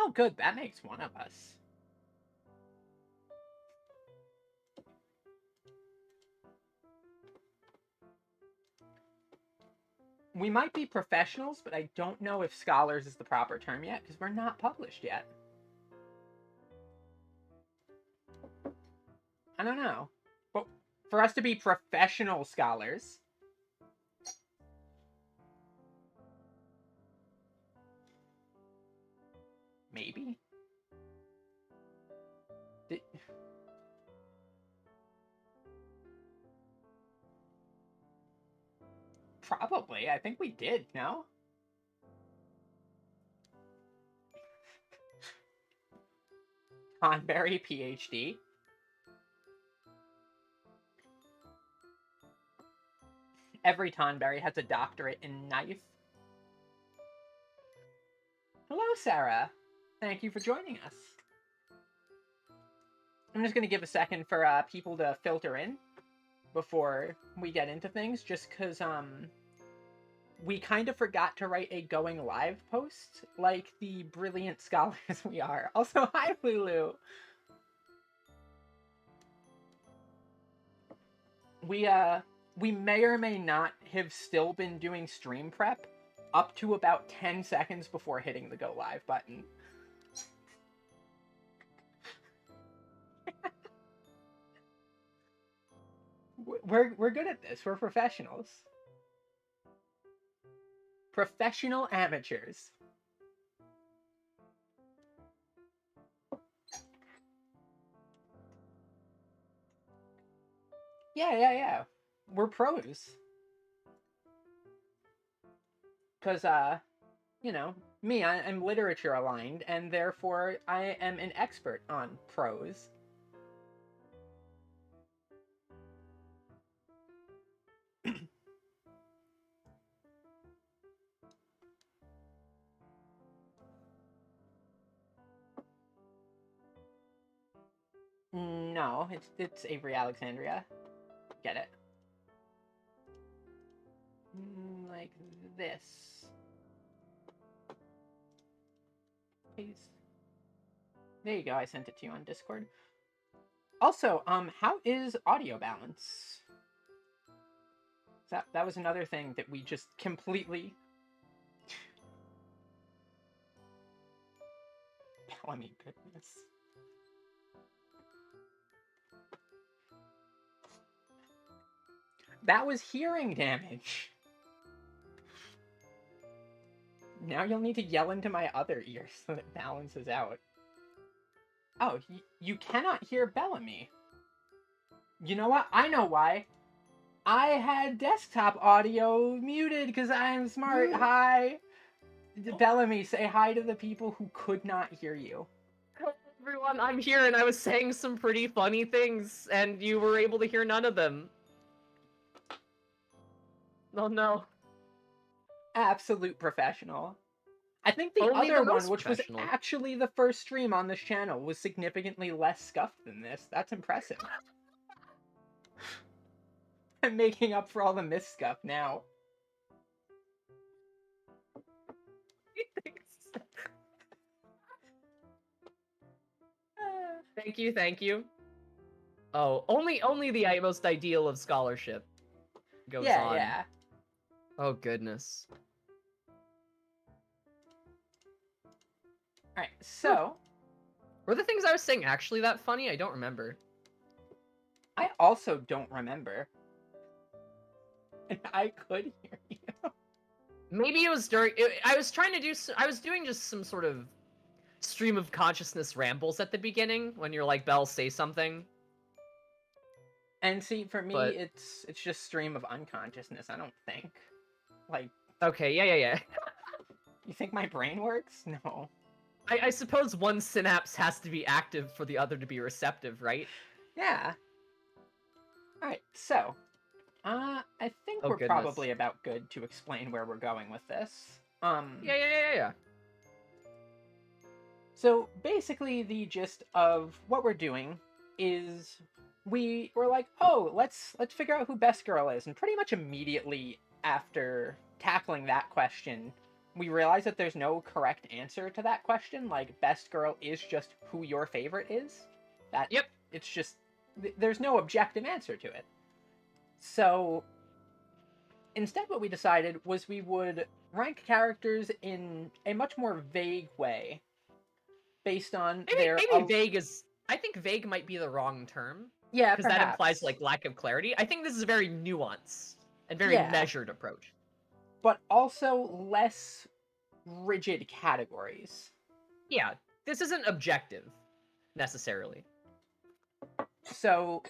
Oh, good. That makes one of us. We might be professionals, but I don't know if scholars is the proper term yet, because we're not published yet. I don't know. But for us to be professional scholars... Maybe? Probably. I think we did, no? Tonberry, PhD. Every Tonberry has a doctorate in knife. Hello, Sarah. Thank you for joining us. I'm just going to give a second for people to filter in before we get into things, just because we kind of forgot to write a going live post, like the brilliant scholars we are. Also, hi, Lulu. We may or may not have still been doing stream prep up to about 10 seconds before hitting the go live button. We're good at this. We're professionals. Professional amateurs. Yeah. We're pros. Because, you know, me, I'm literature aligned, and therefore I am an expert on prose. No, it's Avery Alexandria. Get it? Like this. Please. There you go, I sent it to you on Discord. Also, how is audio balance? That was another thing that we just completely... Bellamy, goodness. That was hearing damage. Now you'll need to yell into my other ear so that it balances out. Oh, you cannot hear Bellamy. You know what? I know why. I had desktop audio muted because I'm smart. Hi. Bellamy, say hi to the people who could not hear you. Hello, everyone. I'm here, and I was saying some pretty funny things, and you were able to hear none of them. Oh, no. Absolute professional. I think the Only other the one, most which was professional. actually the first stream on this channel, was significantly less scuffed than this. That's impressive. I'm making up for all the misscuff now. Thank you. Oh, only the most ideal of scholarship goes on. Yeah. Oh, goodness. Alright, so... Were the things I was saying actually that funny? I don't remember. I also don't remember. And I could hear you. Maybe it was during... I was doing just some sort of stream of consciousness rambles at the beginning, when you're like, Belle, say something. And see, for me, it's just stream of unconsciousness, I don't think. Like... Okay, yeah. You think my brain works? No. I suppose one synapse has to be active for the other to be receptive, right? Yeah. Alright, so... I think we're probably about good to explain where we're going with this. Yeah. So, basically, the gist of what we're doing is... we were like, oh, let's figure out who Best Girl is. And pretty much immediately after tackling that question, we realize that there's no correct answer to that question. Like, best girl is just who your favorite is. That Yep. It's just there's no objective answer to it. So instead, what we decided was we would rank characters in a much more vague way, based on their Maybe vague is. I think vague might be the wrong term. Yeah, Because that implies perhaps. like lack of clarity. I think this is a very nuanced and very Yeah. measured approach. But also less rigid categories. Yeah, this isn't objective necessarily. So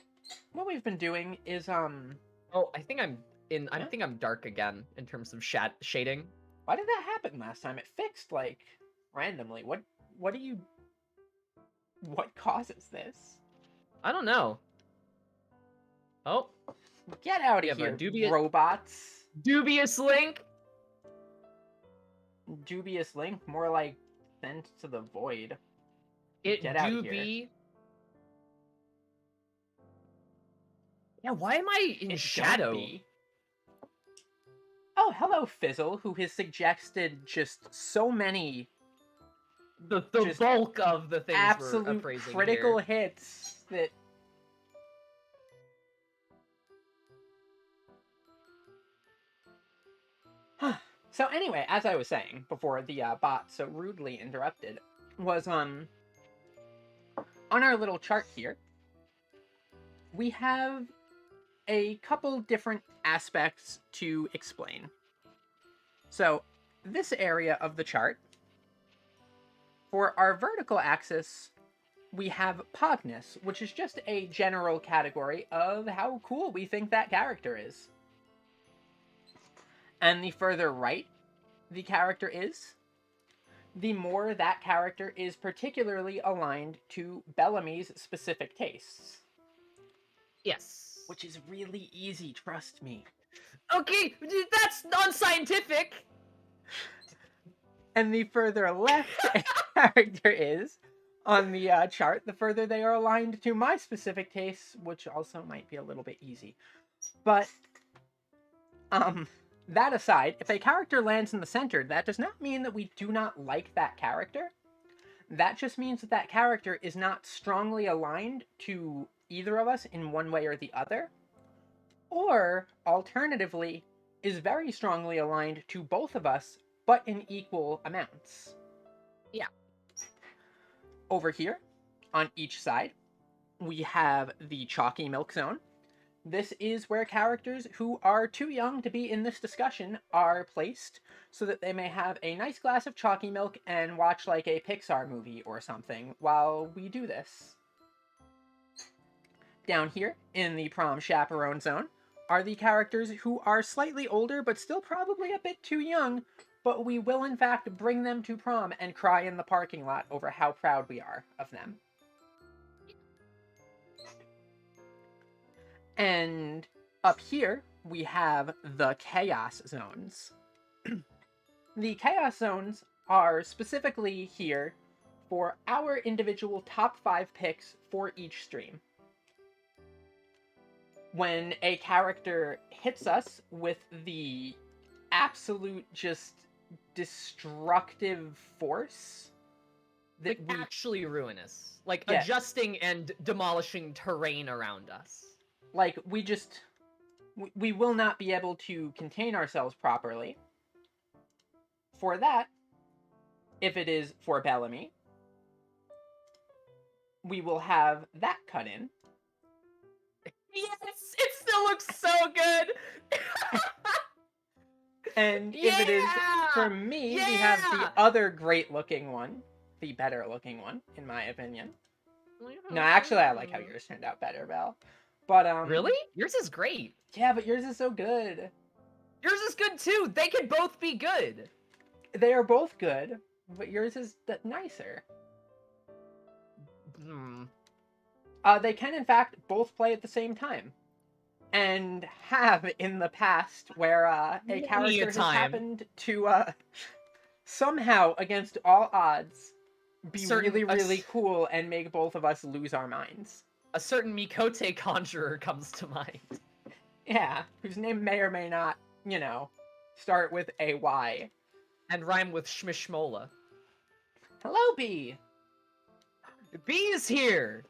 what we've been doing is Oh, I think I'm in. I think I'm dark again in terms of shading. Why did that happen last time? It fixed like randomly. What do you what causes this? I don't know. Oh, Get out We of have a here, robots. dubious link. Dubious link, more like sent to the void. It Get out do of here. be. Yeah, why am I in It shadow? don't be. Oh, hello, Fizzle, who has suggested just so many The just bulk of the things we're absolute appraising critical here. hits that. So anyway, as I was saying before the bot so rudely interrupted, was on our little chart here, we have a couple different aspects to explain. So this area of the chart, for our vertical axis, we have Pogness, which is just a general category of how cool we think that character is. And the further right the character is, the more that character is particularly aligned to Bellamy's specific tastes. Yes. Which is really easy, trust me. Okay, that's non-scientific. And the further left a character is on the chart, the further they are aligned to my specific tastes, which also might be a little bit easy. But, that aside, if a character lands in the center, that does not mean that we do not like that character. That just means that that character is not strongly aligned to either of us in one way or the other. Or, alternatively, is very strongly aligned to both of us, but in equal amounts. Yeah. Over here, on each side, we have the chalky milk zone. This is where characters who are too young to be in this discussion are placed, so that they may have a nice glass of chalky milk and watch like a Pixar movie or something while we do this. Down here, in the prom chaperone zone, are the characters who are slightly older but still probably a bit too young, but we will in fact bring them to prom and cry in the parking lot over how proud we are of them. And up here, we have the chaos zones. The chaos zones are specifically here for our individual top 5 picks for each stream. When a character hits us with the absolute just destructive force that Like, we actually ruinous. Like, Yes. adjusting and demolishing terrain around us. like we will not be able to contain ourselves properly. For that, if it is for Bellamy, we will have that cut in. Yes, it still looks so good. And if it is for me, we have the other great looking one, the better looking one, in my opinion. No, actually, I like how yours turned out better, Belle. But Really? Yours is great. Yeah, but yours is so good. Yours is good too. They could both be good. They are both good, but yours is nicer. They can, in fact, both play at the same time. And have in the past, where a character has happened to, somehow, against all odds, be really cool and make both of us lose our minds. A certain Mikote conjurer comes to mind. Yeah, whose name may or may not, start with a Y. And rhyme with Schmishmola. Hello, B! B is here!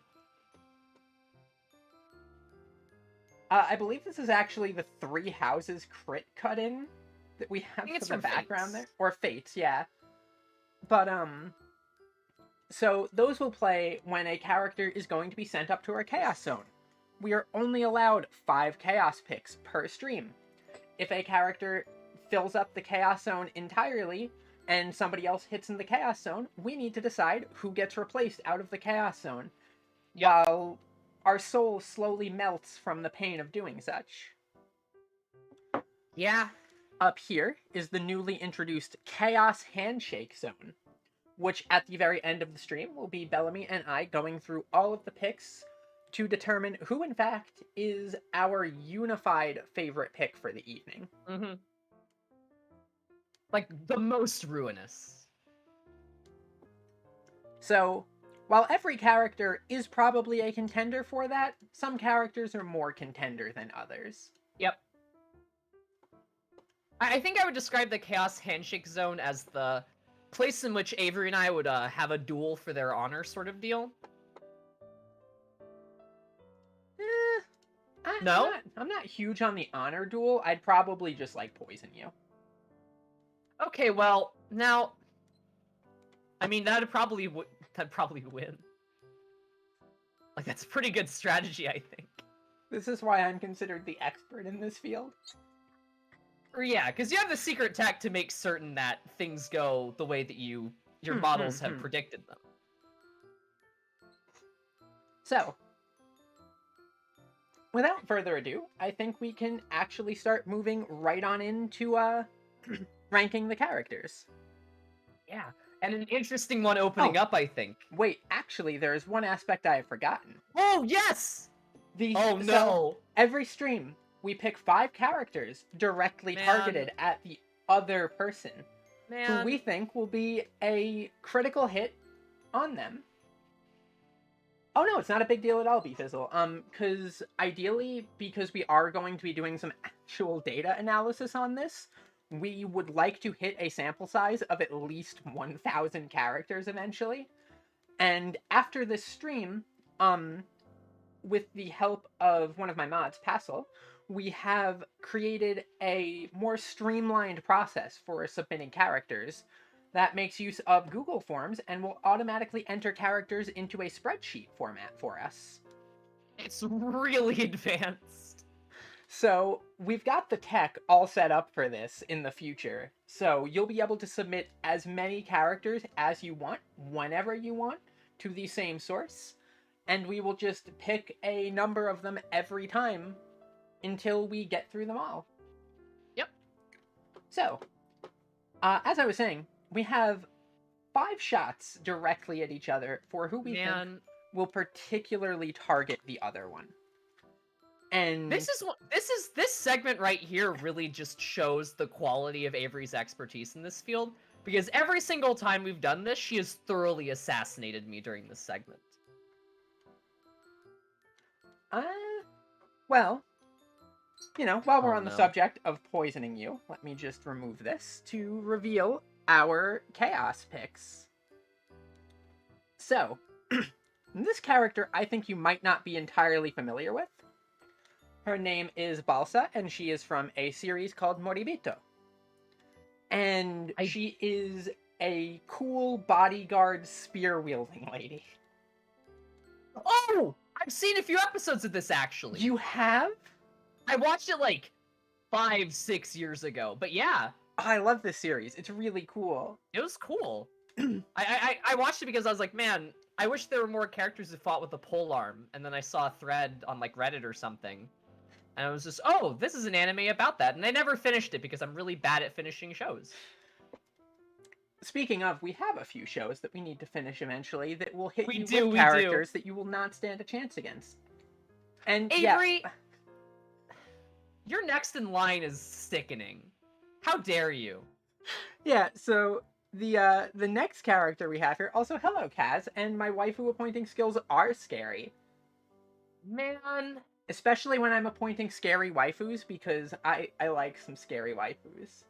I believe this is actually the 3 houses crit cut in that we have think for it's the from background Fates. there. Or Fates, yeah. But, so those will play when a character is going to be sent up to our Chaos Zone. We are only allowed 5 Chaos picks per stream. If a character fills up the Chaos Zone entirely, and somebody else hits in the Chaos Zone, we need to decide who gets replaced out of the Chaos Zone, while our soul slowly melts from the pain of doing such. Yeah. Up here is the newly introduced Chaos Handshake Zone, which at the very end of the stream will be Bellamy and I going through all of the picks to determine who in fact is our unified favorite pick for the evening. Mm-hmm. Like, the most ruinous. So, while every character is probably a contender for that, some characters are more contender than others. Yep. I think I would describe the Chaos Handshake Zone as the place in which Avery and I would have a duel for their honor sort of deal. No? I'm not huge on the honor duel. I'd probably just, like, poison you. Okay, well, now... I mean, that'd probably win. Like, that's a pretty good strategy, I think. This is why I'm considered the expert in this field. Yeah, because you have the secret tech to make certain that things go the way that your models have predicted them. So, without further ado, I think we can actually start moving right on into ranking the characters. Yeah, and an interesting one opening up, I think. Wait, actually, there is one aspect I have forgotten. Oh, yes! Oh, no! So, every stream, we pick 5 characters directly targeted at the other person, who we think will be a critical hit on them. Oh no, it's not a big deal at all, Befizzle. Because ideally, because we are going to be doing some actual data analysis on this, we would like to hit a sample size of at least 1,000 characters eventually. And after this stream, with the help of one of my mods, Passel, we have created a more streamlined process for submitting characters that makes use of Google Forms and will automatically enter characters into a spreadsheet format for us. It's really advanced. So we've got the tech all set up for this in the future. So you'll be able to submit as many characters as you want, whenever you want, to the same source. And we will just pick a number of them every time until we get through them all. Yep. So, as I was saying, we have 5 shots directly at each other for who we think will particularly target the other one. And this segment right here really just shows the quality of Avery's expertise in this field, because every single time we've done this, she has thoroughly assassinated me during this segment. Well, you know, while we're on the subject of poisoning you, let me just remove this to reveal our chaos picks. So, this character I think you might not be entirely familiar with. Her name is Balsa, and she is from a series called Moribito. And she is a cool bodyguard spear-wielding lady. Oh! I've seen a few episodes of this, actually. You have? I watched it, like, 5-6 years ago, but yeah. Oh, I love this series. It's really cool. It was cool. I watched it because I was like, man, I wish there were more characters who fought with a polearm, and then I saw a thread on, like, Reddit or something. And I was just, oh, this is an anime about that. And I never finished it because I'm really bad at finishing shows. Speaking of, we have a few shows that we need to finish eventually that will hit you with characters that you will not stand a chance against. And Avery, your next in line is sickening. How dare you? Yeah, so the next character we have here, also hello Kaz, and my waifu appointing skills are scary. Man. Especially when I'm appointing scary waifus, because I like some scary waifus.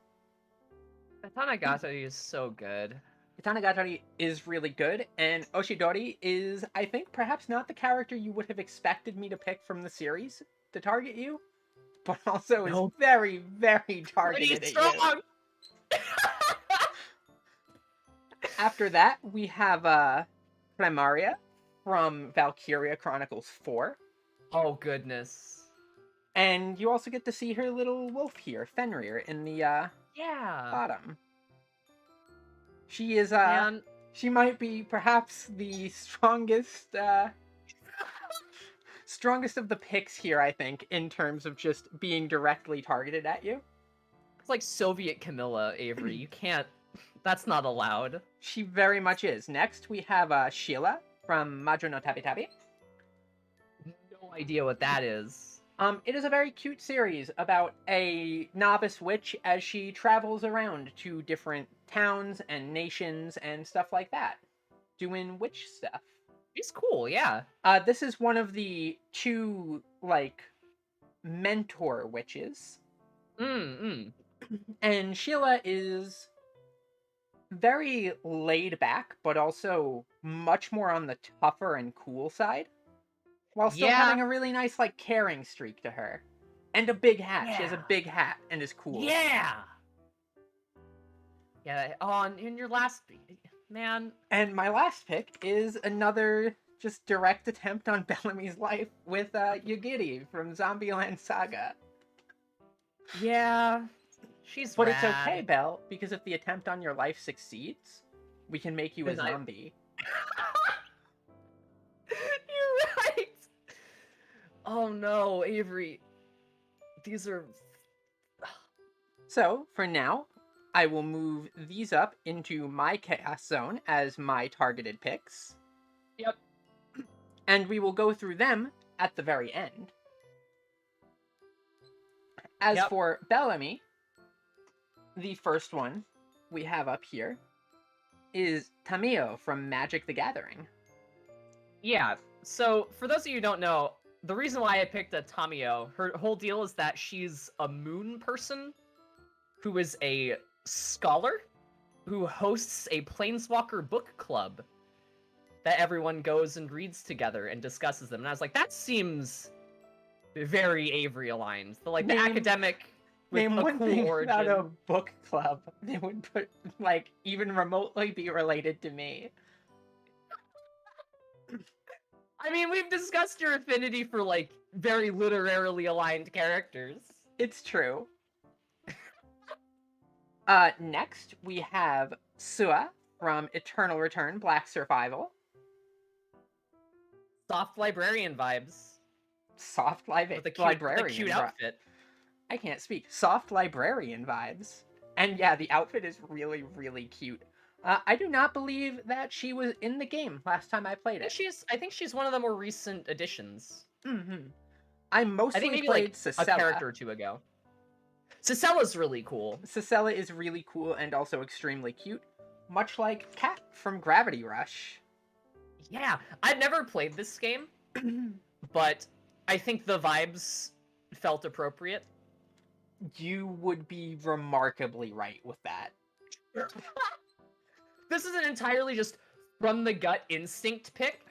Tanagatari is so good. Tanagatari is really good, and Oshidori is, I think, perhaps not the character you would have expected me to pick from the series to target you, but also is No. very, very targeted Pretty at you. strong! After that, we have Primaria from Valkyria Chronicles 4. Oh, goodness. And you also get to see her little wolf here, Fenrir, in the Yeah. bottom. She is Man. she might be perhaps the strongest strongest of the picks here, I think, in terms of just being directly targeted at you. It's like Soviet Camilla, Avery. You can't... That's not allowed. She very much is. Next, we have Sheila from Majo no Tabi Tabi. No idea what that is. It is a very cute series about a novice witch as she travels around to different towns and nations and stuff like that, doing witch stuff. She's cool, yeah. This is one of the two, like, mentor witches. And Sheila is very laid back, but also much more on the tougher and cool side, while still having a really nice, like, caring streak to her. And a big hat. She has a big hat and is cool. Yeah! Yeah, in your last... Man. And my last pick is another just direct attempt on Bellamy's life with Yugiri from Zombieland Saga. Yeah. She's But rad. it's okay, Belle, because if the attempt on your life succeeds, we can make you a zombie. You're right! Oh no, Avery. These are... So, for now, I will move these up into my Chaos Zone as my targeted picks. Yep. And we will go through them at the very end. As for Bellamy, the first one we have up here is Tamio from Magic the Gathering. Yeah, so for those of you who don't know, the reason why I picked a Tamio, her whole deal is that she's a moon person who is a scholar who hosts a Planeswalker book club that everyone goes and reads together and discusses them. And I was like, that seems very Avery aligned. The academic with name a one cool thing origin. about a book club that would put, like, even remotely be related to me. I mean, we've discussed your affinity for, like, very literarily aligned characters. It's true. Next, we have Sua from Eternal Return Black Survival. Soft librarian vibes. Soft librarian. With a cute outfit. I can't speak. Soft librarian vibes. And yeah, the outfit is really, really cute. I do not believe that she was in the game last time I played it. I think she's one of the more recent additions. Mm-hmm. I mostly think maybe played like Cicella. a character or two ago. Cicella's really cool. Cicella is really cool and also extremely cute. Much like Kat from Gravity Rush. Yeah, I've never played this game, but I think the vibes felt appropriate. You would be remarkably right with that. This is an entirely just from the gut instinct pick,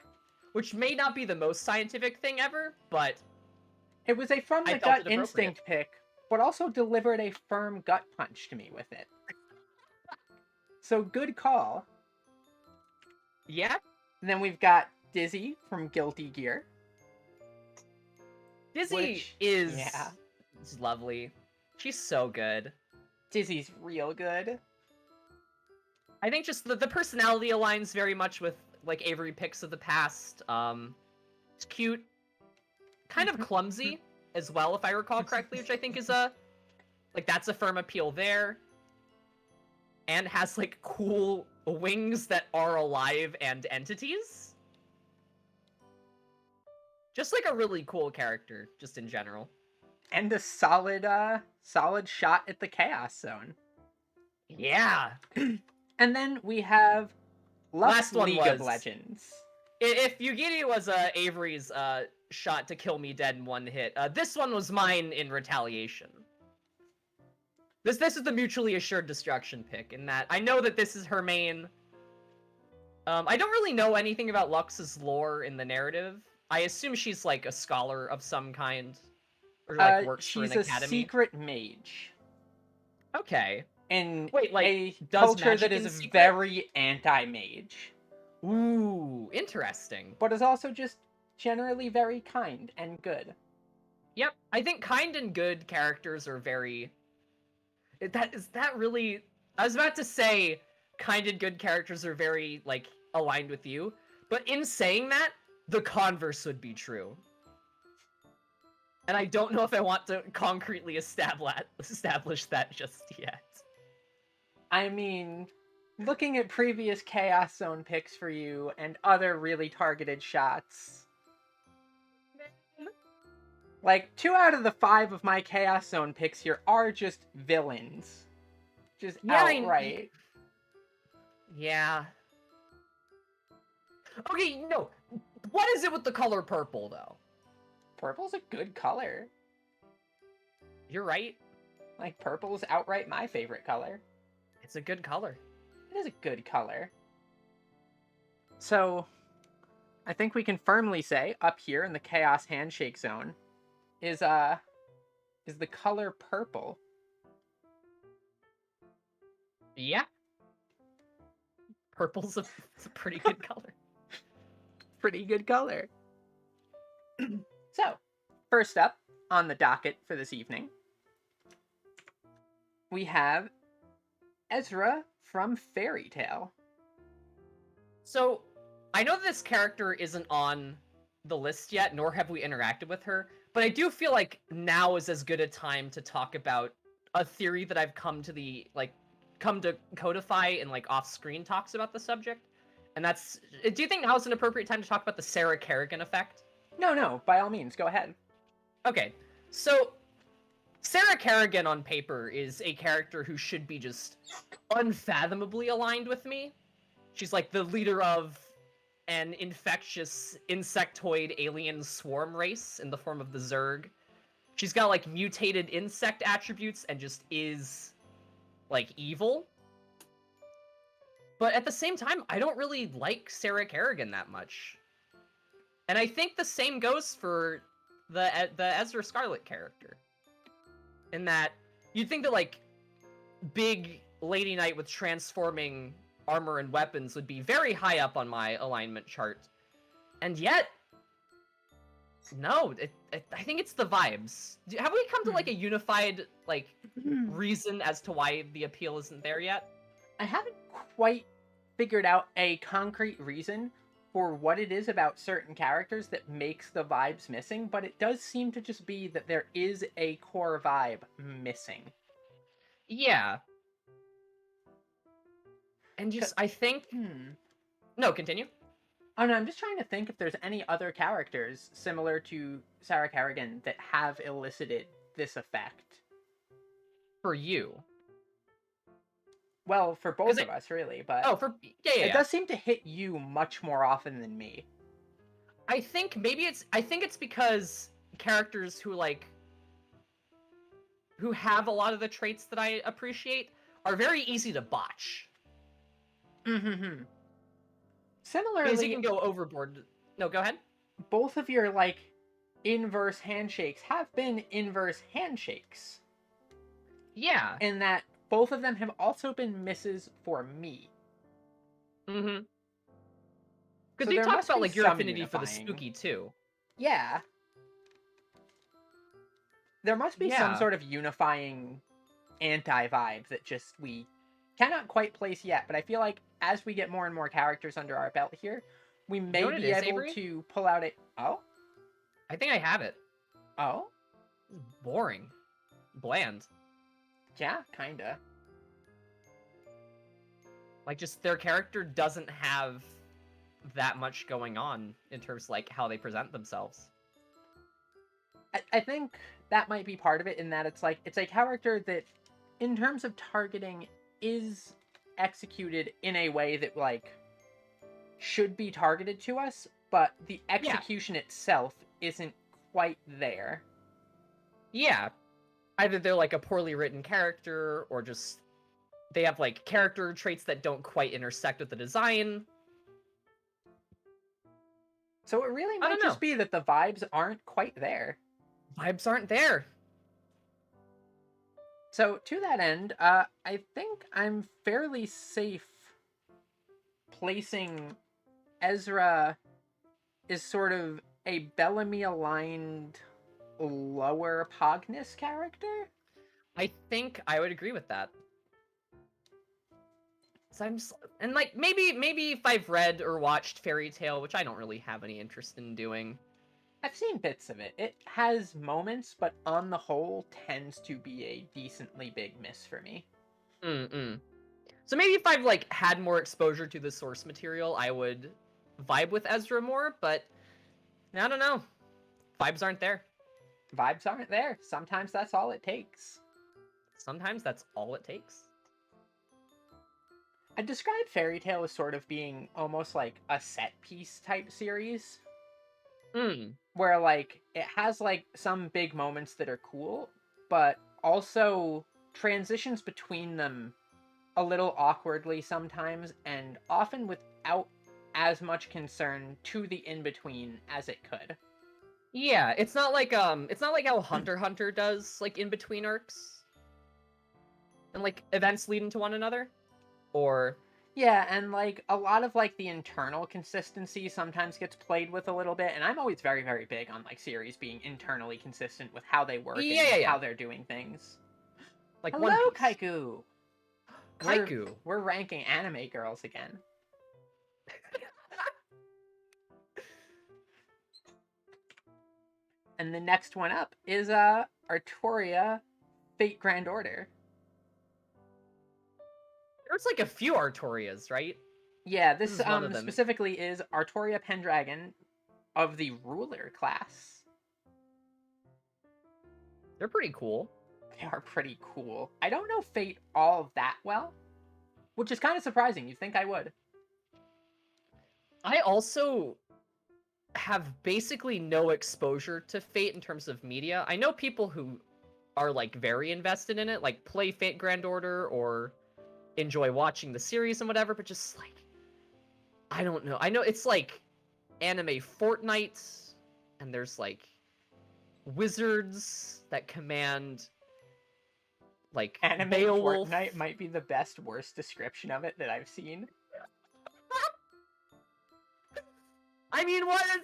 which may not be the most scientific thing ever, but it was a from the gut instinct pick, but also delivered a firm gut punch to me with it. So good call. Yeah. And then we've got Dizzy from Guilty Gear. Dizzy is lovely. She's so good. Dizzy's real good. I think just the personality aligns very much with, like, Avery picks of the past. It's cute. Kind of clumsy as well, if I recall correctly, which I think is that's a firm appeal there. And has, like, cool wings that are alive and entities. Just, like, a really cool character, just in general. And a solid shot at the Chaos Zone. Yeah. And then we have League of Legends. If Yugiri was Avery's shot to kill me dead in one hit, this one was mine in retaliation. This is the mutually assured destruction pick, in that I know that this is her main. I don't really know anything about Lux's lore in the narrative. I assume she's like a scholar of some kind, or like works for an She's a academy. secret mage. Okay. In Wait, like, a does culture that magic is in secret? very anti-mage. Ooh, interesting. But is also just generally very kind and good. Yep, I think kind and good characters are very... Is that really... I was about to say kind and good characters are very, like, aligned with you, but in saying that, the converse would be true. And I don't know if I want to concretely establish that just yet. I mean, looking at previous Chaos Zone picks for you and other really targeted shots, like 2 out of the 5 of my Chaos Zone picks here are just villains. Just outright. Yeah. Okay, no. What is it with the color purple, though? Purple's a good color. You're right. Like, purple's outright my favorite color. It's a good color. It is a good color. So, I think we can firmly say, up here in the Chaos Handshake Zone, is the color purple. Yeah. Purple's a pretty good color. Pretty good color. So, first up on the docket for this evening, we have Ezra from Fairy Tail. So, I know this character isn't on the list yet, nor have we interacted with her, but I do feel like now is as good a time to talk about a theory that I've come to codify in like off-screen talks about the subject. And that's, do you think now is an appropriate time to talk about the Sarah Kerrigan effect? No, by all means, go ahead. Okay, so Sarah Kerrigan on paper is a character who should be just unfathomably aligned with me. She's like the leader of an infectious insectoid alien swarm race in the form of the Zerg. She's got like mutated insect attributes and just is like evil. But at the same time, I don't really like Sarah Kerrigan that much. And I think the same goes for the Ezra Scarlet character. In that, you'd think that, like, big Lady Knight with transforming armor and weapons would be very high up on my alignment chart. And yet, no, I think it's the vibes. Have we come to, like, a unified, like, reason as to why the appeal isn't there yet? I haven't quite figured out a concrete reason for what it is about certain characters that makes the vibes missing, but it does seem to just be that there is a core vibe missing. Yeah. And just, I think... No, continue. Oh no, I'm just trying to think if there's any other characters similar to Sarah Kerrigan that have elicited this effect. For you. Well, for both of us, really, but... Oh, It does seem to hit you much more often than me. I think it's because characters who, like... who have a lot of the traits that I appreciate are very easy to botch. Mm-hmm. Similarly... Because you can go overboard. No, go ahead. Both of your, like, inverse handshakes have been inverse handshakes. Yeah. In that both of them have also been misses for me. Mm-hmm. Because So you there talked must about, be like, your some affinity for the unifying. spooky, too. Yeah. There must be some Yeah. sort of unifying anti-vibe that just we cannot quite place yet, but I feel like as we get more and more characters under our belt here, we may know what be it is, able Avery? to pull out it. Oh? I think I have it. Oh? Boring. Bland. Yeah, kinda. Like, just their character doesn't have that much going on in terms of, like, how they present themselves. I think that might be part of it in that it's like, it's a character that, in terms of targeting, is executed in a way that, like, should be targeted to us, but the execution itself isn't quite there. Yeah. Either they're like a poorly written character, or just they have like character traits that don't quite intersect with the design. So it really I might don't just know. be that the vibes aren't quite there. Vibes aren't there. So to that end, I think I'm fairly safe placing Ezra is sort of a Bellamy aligned lower Pogness character. I think I would agree with that. So I'm just, and like maybe if I've read or watched Fairy Tale, which I don't really have any interest in doing. I've seen bits of it. It has moments, but on the whole tends to be a decently big miss for me. Mm-mm. So maybe if I've like had more exposure to the source material, I would vibe with Ezra more, but I don't know. Vibes aren't there. Vibes aren't there. Sometimes that's all it takes. Sometimes that's all it takes. I describe Fairy Tale as sort of being almost like a set piece type series. Where like it has like some big moments that are cool, but also transitions between them a little awkwardly sometimes, and often without as much concern to the in-between as it could. Yeah, it's not like how Hunter x Hunter does like in between arcs. And like events lead into one another. Or Yeah, and like a lot of like the internal consistency sometimes gets played with a little bit, and I'm always very, very big on like series being internally consistent with how they work and how they're doing things. Like Hello, One Piece. Kaiku! Kaiku. We're ranking anime girls again. And the next one up is Artoria Fate Grand Order. There's like a few Artorias, right? Yeah, this is one of them. specifically is Artoria Pendragon of the ruler class. They're pretty cool. They are pretty cool. I don't know Fate all that well, which is kind of surprising. You'd think I would. I also have basically no exposure to Fate in terms of media. I know people who are like very invested in it, like play Fate Grand Order or enjoy watching the series and whatever, but just like I don't know. I know it's like anime Fortnite, and there's like wizards that command like Anime Beowulf. Fortnite might be the best worst description of it that I've seen. I mean, what is...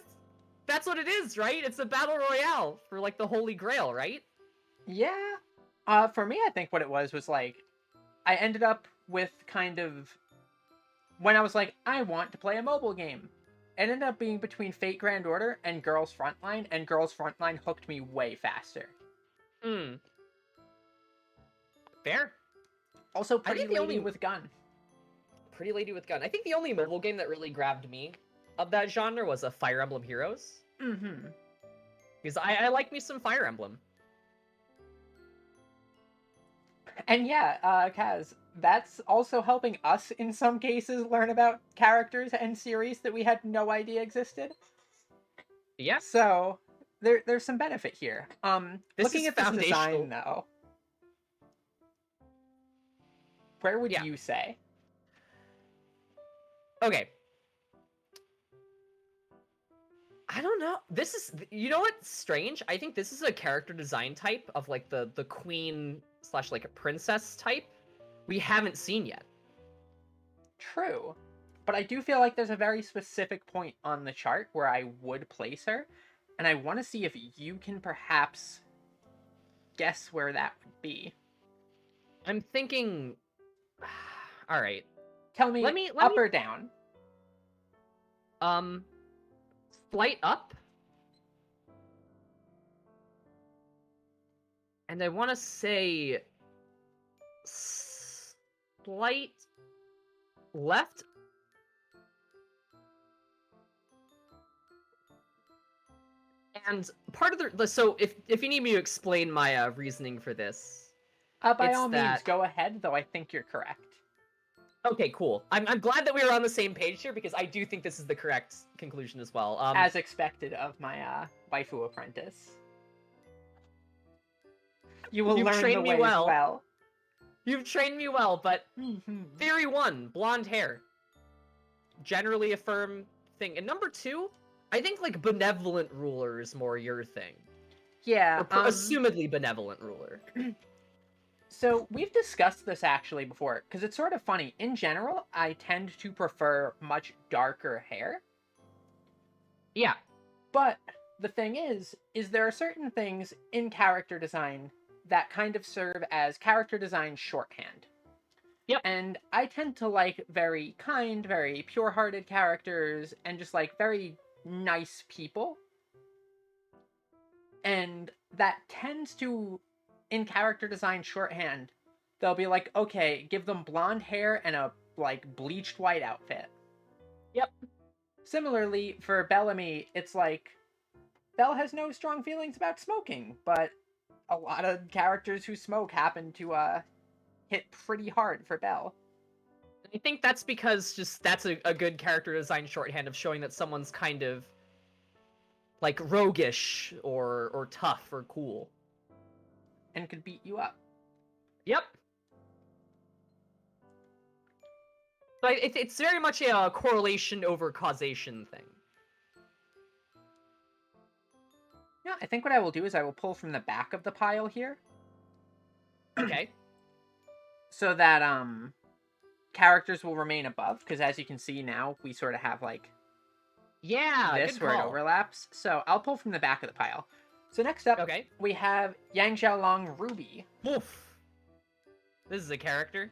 That's what it is, right? It's a battle royale for like the Holy Grail, right? Yeah. For me, I think what it was like I ended up with kind of when I was like, I want to play a mobile game. It ended up being between Fate Grand Order and Girls Frontline, and Girls Frontline hooked me way faster. Fair. Also, Pretty Lady with Gun. Pretty Lady with Gun. I think the only mobile game that really grabbed me of that genre was a Fire Emblem Heroes. Mm-hmm. Because I like me some Fire Emblem. And yeah, Kaz, that's also helping us in some cases learn about characters and series that we had no idea existed. Yeah. So there's some benefit here. Looking at this design though, where would you say? Okay. I don't know. This is, you know what's strange? I think this is a character design type of like the queen / like a princess type we haven't seen yet. True. But I do feel like there's a very specific point on the chart where I would place her, and I want to see if you can perhaps guess where that would be. I'm thinking... All right. Tell me, up or down? Slight up. And I want to say slight left. And part of the so if you need me to explain my reasoning for this, by all means, go ahead. Though I think you're correct. Okay, cool. I'm glad that we are on the same page here because I do think this is the correct conclusion as well. As expected of my waifu apprentice. You will You've learn the trained me ways well. You've trained me well, but Mhm. theory 1, blonde hair. Generally a firm thing. And number 2, I think like benevolent ruler is more your thing. Yeah, Or assumedly benevolent ruler. So we've discussed this actually before, because it's sort of funny. In general, I tend to prefer much darker hair. Yeah. But the thing is there are certain things in character design that kind of serve as character design shorthand. Yep. And I tend to like very kind, very pure-hearted characters, and just like very nice people. And that tends to, in character design shorthand, they'll be like, okay, give them blonde hair and a like bleached white outfit. Yep. Similarly, for Bellamy, it's like Belle has no strong feelings about smoking, but a lot of characters who smoke happen to hit pretty hard for Belle. I think that's because just that's a good character design shorthand of showing that someone's kind of like roguish or tough or cool. And could beat you up. Yep. But it's very much a correlation over causation thing. Yeah, I think what I will do is I will pull from the back of the pile here. Okay. So that characters will remain above, because as you can see now, we sort of have like this good where it call. overlaps. So I'll pull from the back of the pile. So next up, Okay. we have Yang Xiaolong Ruby. Oof. This is a character.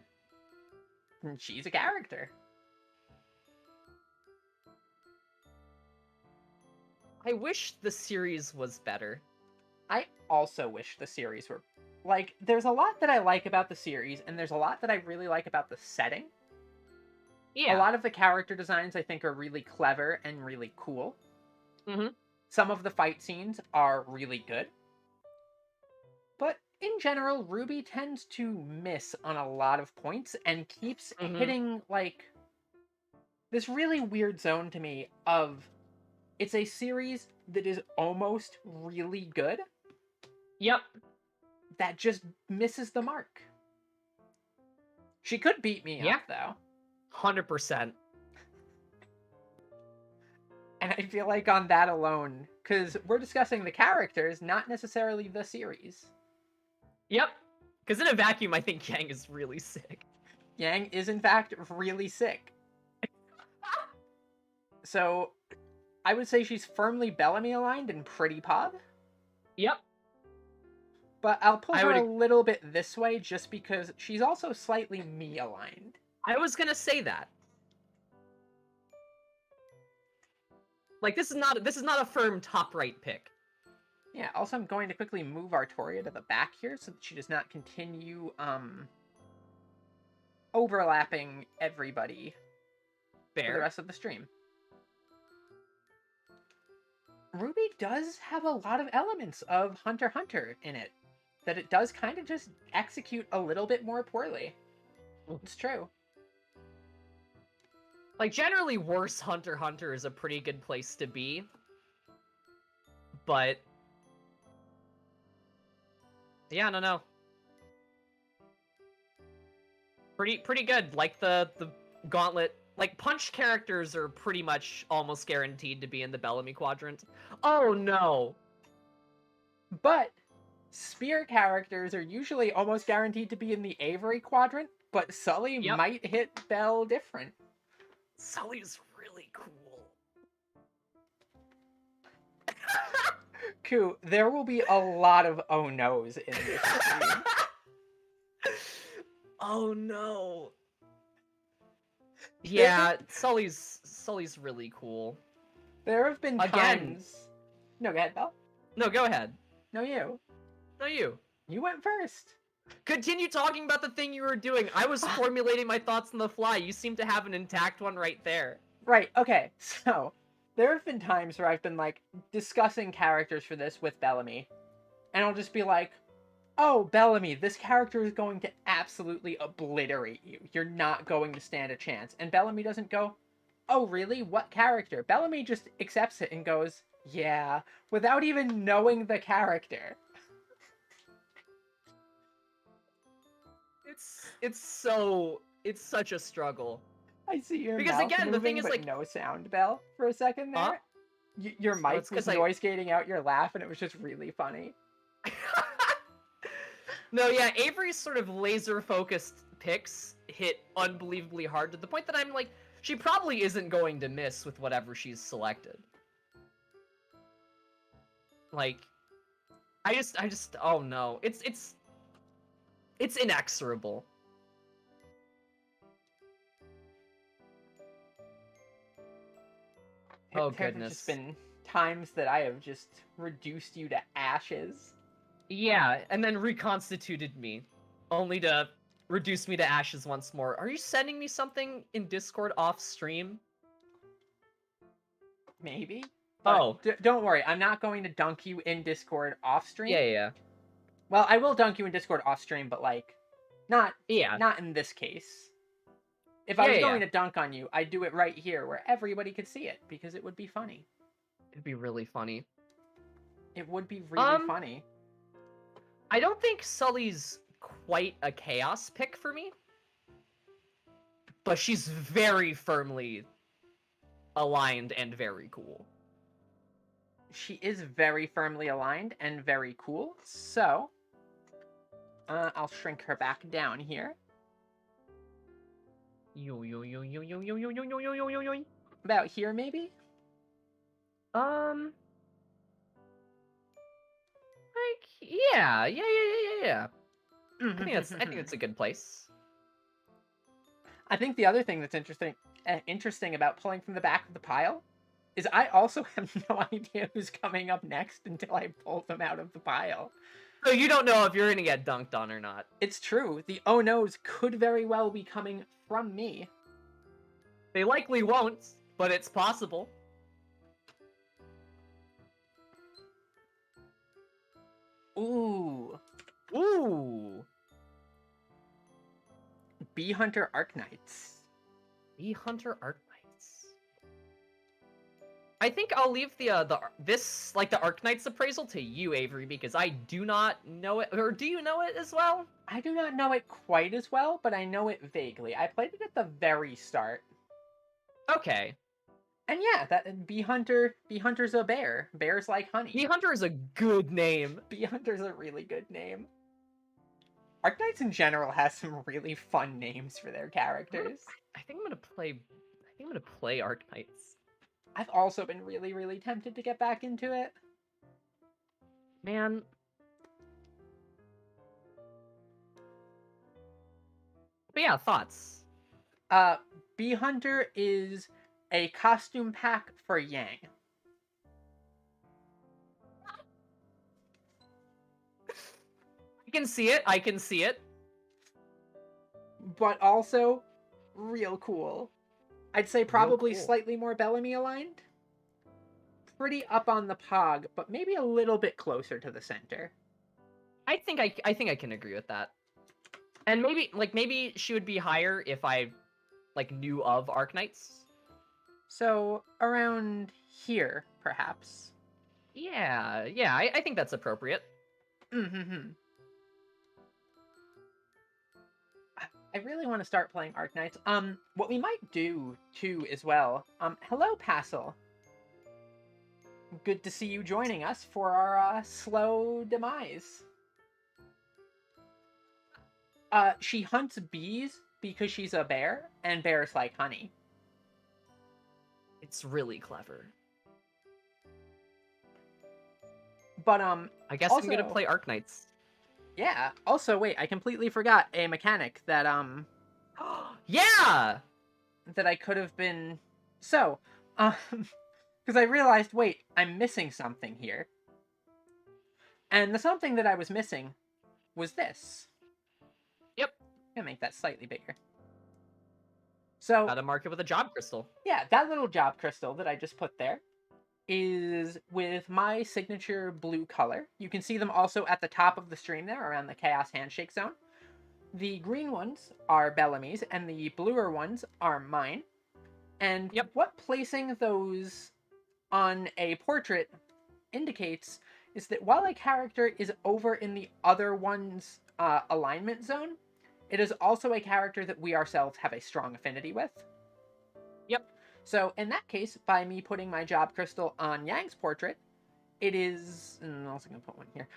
And she's a character. I wish the series was better. I also wish the series were... Like, there's a lot that I like about the series, and there's a lot that I really like about the setting. Yeah. A lot of the character designs I think are really clever and really cool. Mm-hmm. Some of the fight scenes are really good. But in general, Ruby tends to miss on a lot of points and keeps hitting, like, this really weird zone to me of... It's a series that is almost really good. Yep. That just misses the mark. She could beat me up, though. 100%. And I feel like on that alone, because we're discussing the characters, not necessarily the series. Yep. Because in a vacuum, I think Yang is really sick. Yang is, in fact, really sick. So, I would say she's firmly Bellamy aligned and pretty Pog. Yep. But I'll pull her a little bit this way just because she's also slightly me aligned. I was gonna say that. Like, this is not a firm top right pick. Yeah, also I'm going to quickly move Artoria to the back here so that she does not continue, overlapping everybody for the rest of the stream. Ruby does have a lot of elements of Hunter x Hunter in it that it does kind of just execute a little bit more poorly. It's true. Like, generally worse Hunter x Hunter is a pretty good place to be. But... yeah, I don't know. Pretty good. Like, the Gauntlet... Like, punch characters are pretty much almost guaranteed to be in the Bellamy quadrant. Oh, no! But spear characters are usually almost guaranteed to be in the Avery quadrant, but Sully might hit Belle different. Sully's really cool. Ku, there will be a lot of oh no's in this stream. Oh no. Yeah, Sully's really cool. There have been times... No, go ahead, Belle. No, go ahead. No, you. No, you. You went first. Continue talking about the thing you were doing. I was formulating my thoughts on the fly. You seem to have an intact one right there. Right, okay. So, there have been times where I've been, like, discussing characters for this with Bellamy. And I'll just be like, oh, Bellamy, this character is going to absolutely obliterate you. You're not going to stand a chance. And Bellamy doesn't go, oh, really? What character? Bellamy just accepts it and goes, yeah, without even knowing the character. it's such a struggle. I see your Because mouth again, the moving, thing is, but like, no sound, Bell, for a second huh? there. Your Oh, mic it's was 'cause noise gating out your laugh, and it was just really funny. No, yeah, Avery's sort of laser focused picks hit unbelievably hard to the point that I'm like, she probably isn't going to miss with whatever she's selected. Like, I just, oh no, it's inexorable. Oh There have just goodness. been times that I have just reduced you to ashes. Yeah, and then reconstituted me, only to reduce me to ashes once more. Are you sending me something in Discord off stream? Maybe. But Oh, don't worry, I'm not going to dunk you in Discord off stream. yeah. Well, I will dunk you in Discord off stream, but like, not Yeah. in this case. If I was Yeah. going to dunk on you, I'd do it right here where everybody could see it because it would be funny. It'd be really funny. It would be really funny. I don't think Sully's quite a chaos pick for me, but she's very firmly aligned and very cool. She is very firmly aligned and very cool. So, I'll shrink her back down here. About here, maybe? Like, yeah. I think it's a good place. I think the other thing that's interesting about pulling from the back of the pile is I also have no idea who's coming up next until I pull them out of the pile. So you don't know if you're gonna get dunked on or not. It's true. The oh no's could very well be coming from me. They likely won't, but it's possible. Ooh. Bee Hunter Arknights. Bee Hunter Arknights. I think I'll leave the Arknights appraisal to you, Avery, because I do not know it. Or do you know it as well? I do not know it quite as well, but I know it vaguely. I played it at the very start. Okay. And yeah, that Bee Hunter's a bear. Bears like honey. Bee Hunter is a good name. Bee Hunter's a really good name. Arknights in general has some really fun names for their characters. I think I'm gonna play Arknights. I've also been really, really tempted to get back into it. Man. But yeah, thoughts. Bee Hunter is a costume pack for Yang. I can see it. But also, real cool. I'd say probably cool. slightly more Bellamy aligned. Pretty up on the pog, but maybe a little bit closer to the center. I think I can agree with that. And maybe she would be higher if I knew of Arknights. So around here, perhaps. Yeah, I think that's appropriate. Mm-hmm. I really want to start playing Arknights. What we might do too as well. Hello, Passel. Good to see you joining us for our slow demise. She hunts bees because she's a bear, and bears like honey. It's really clever. But I guess also, I'm gonna play Arknights. Yeah. Also, wait, I completely forgot a mechanic that yeah, that I could have been. So, because I realized, wait, I'm missing something here. And the something that I was missing was this. Yep. I'm gonna make that slightly bigger. So, gotta mark it with a job crystal. Yeah, that little job crystal that I just put there is with my signature blue color. You can see them also at the top of the stream there around the Chaos Handshake Zone. The green ones are Bellamy's, and the bluer ones are mine. And what placing those on a portrait indicates is that while a character is over in the other one's alignment zone, it is also a character that we ourselves have a strong affinity with. Yep. So in that case, by me putting my job crystal on Yang's portrait, it is... I'm also going to put one here.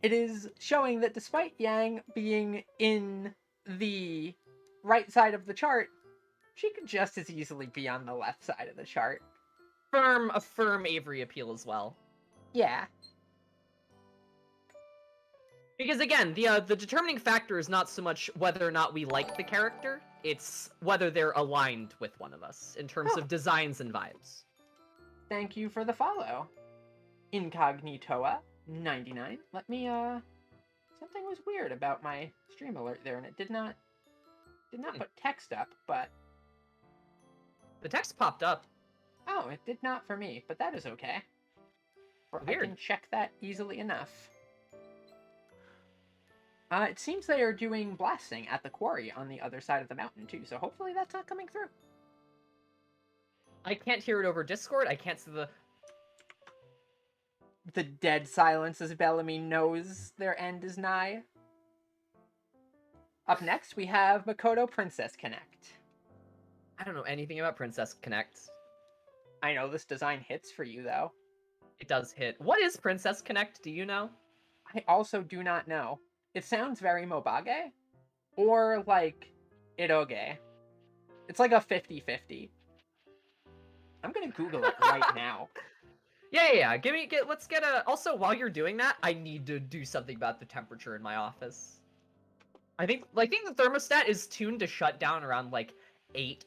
It is showing that despite Yang being in the right side of the chart, she could just as easily be on the left side of the chart. A firm Avery appeal as well. Yeah. Because again, the determining factor is not so much whether or not we like the character, it's whether they're aligned with one of us in terms of designs and vibes. Thank you for the follow. Incognitoa 99. Let me something was weird about my stream alert there, and it did not put text up, but the text popped up. Oh, it did not for me, but that is okay. Weird. I can check that easily enough. It seems they are doing blasting at the quarry on the other side of the mountain, too, so hopefully that's not coming through. I can't hear it over Discord. I can't see the dead silence as Bellamy knows their end is nigh. Up next, we have Makoto Princess Connect. I don't know anything about Princess Connect. I know this design hits for you, though. It does hit. What is Princess Connect? Do you know? I also do not know. It sounds very Mobage, or like Iroge. It's like a 50-50. I'm gonna Google it right now. Yeah. Let's get a... Also, while you're doing that, I need to do something about the temperature in my office. I think the thermostat is tuned to shut down around, like, 8.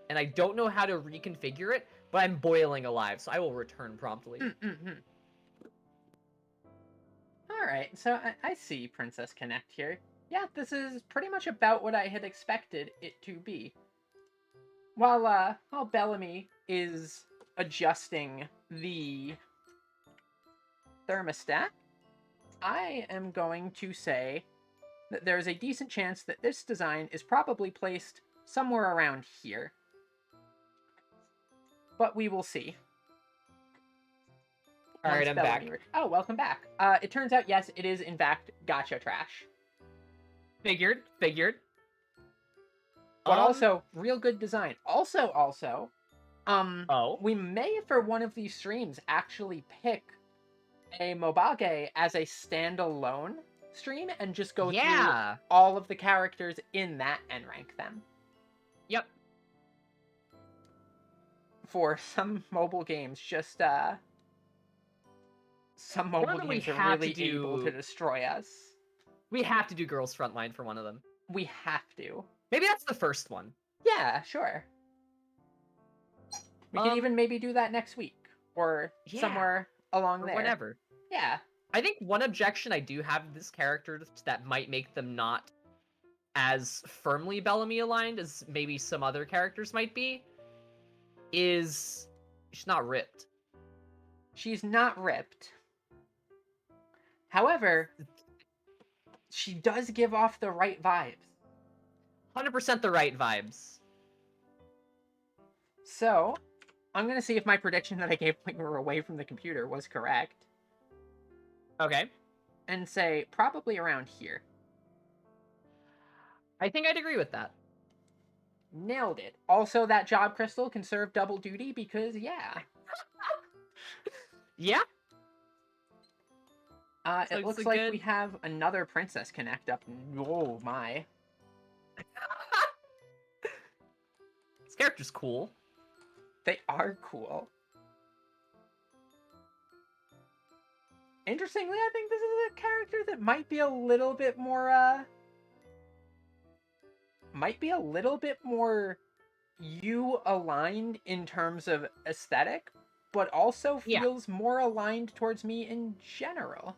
And I don't know how to reconfigure it, but I'm boiling alive, so I will return promptly. Alright, so I see Princess Connect here. Yeah, this is pretty much about what I had expected it to be. While Bellamy is adjusting the thermostat, I am going to say that there is a decent chance that this design is probably placed somewhere around here. But we will see. Alright, I'm back. Oh, welcome back. It turns out, yes, it is in fact gacha trash. Figured. But also, real good design. Also, we may, for one of these streams, actually pick a Mobage as a standalone stream and just go through all of the characters in that and rank them. Yep. For some mobile games, just, some mobile games are really able to destroy us. We have to do Girls Frontline for one of them. We have to. Maybe that's the first one. Yeah, sure. We can even maybe do that next week. Or somewhere along there. Whatever. Yeah. I think one objection I do have to this character that might make them not as firmly Bellamy aligned as maybe some other characters might be is she's not ripped. She's not ripped. However, she does give off the right vibes. 100% the right vibes. So, I'm going to see if my prediction that I gave when we were away from the computer was correct. Okay. And say, probably around here. I think I'd agree with that. Nailed it. Also, that job crystal can serve double duty because, yeah. Yeah. It looks like we have another Princess Connect up. Oh, my. This character's cool. They are cool. Interestingly, I think this is a character that might be a little bit more, you-aligned in terms of aesthetic, but also feels more aligned towards me in general.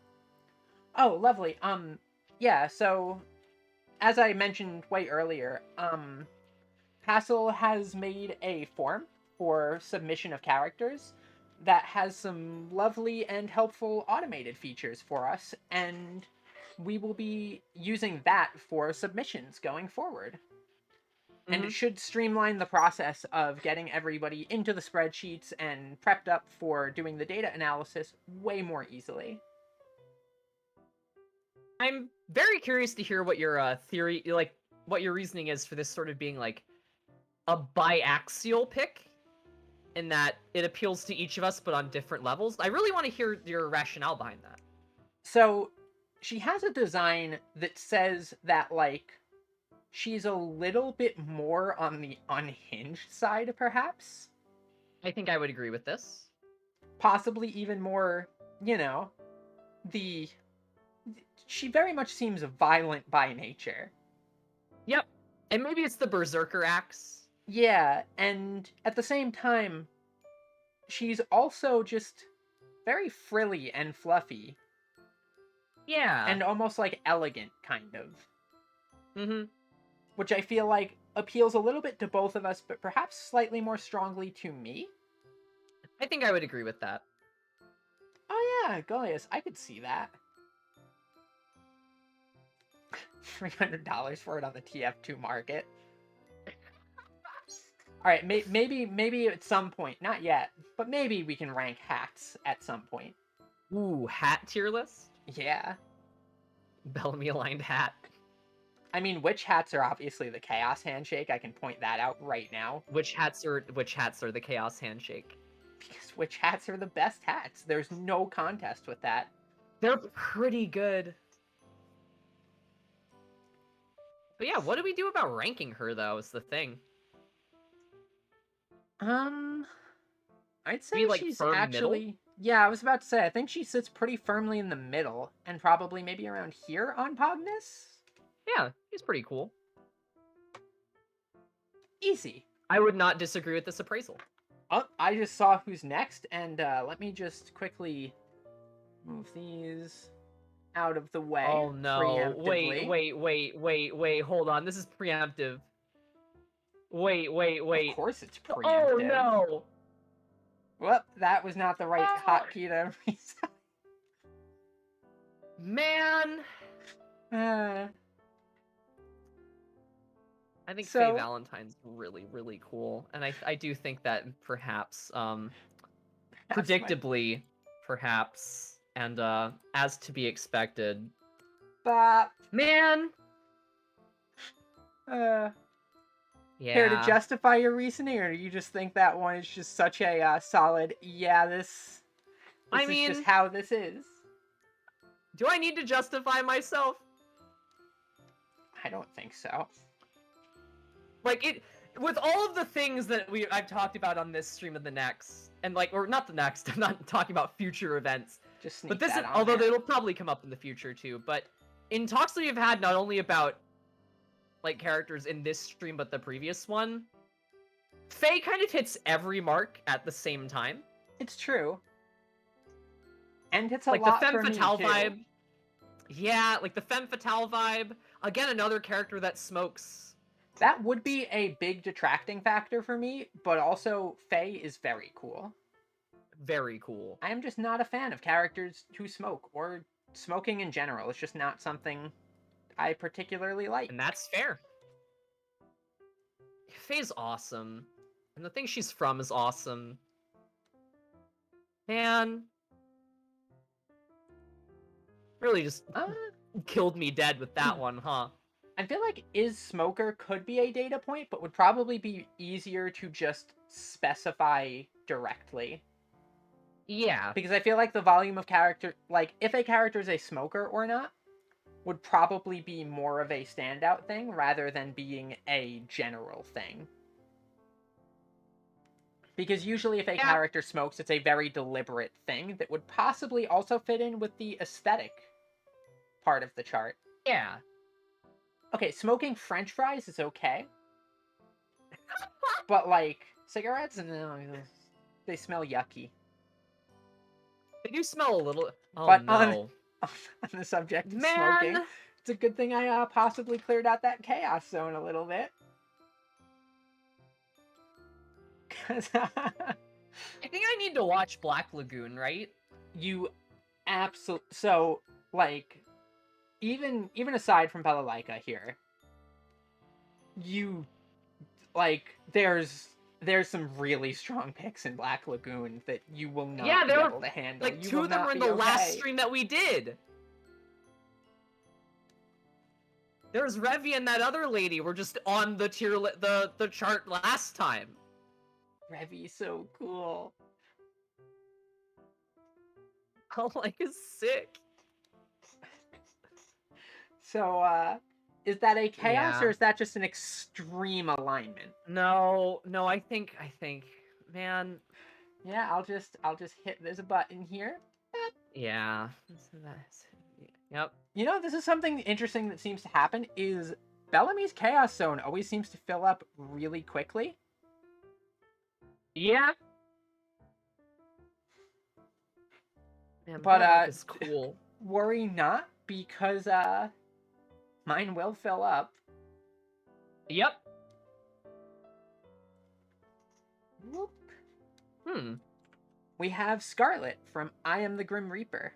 Oh, lovely. Yeah, so, as I mentioned way earlier, Hassel has made a form for submission of characters that has some lovely and helpful automated features for us, and we will be using that for submissions going forward. And it should streamline the process of getting everybody into the spreadsheets and prepped up for doing the data analysis way more easily. I'm very curious to hear what your theory, like, what your reasoning is for this sort of being like a biaxial pick, in that it appeals to each of us but on different levels. I really want to hear your rationale behind that. So, she has a design that says that, like, she's a little bit more on the unhinged side, perhaps? I think I would agree with this. Possibly even more, you know, the... She very much seems violent by nature. Yep. And maybe it's the Berserker axe. Yeah, and at the same time, she's also just very frilly and fluffy. Yeah. And almost, like, elegant, kind of. Mm-hmm. Which I feel like appeals a little bit to both of us, but perhaps slightly more strongly to me. I think I would agree with that. Oh yeah, Goliath, I could see that. $300 for it on the TF2 market. Alright, maybe at some point, not yet, but maybe we can rank hats at some point. Ooh, hat tier list? Yeah. Bellamy aligned hat. I mean, which hats are obviously the Chaos Handshake? I can point that out right now. Which hats are the Chaos Handshake? Because which hats are the best hats? There's no contest with that. They're pretty good. But yeah, what do we do about ranking her, though, is the thing. I'd say like, she's firm actually... middle? Yeah, I was about to say, I think she sits pretty firmly in the middle, and probably maybe around here on Pogness? Yeah, he's pretty cool. Easy. I would not disagree with this appraisal. Oh, I just saw who's next, and let me just quickly move these out of the way. Oh no, wait, hold on, this is preemptive. Wait. Of course it's preemptive. Oh no! Well, that was not the right hotkey to reset. Man! I think Faye Valentine's really, really cool. And I do think that perhaps, predictably, perhaps, and as to be expected. But... Man! Yeah. Care to justify your reasoning, or do you just think that one is just such a solid, yeah, this is just how this is? Do I need to justify myself? I don't think so. Like, with all of the things that I've talked about on this stream and the next, and like, or not the next, I'm not talking about future events. Just sneak but this that is, on although there. it'll probably come up in the future too, but in talks that we've had not only about like characters in this stream but the previous one, Faye kind of hits every mark at the same time. It's true. And it's a like lot the for femme fatale me, too. vibe. Yeah, like the femme fatale vibe. Again, another character that smokes. That would be a big detracting factor for me, but also Faye is very cool. Very cool. I am just not a fan of characters who smoke, or smoking in general. It's just not something I particularly like. And that's fair. Faye's awesome. And the thing she's from is awesome. Man. Really just killed me dead with that one, huh? I feel like is smoker could be a data point, but would probably be easier to just specify directly. Yeah. Because I feel like the volume of character, like, if a character is a smoker or not, would probably be more of a standout thing rather than being a general thing. Because usually if a character smokes, it's a very deliberate thing that would possibly also fit in with the aesthetic part of the chart. Yeah. Okay, smoking French fries is okay. But, like, cigarettes, no, they smell yucky. They do smell a little... Oh, but no. On the subject of smoking, it's a good thing I possibly cleared out that chaos zone a little bit. Cause I think I need to watch Black Lagoon, right? You absolutely... So, like, even aside from Balalaika here, you, like, there's some really strong picks in Black Lagoon that you will not be able to handle. Like, two of them were in the last stream that we did. There's Revy and that other lady were just on the the chart last time. Revy's so cool. Oh, like, is sick. So, is that a chaos Yeah. or is that just an extreme alignment? No, I think, man. Yeah, I'll just hit this button here. Yeah. Yep. You know, this is something interesting that seems to happen is Bellamy's Chaos Zone always seems to fill up really quickly. Yeah. Man, But that is cool. worry not, because mine will fill up. Yep. Whoop. We have Scarlet from I Am the Grim Reaper.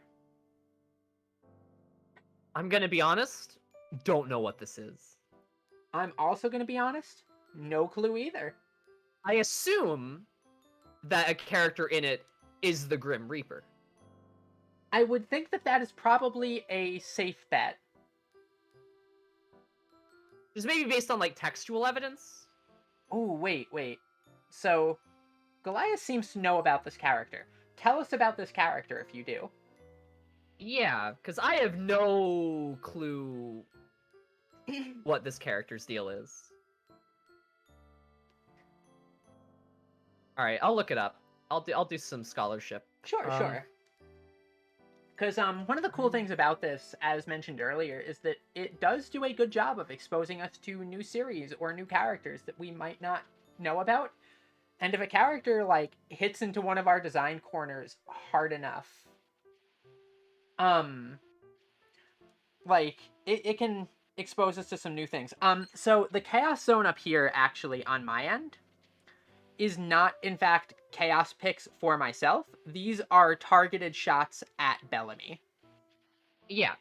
I'm gonna be honest, don't know what this is. I'm also gonna be honest, no clue either. I assume that a character in it is the Grim Reaper. I would think that that is probably a safe bet. Just maybe based on, like, textual evidence? Oh, wait. So, Goliath seems to know about this character. Tell us about this character if you do. Yeah, because I have no clue what this character's deal is. All right, I'll look it up. I'll do some scholarship. Sure. Because one of the cool things about this, as mentioned earlier, is that it does do a good job of exposing us to new series or new characters that we might not know about. And if a character, like, hits into one of our design corners hard enough, like, it can expose us to some new things. So the Chaos Zone up here, actually, on my end, is not, in fact, Chaos picks for myself. These are targeted shots at Bellamy. Yeah.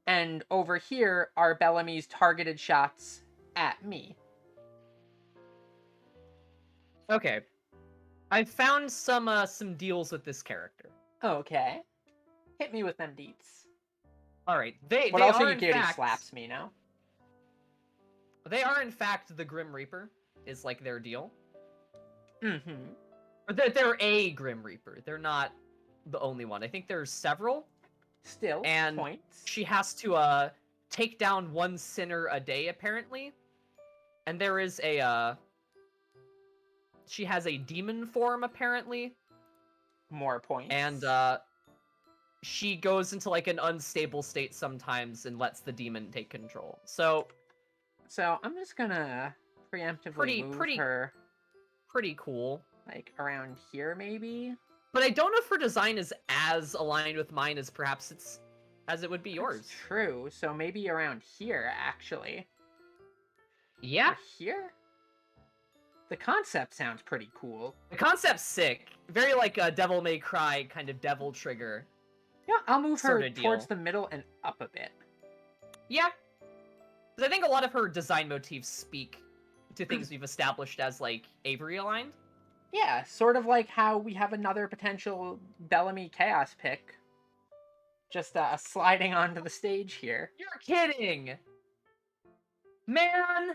And over here are Bellamy's targeted shots at me. Okay. I found some deals with this character. Okay. Hit me with them deets. All right. But they also are, Yukiri fact, slaps me, no? They are, in fact, the Grim Reaper is, like, their deal. Mm-hmm. Or they're a Grim Reaper. They're not the only one. I think there's several. Still, and points. She has to take down one sinner a day, apparently. And there is a she has a demon form, apparently. More points. And she goes into, like, an unstable state sometimes and lets the demon take control. So I'm just gonna preemptively move her pretty cool. Like around here, maybe? But I don't know if her design is as aligned with mine as perhaps as it would be yours. That's true. So maybe around here, actually. Yeah. Or here? The concept sounds pretty cool. The concept's sick. Very like a Devil May Cry kind of devil trigger. Yeah, I'll move her sorta towards deal. the middle and up a bit. Yeah. Because I think a lot of her design motifs speak to things we've established as, like, Avery aligned. Yeah, sort of like how we have another potential Bellamy Chaos pick. Just sliding onto the stage here. You're kidding! Man!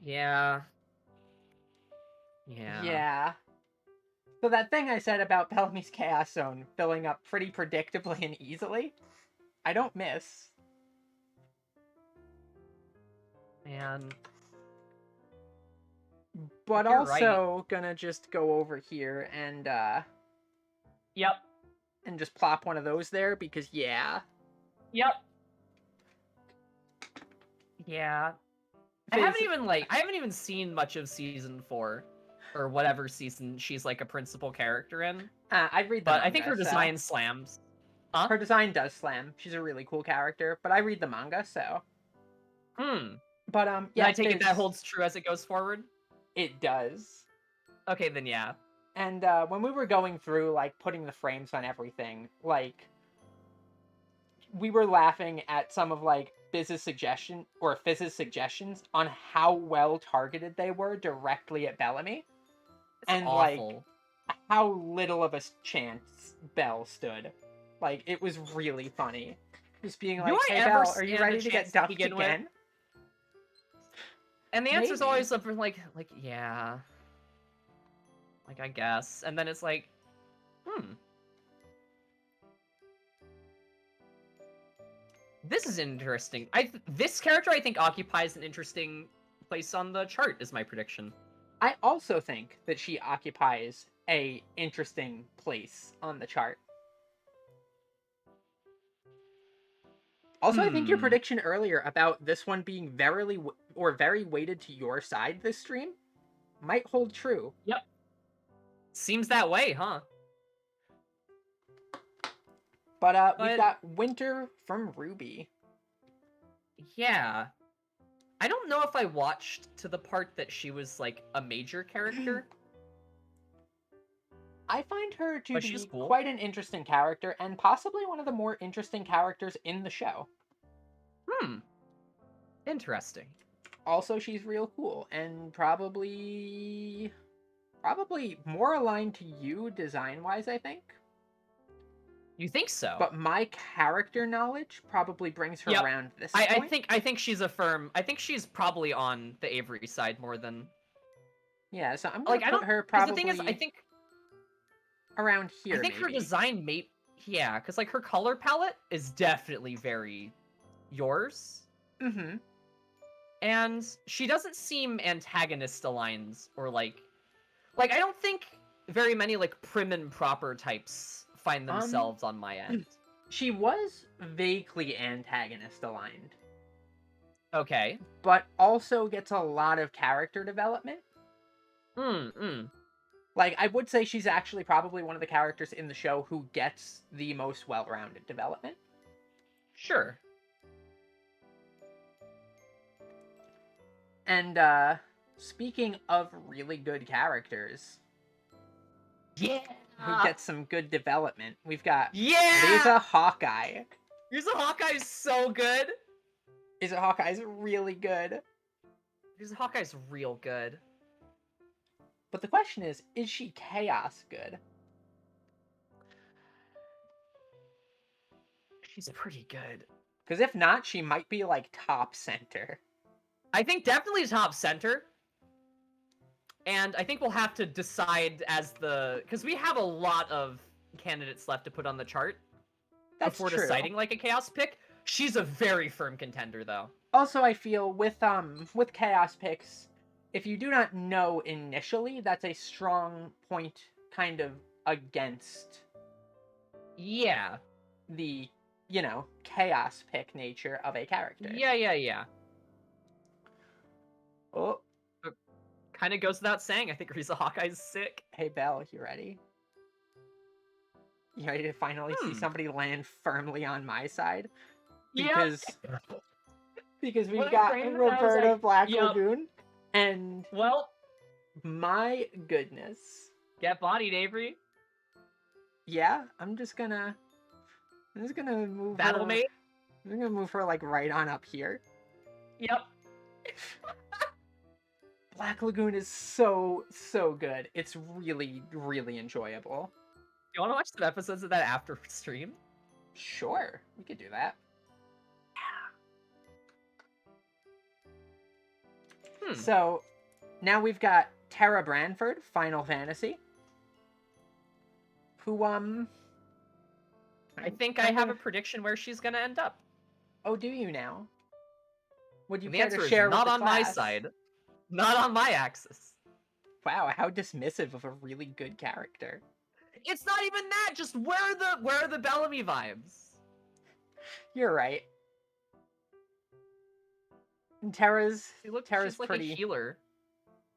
Yeah. Yeah. So that thing I said about Bellamy's Chaos Zone filling up pretty predictably and easily, I don't miss. Man. But You're also gonna just go over here and Yep. and just plop one of those there because yeah. Yep. Yeah. I haven't even seen much of season 4 or whatever season she's like a principal character in. I read the But manga, I think her design slams. Huh? Her design does slam. She's a really cool character, but I read the manga, so. But yeah, I take it that holds true as it goes forward? It does. Okay, then yeah. And when we were going through, like, putting the frames on everything, like, we were laughing at some of, like, Fizz's suggestions on how well targeted they were directly at Bellamy. It's and, awful. like, how little of a chance Bell stood. Like, it was really funny. Just being Do like, I hey, ever Belle, are you stand ready a to chance get to duffed begin with? again? And the answer's Maybe. always something like, yeah. Like, I guess. And then it's like, This is interesting. This character, I think, occupies an interesting place on the chart, is my prediction. I also think that she occupies a interesting place on the chart. Also, I think your prediction earlier about this one being very weighted to your side this stream might hold true. Yep. Seems that way, huh? But we've got Winter from Ruby. Yeah. I don't know if I watched to the part that she was, like, a major character. I find her to But be she's cool. quite an interesting character, and possibly one of the more interesting characters in the show. Interesting. Also, she's real cool, and probably more aligned to you design-wise, I think. You think so? But my character knowledge probably brings her around this point. I think she's a firm. I think she's probably on the Avery side more than. Yeah, so I'm gonna put her probably. The thing is, I think around here. I think maybe. her design yeah, because like her color palette is definitely very yours. Mm-hmm. And she doesn't seem antagonist aligned or like I don't think very many like prim and proper types find themselves on my end. She was vaguely antagonist aligned. Okay. But also gets a lot of character development. Like, I would say she's actually probably one of the characters in the show who gets the most well-rounded development. Sure. And, speaking of really good characters... Yeah! Who gets some good development. We've got... Yeah! Lisa Hawkeye. Lisa Hawkeye is so good! Lisa Hawkeye's really good. Lisa Hawkeye's real good. But the question is she Chaos good? She's pretty good. Because if not, she might be, like, top center. I think definitely top center. And I think we'll have to decide as the... Because we have a lot of candidates left to put on the chart. That's before true. Deciding, like, a Chaos pick. She's a very firm contender, though. Also, I feel with Chaos picks, if you do not know initially, that's a strong point kind of against... Yeah. The, Chaos pick nature of a character. Yeah. Oh. Kind of goes without saying, I think Lisa Hawkeye's sick. Hey, Belle, you ready? You ready to finally see somebody land firmly on my side? Because we've got Roberta Black Lagoon, and... Well... My goodness. Get bodied, Avery. Yeah, I'm just gonna move Battle mate? I'm gonna move her, like, right on up here. Yep. Black Lagoon is so good. It's really, really enjoyable. You want to watch some episodes of that after stream? Sure, we could do that. Yeah. So, now we've got Tara Branford, Final Fantasy. Who, I think I have a prediction where she's gonna end up. Oh, do you now? Would you the care answer to share is not with the on class? my side. Not on my axis. Wow, how dismissive of a really good character. It's not even that, just where are the Bellamy vibes? You're right. And Tara's she's like pretty a healer.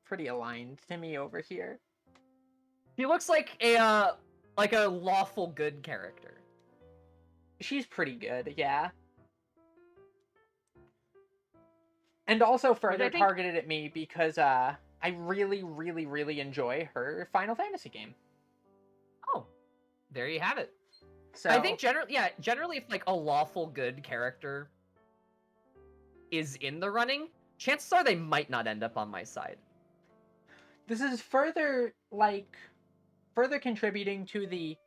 Pretty aligned to me over here. He looks like a lawful good character. She's pretty good, yeah. And also further targeted at me because I really, really, really enjoy her Final Fantasy game. Oh, there you have it. So I think generally if like a lawful good character is in the running, chances are they might not end up on my side. This is further contributing to the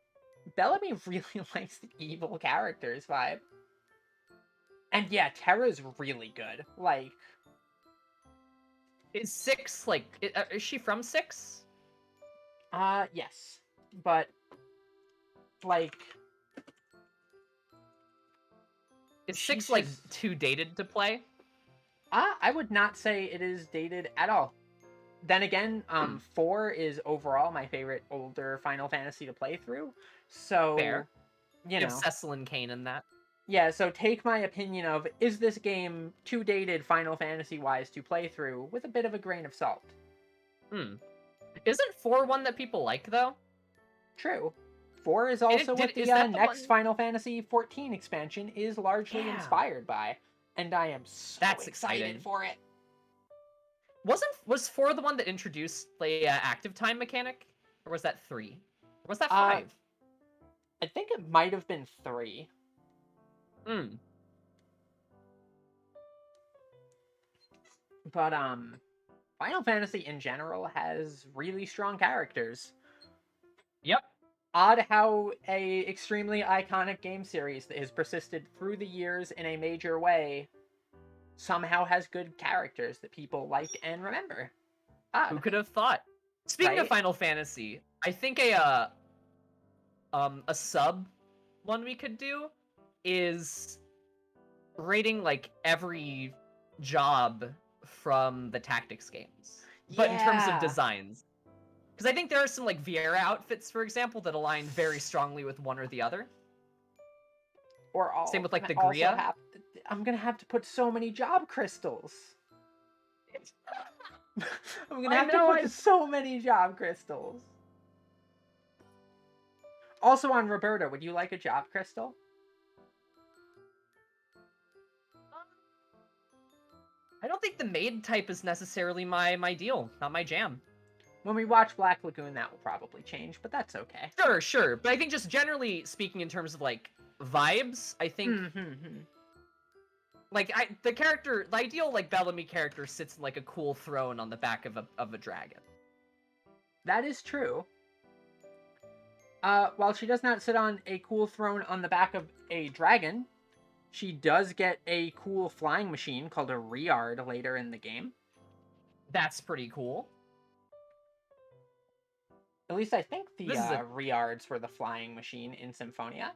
Bellamy really likes the evil characters vibe. And yeah, Terra's really good. Like, Is 6 like is she from 6? yes. But like Is she's 6 like just too dated to play? I would not say it is dated at all. Then again, 4 is overall my favorite older Final Fantasy to play through. So, Fair. you You have know. Cecil and Kane in that. Yeah, so take my opinion of is this game too dated Final Fantasy wise to play through with a bit of a grain of salt. Isn't 4 one that people like though? True. 4 is also what the is that the next one? Final Fantasy 14 expansion is largely Yeah. inspired by, and I am so That's excited exciting. for it. Was 4 the one that introduced the active time mechanic, or was that 3? Or was that 5? I think it might have been 3. But Final Fantasy in general has really strong characters. Yep. Odd how a extremely iconic game series that has persisted through the years in a major way somehow has good characters that people like and remember. Odd. Who could have thought? Speaking of Right? Final Fantasy, I think a sub one we could do is rating like every job from the tactics games, but in terms of Yeah. designs. Because I think there are some like Viera outfits, for example, that align very strongly with one or the other. Or all. Same with like the Also Gria. I'm gonna have to put so many job crystals. I'm gonna have to put so many job crystals. Also on Roberta, would you like a job crystal? I don't think the maid type is necessarily my deal, not my jam. When we watch Black Lagoon, that will probably change, but that's okay. Sure. But I think just generally speaking in terms of like vibes, I think like the ideal like Bellamy character sits in like a cool throne on the back of a dragon. That is true. While she does not sit on a cool throne on the back of a dragon, she does get a cool flying machine called a Riard later in the game. That's pretty cool. At least I think the Riards were the flying machine in Symphonia.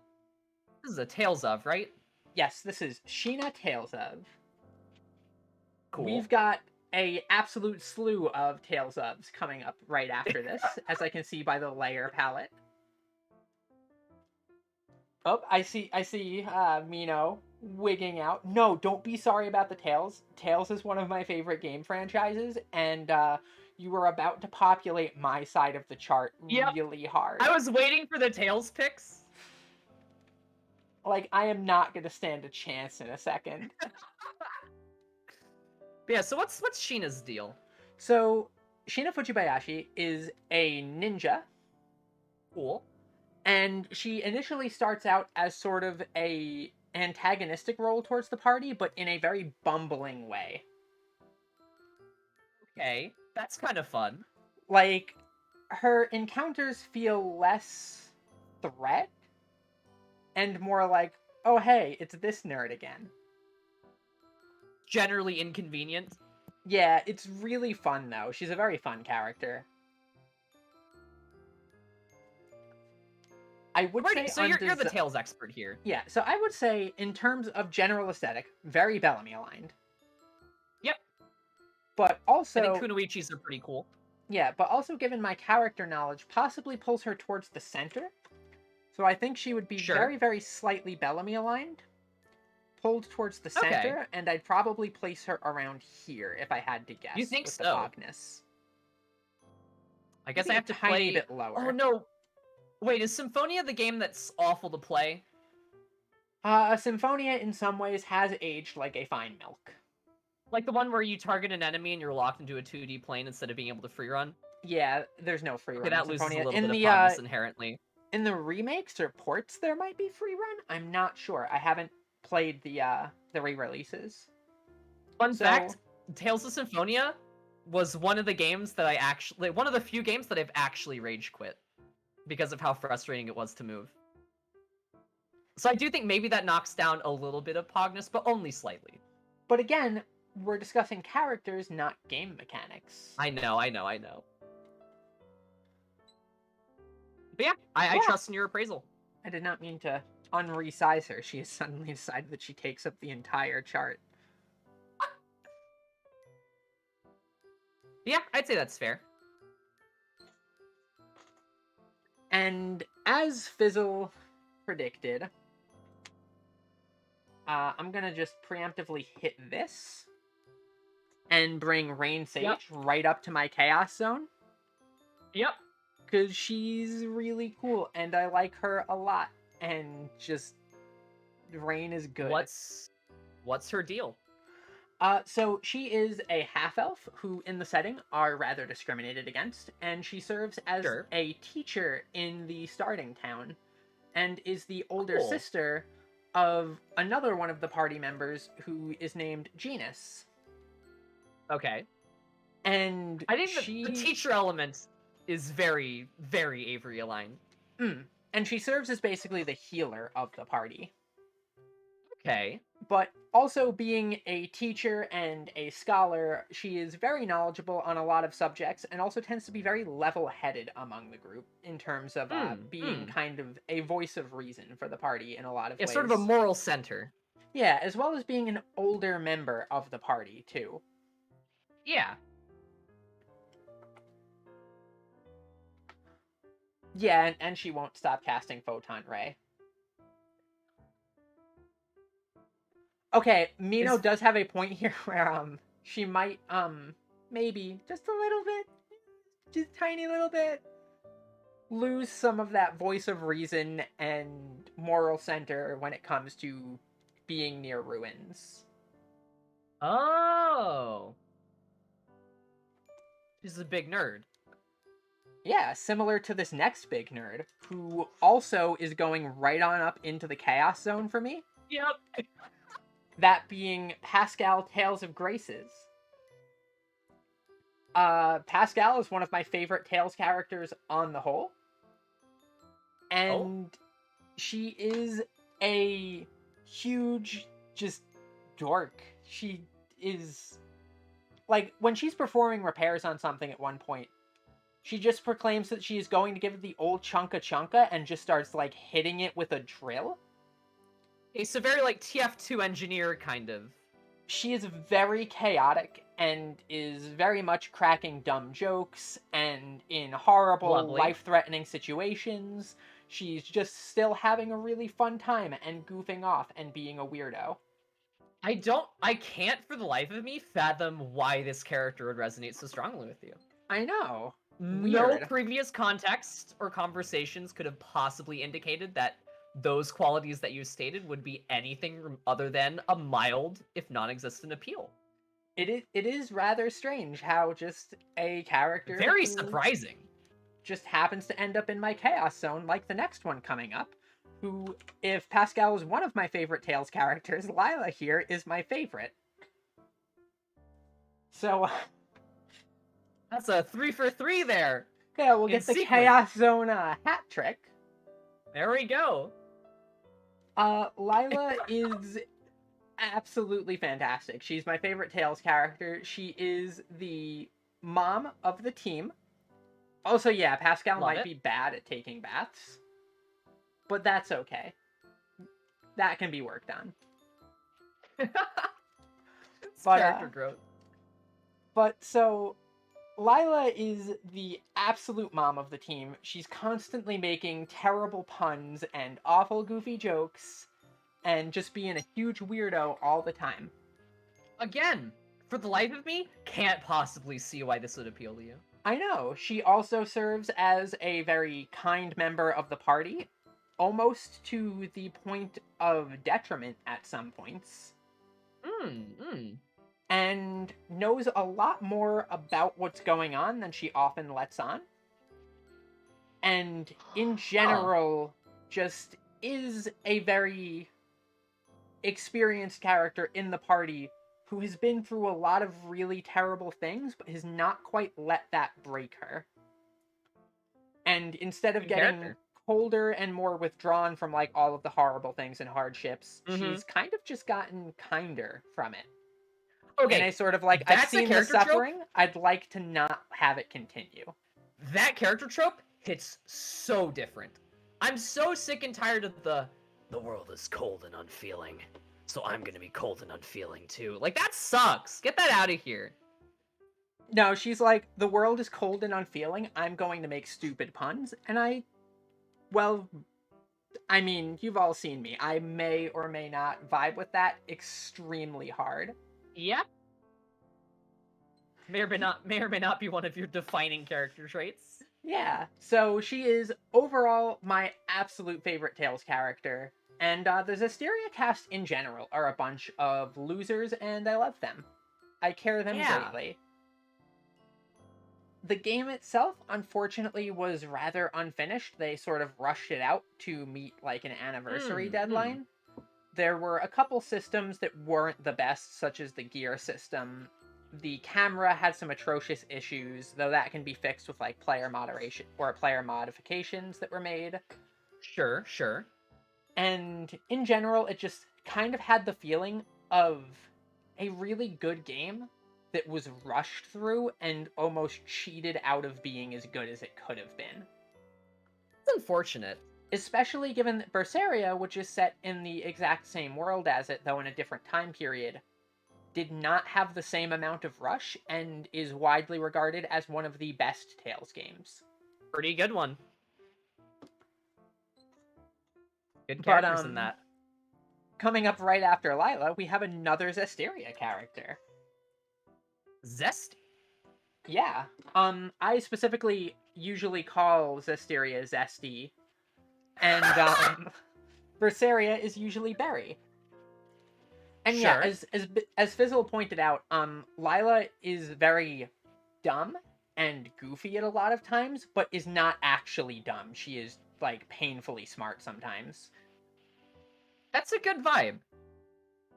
This is a Tales of, right? Yes, this is Sheena Tales of. Cool. We've got a absolute slew of Tales ofs coming up right after this, as I can see by the layer palette. Oh, I see Mino wigging out. No, don't be sorry about the Tales. Tales is one of my favorite game franchises, and you were about to populate my side of the chart really hard. I was waiting for the Tales picks. Like, I am not going to stand a chance in a second. Yeah, so what's Sheena's deal? So, Sheena Fujibayashi is a ninja. Cool. And she initially starts out as sort of a antagonistic role towards the party, but in a very bumbling way. Okay, that's kind of fun. Like, her encounters feel less threat and more like, oh hey, it's this nerd again. Generally inconvenient. Yeah, it's really fun though. She's a very fun character. I would say so you're the Tales expert here. Yeah, so I would say in terms of general aesthetic, very Bellamy aligned. Yep. But also, I think Kunoichis are pretty cool. Yeah, but also given my character knowledge, possibly pulls her towards the center. So I think she would be very, very slightly Bellamy aligned. Pulled towards the center, and I'd probably place her around here if I had to guess. You think with so? The Pogness. I guess I have to play... a tiny bit lower. Oh no! Wait, is Symphonia the game that's awful to play? Symphonia in some ways has aged like a fine milk. Like the one where you target an enemy and you're locked into a 2D plane instead of being able to free run? Yeah, there's no free run. Okay, that loses Symphonia. a little bit of Pogness inherently. In the remakes or ports, there might be free run. I'm not sure. I haven't played the re-releases. Fun fact: Tales of Symphonia was one of the games that one of the few games that I've actually rage quit because of how frustrating it was to move. So I do think maybe that knocks down a little bit of Pogness, but only slightly. But again, we're discussing characters, not game mechanics. I know. But yeah, I Yeah. trust in your appraisal. I did not mean to unresize her. She has suddenly decided that she takes up the entire chart. Yeah, I'd say that's fair. And as Fizzle predicted, I'm gonna just preemptively hit this and bring Rain Sage right up to my Chaos Zone. Yep. Because she's really cool, and I like her a lot. And just, Rain is good. What's her deal? So she is a half-elf who, in the setting, are rather discriminated against, and she serves as a teacher in the starting town, and is the older sister of another one of the party members who is named Genus. Okay. And I think the teacher element is very, very Avery aligned. And she serves as basically the healer of the party. Okay. But also being a teacher and a scholar, she is very knowledgeable on a lot of subjects, and also tends to be very level-headed among the group in terms of being kind of a voice of reason for the party in a lot of ways. It's sort of a moral center. Yeah, as well as being an older member of the party, too. Yeah. Yeah, and she won't stop casting Photon Ray. Okay, Mino does have a point here where, she might, maybe, just a little bit, just a tiny little bit, lose some of that voice of reason and moral center when it comes to being near ruins. Oh. She's a big nerd. Yeah, similar to this next big nerd, who also is going right on up into the Chaos Zone for me. Yep. That being Pascal Tales of Graces. Pascal is one of my favorite Tales characters on the whole. And she is a huge, just dork. She is... Like, when she's performing repairs on something at one point, she just proclaims that she is going to give it the old chunka and just starts, like, hitting it with a drill. It's a very, like, TF2 engineer, kind of. She is very chaotic and is very much cracking dumb jokes, and in horrible, life-threatening situations, she's just still having a really fun time and goofing off and being a weirdo. I can't for the life of me fathom why this character would resonate so strongly with you. I know. No previous context or conversations could have possibly indicated that those qualities that you stated would be anything other than a mild, if non-existent appeal. It is rather strange how just a character... Very surprising. Just happens to end up in my Chaos Zone like the next one coming up, who, if Pascal is one of my favorite Tales characters, Lila here is my favorite. So... That's a 3 for 3 there. Yeah, we'll get the Chaos Zone hat trick. There we go. Lila is absolutely fantastic. She's my favorite Tales character. She is the mom of the team. Also, yeah, Pascal might be bad at taking baths. But that's okay. That can be worked on. It's character growth. But so... Lila is the absolute mom of the team. She's constantly making terrible puns and awful goofy jokes, and just being a huge weirdo all the time. Again, for the life of me, can't possibly see why this would appeal to you. I know. She also serves as a very kind member of the party, almost to the point of detriment at some points. And knows a lot more about what's going on than she often lets on. And in general, just is a very experienced character in the party who has been through a lot of really terrible things, but has not quite let that break her. And instead of getting colder and more withdrawn from like all of the horrible things and hardships. Mm-hmm. She's kind of just gotten kinder from it. Okay, And I sort of like, I've that's a seen this character trope. suffering. I'd like to not have it continue. That character trope hits so different. I'm so sick and tired of the world is cold and unfeeling, so I'm gonna be cold and unfeeling too. Like, that sucks. Get that out of here. No, she's like, the world is cold and unfeeling. I'm going to make stupid puns. And well, I mean, you've all seen me. I may or may not vibe with that extremely hard. Yep. May or may not be one of your defining character traits. Yeah, so she is overall my absolute favorite Tales character. And the Zestiria cast in general are a bunch of losers, and I love them. I carry them greatly. The game itself, unfortunately, was rather unfinished. They sort of rushed it out to meet like an anniversary deadline. There were a couple systems that weren't the best, such as the gear system. The camera had some atrocious issues, though that can be fixed with like player moderation or player modifications that were made. Sure, sure. And in general, it just kind of had the feeling of a really good game that was rushed through and almost cheated out of being as good as it could have been. It's unfortunate. Especially given that Berseria, which is set in the exact same world as it, though in a different time period, did not have the same amount of rush and is widely regarded as one of the best Tales games. Pretty good one. Good characters in that. Coming up right after Lila, we have another Zestiria character. Zesty? Yeah. I specifically usually call Zestiria Zesty. And, Berseria is usually Berry. And sure. Yeah, as Fizzle pointed out, Lila is very dumb and goofy at a lot of times, but is not actually dumb. She is, like, painfully smart sometimes. That's a good vibe.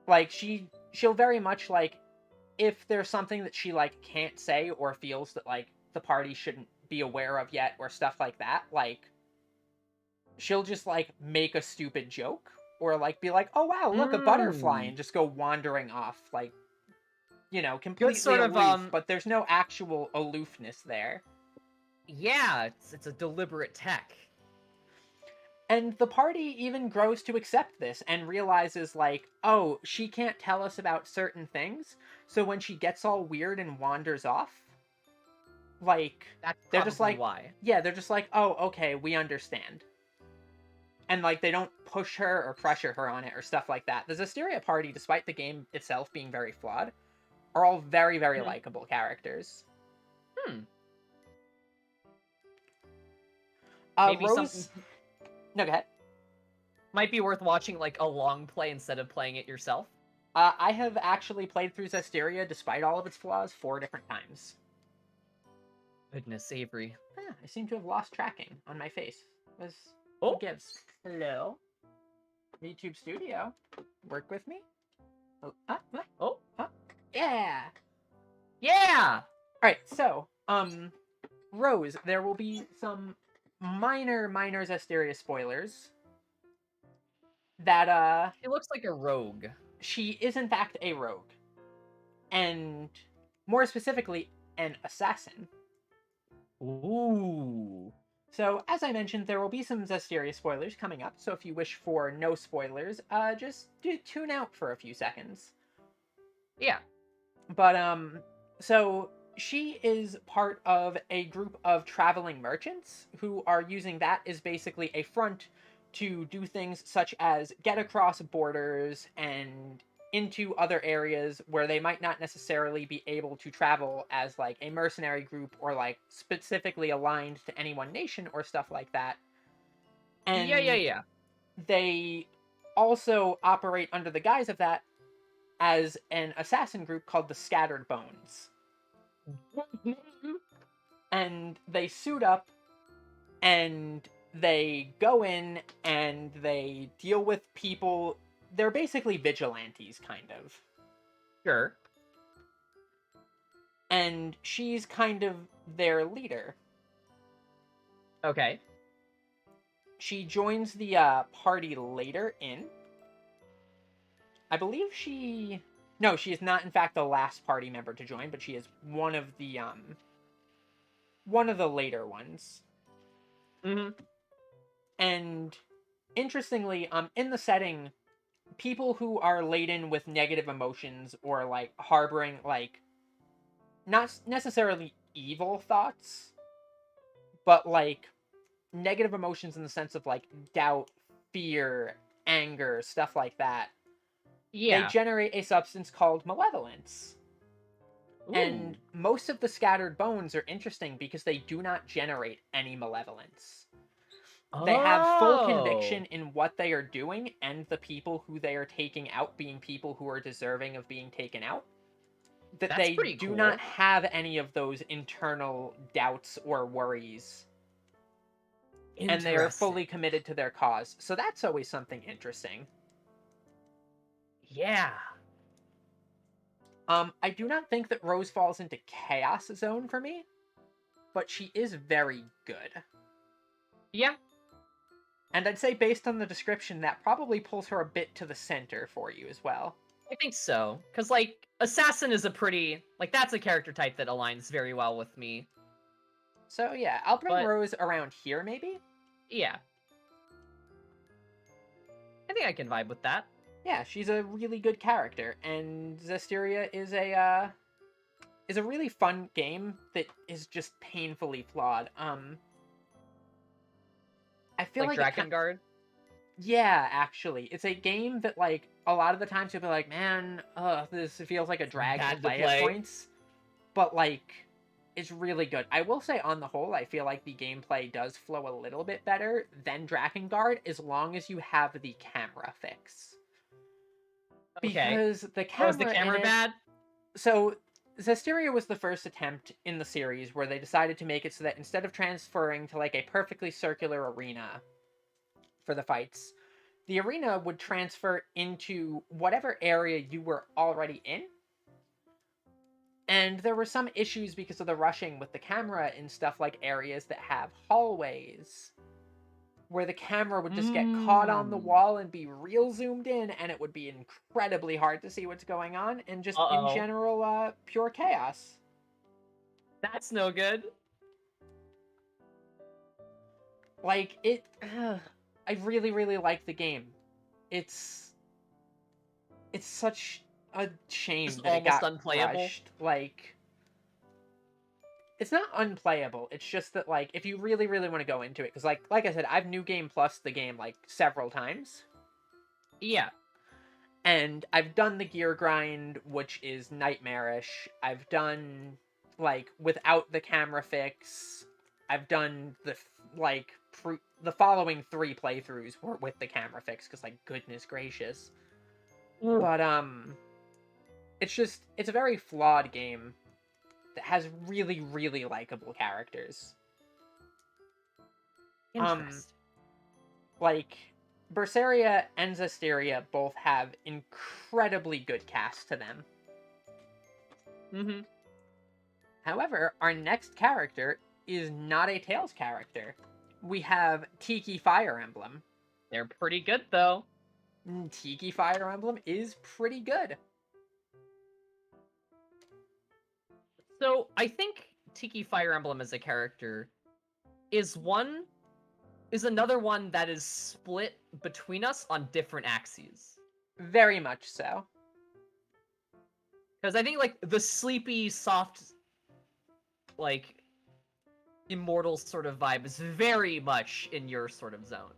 Like, she'll very much, like, if there's something that she, like, can't say or feels that, like, the party shouldn't be aware of yet or stuff like that, like, she'll just, like, make a stupid joke. Or, like, be like, oh, wow, look, a butterfly, and just go wandering off, like, you know, completely sort of, aloof, but there's no actual aloofness there. Yeah, it's a deliberate tech. And the party even grows to accept this and realizes, like, oh, she can't tell us about certain things, so when she gets all weird and wanders off, like, they're just like, why. Yeah, they're just like, oh, okay, we understand. And, like, they don't push her or pressure her on it or stuff like that. The Zestiria party, despite the game itself being very flawed, are all very, very likable characters. Maybe Rose... No, go ahead. Might be worth watching, like, a long play instead of playing it yourself. I have actually played through Zestiria, despite all of its flaws, 4 different times. Goodness, Avery. I seem to have lost tracking on my face. Who gives? Hello? YouTube Studio. Work with me? Yeah! Yeah! Alright, so, Rose, there will be some minor Zestiria spoilers. That, She looks like a rogue. She is, in fact, a rogue. And, more specifically, an assassin. Ooh. So, as I mentioned, there will be some Zestiria spoilers coming up, so if you wish for no spoilers, just tune out for a few seconds. Yeah. But, so, she is part of a group of traveling merchants who are using that as basically a front to do things such as get across borders and into other areas where they might not necessarily be able to travel as, like, a mercenary group or, like, specifically aligned to any one nation or stuff like that. And yeah. They also operate under the guise of that as an assassin group called the Scattered Bones. And they suit up, and they go in, and they deal with people. They're basically vigilantes, kind of. Sure. And she's kind of their leader. Okay. She joins the party later in. I believe she... No, she is not, in fact, the last party member to join, but she is one of the later ones. Mm-hmm. And interestingly, in the setting, people who are laden with negative emotions or like harboring like not necessarily evil thoughts, but like negative emotions in the sense of like doubt, fear, anger, stuff like that. They Yeah. generate a substance called malevolence. Ooh. And most of the scattered bones are interesting because they do not generate any malevolence. They have full conviction in what they are doing and the people who they are taking out being people who are deserving of being taken out. That That's they pretty do cool. not have any of those internal doubts or worries. And they are fully committed to their cause. So that's always something interesting. Yeah. I do not think that Rose falls into Chaos Zone for me, but she is very good. Yeah. And I'd say based on the description, that probably pulls her a bit to the center for you as well. I think so. Because, like, Assassin is a pretty... Like, that's a character type that aligns very well with me. So yeah, I'll bring Rose around here maybe? Yeah. I think I can vibe with that. Yeah, she's a really good character, and Zestiria is a really fun game that is just painfully flawed. I feel like Drakengard? Yeah, actually. It's a game that, like, a lot of the times you'll be like, man, this feels like a drag to play at points. But, like, it's really good. I will say, on the whole, I feel like the gameplay does flow a little bit better than Drakengard, as long as you have the camera fix. Because the camera... Oh, is the camera bad? So, Zestiria was the first attempt in the series where they decided to make it so that instead of transferring to, like, a perfectly circular arena for the fights, the arena would transfer into whatever area you were already in. And there were some issues because of the rushing with the camera in stuff like areas that have hallways, where the camera would just get caught on the wall and be real zoomed in, and it would be incredibly hard to see what's going on, and just in general, pure chaos. That's no good. Like, it... I really, really like the game. It's such a shame that it got unplayable. rushed. Like, it's not unplayable. It's just that, like, if you really, really want to go into it, because, like I said, I've New Game Plus the game, like, several times. Yeah. And I've done the gear grind, which is nightmarish. I've done, like, without the camera fix. I've done the, like, the following 3 playthroughs were with the camera fix, because, like, goodness gracious. But, it's a very flawed game that has really, really likable characters. Interesting. Like, Berseria and Zestiria both have incredibly good casts to them. Mm-hmm. However, our next character is not a Tales character. We have Tiki Fire Emblem. They're pretty good, though. Tiki Fire Emblem is pretty good. So, I think Tiki Fire Emblem as a character is another one that is split between us on different axes. Very much so. Because I think, like, the sleepy, soft, like, immortal sort of vibe is very much in your sort of zone.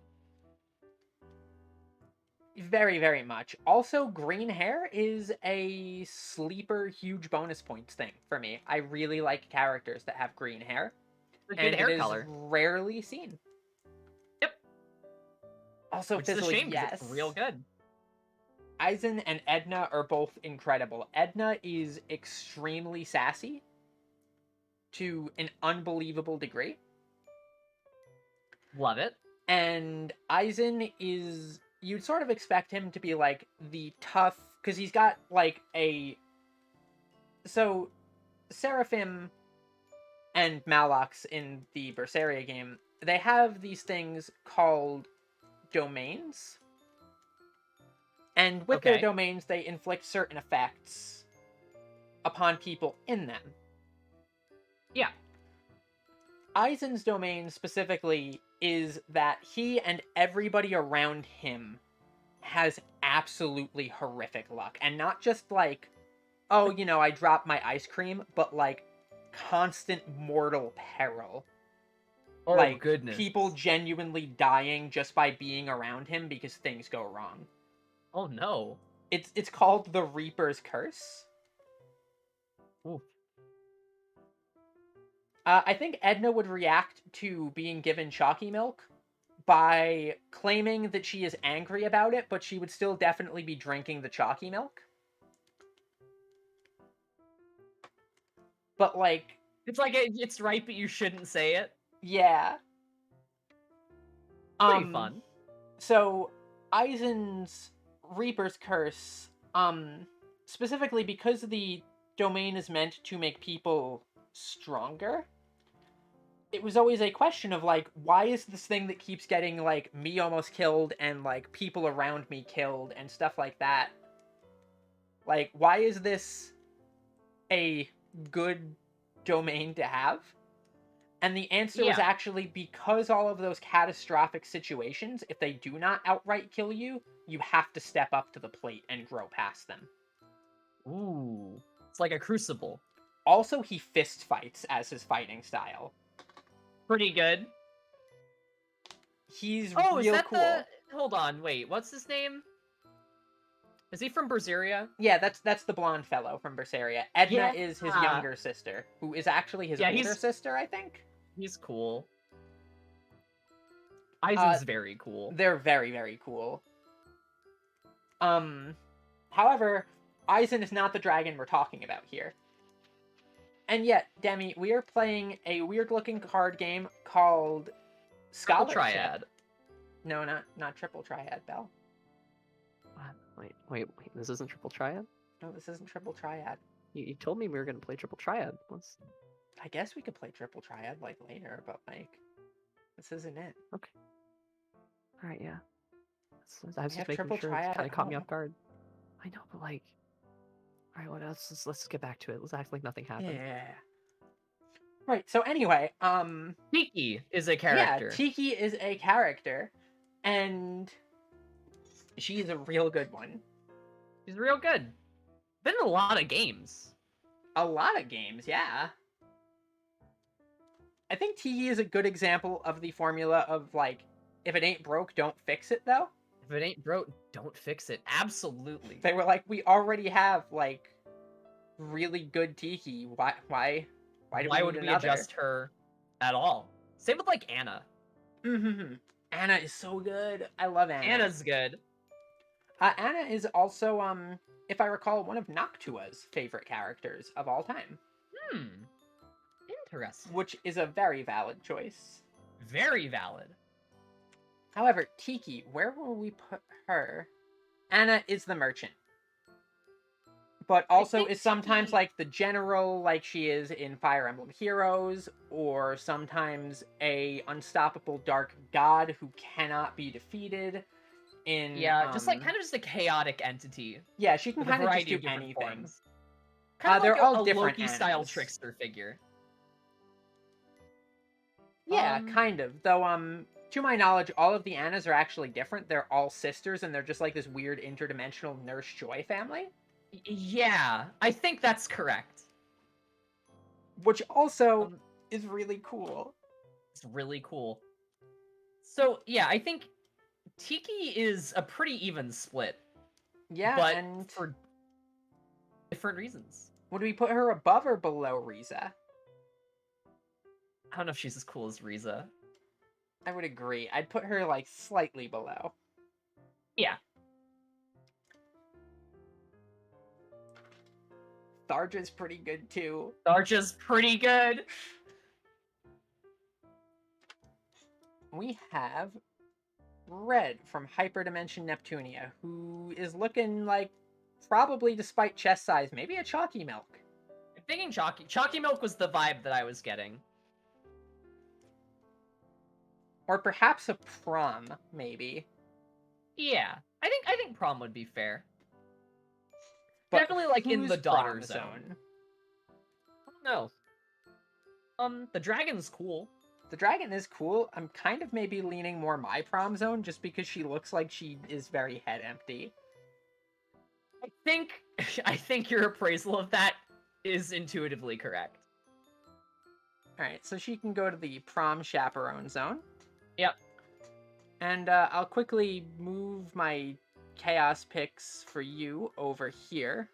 Very, very much. Also, green hair is a sleeper huge bonus points thing for me. I really like characters that have green hair. It's a good hair color. Rarely seen. Yep. Also, which is a shame, yes. It's real good. Aizen and Edna are both incredible. Edna is extremely sassy to an unbelievable degree. Love it. And Aizen is... You'd sort of expect him to be, like, the tough... Because he's got, like, a... So, Seraphim and Malox in the Berseria game, they have these things called domains. And with their Okay. domains, they inflict certain effects upon people in them. Yeah. Eisen's domain specifically is that he and everybody around him has absolutely horrific luck. And not just like, oh, you know, I dropped my ice cream, but like constant mortal peril. Oh, like goodness. people genuinely dying just by being around him because things go wrong. Oh, no. It's called the Reaper's Curse. Ooh. I think Edna would react to being given chalky milk by claiming that she is angry about it, but she would still definitely be drinking the chalky milk. But, like... It's like, it's right, but you shouldn't say it. Yeah. Pretty fun. So, Eisen's Reaper's Curse, specifically because the domain is meant to make people stronger, it was always a question of, like, why is this thing that keeps getting, like, me almost killed and, like, people around me killed and stuff like that? Like, why is this a good domain to have? And the answer was actually because all of those catastrophic situations, if they do not outright kill you, you have to step up to the plate and grow past them. Ooh. It's like a crucible. Also, he fist fights as his fighting style. Pretty good. He's real is that cool. Hold on, wait, what's his name? Is he from Berseria? Yeah, that's the blonde fellow from Berseria. Edna is his younger sister, who is actually his older sister, I think. He's cool. Eisen's very cool. They're very, very cool. However, Eisen is not the dragon we're talking about here. And yet, Demi, we are playing a weird-looking card game called Scholarship. Triple Triad. No, not Triple Triad, Bell. Wait, this isn't Triple Triad? No, this isn't Triple Triad. You told me we were going to play Triple Triad. I guess we could play Triple Triad, like, later, but, like, this isn't it. Okay. Alright, yeah. I was just making Triple sure Triad it kind of caught me off guard. I know, but, like... Alright, what else? Let's get back to it. Let's act like nothing happened. Yeah. Right, so anyway, Tiki is a character. Yeah, Tiki is a character, and she's a real good one. She's real good. Been in a lot of games. A lot of games, yeah. I think Tiki is a good example of the formula of, like, if it ain't broke, don't fix it, though. If it ain't broke, don't fix it. Absolutely. They were like, we already have, like, really good Tiki. Why would we adjust her at all? Same with, like, Anna. Mm-hmm. Anna is so good. I love Anna. Anna's good. Anna is also, if I recall, one of Noctua's favorite characters of all time. Interesting. Which is a very valid choice. Very valid. However, Tiki, where will we put her? Anna is the merchant. But also is sometimes like the general, like she is in Fire Emblem Heroes, or sometimes a unstoppable dark god who cannot be defeated. Just like kind of just a chaotic entity. Yeah, she can kind of just do anything. Kind of they're like all a different Loki-style trickster figure. Yeah, kind of. Though, to my knowledge, all of the Annas are actually different. They're all sisters, and they're just like this weird interdimensional Nurse Joy family. Yeah, I think that's correct. Which also is really cool. It's really cool. So, yeah, I think Tiki is a pretty even split. Yeah, but and for different reasons. Would we put her above or below Riza? I don't know if she's as cool as Riza. I would agree. I'd put her, like, slightly below. Yeah. Tharja's pretty good, too. Tharja's pretty good. We have Red from Hyperdimension Neptunia, who is looking like, probably despite chest size, maybe a Chalky Milk. I'm thinking Chalky Milk was the vibe that I was getting. Or perhaps a prom, maybe. Yeah, I think prom would be fair. But Definitely like in the whose daughter prom zone. No. The dragon's cool. The dragon is cool. I'm kind of maybe leaning more my prom zone just because she looks like she is very head empty. I think I think your appraisal of that is intuitively correct. Alright, so she can go to the prom chaperone zone. Yep. And I'll quickly move my chaos picks for you over here.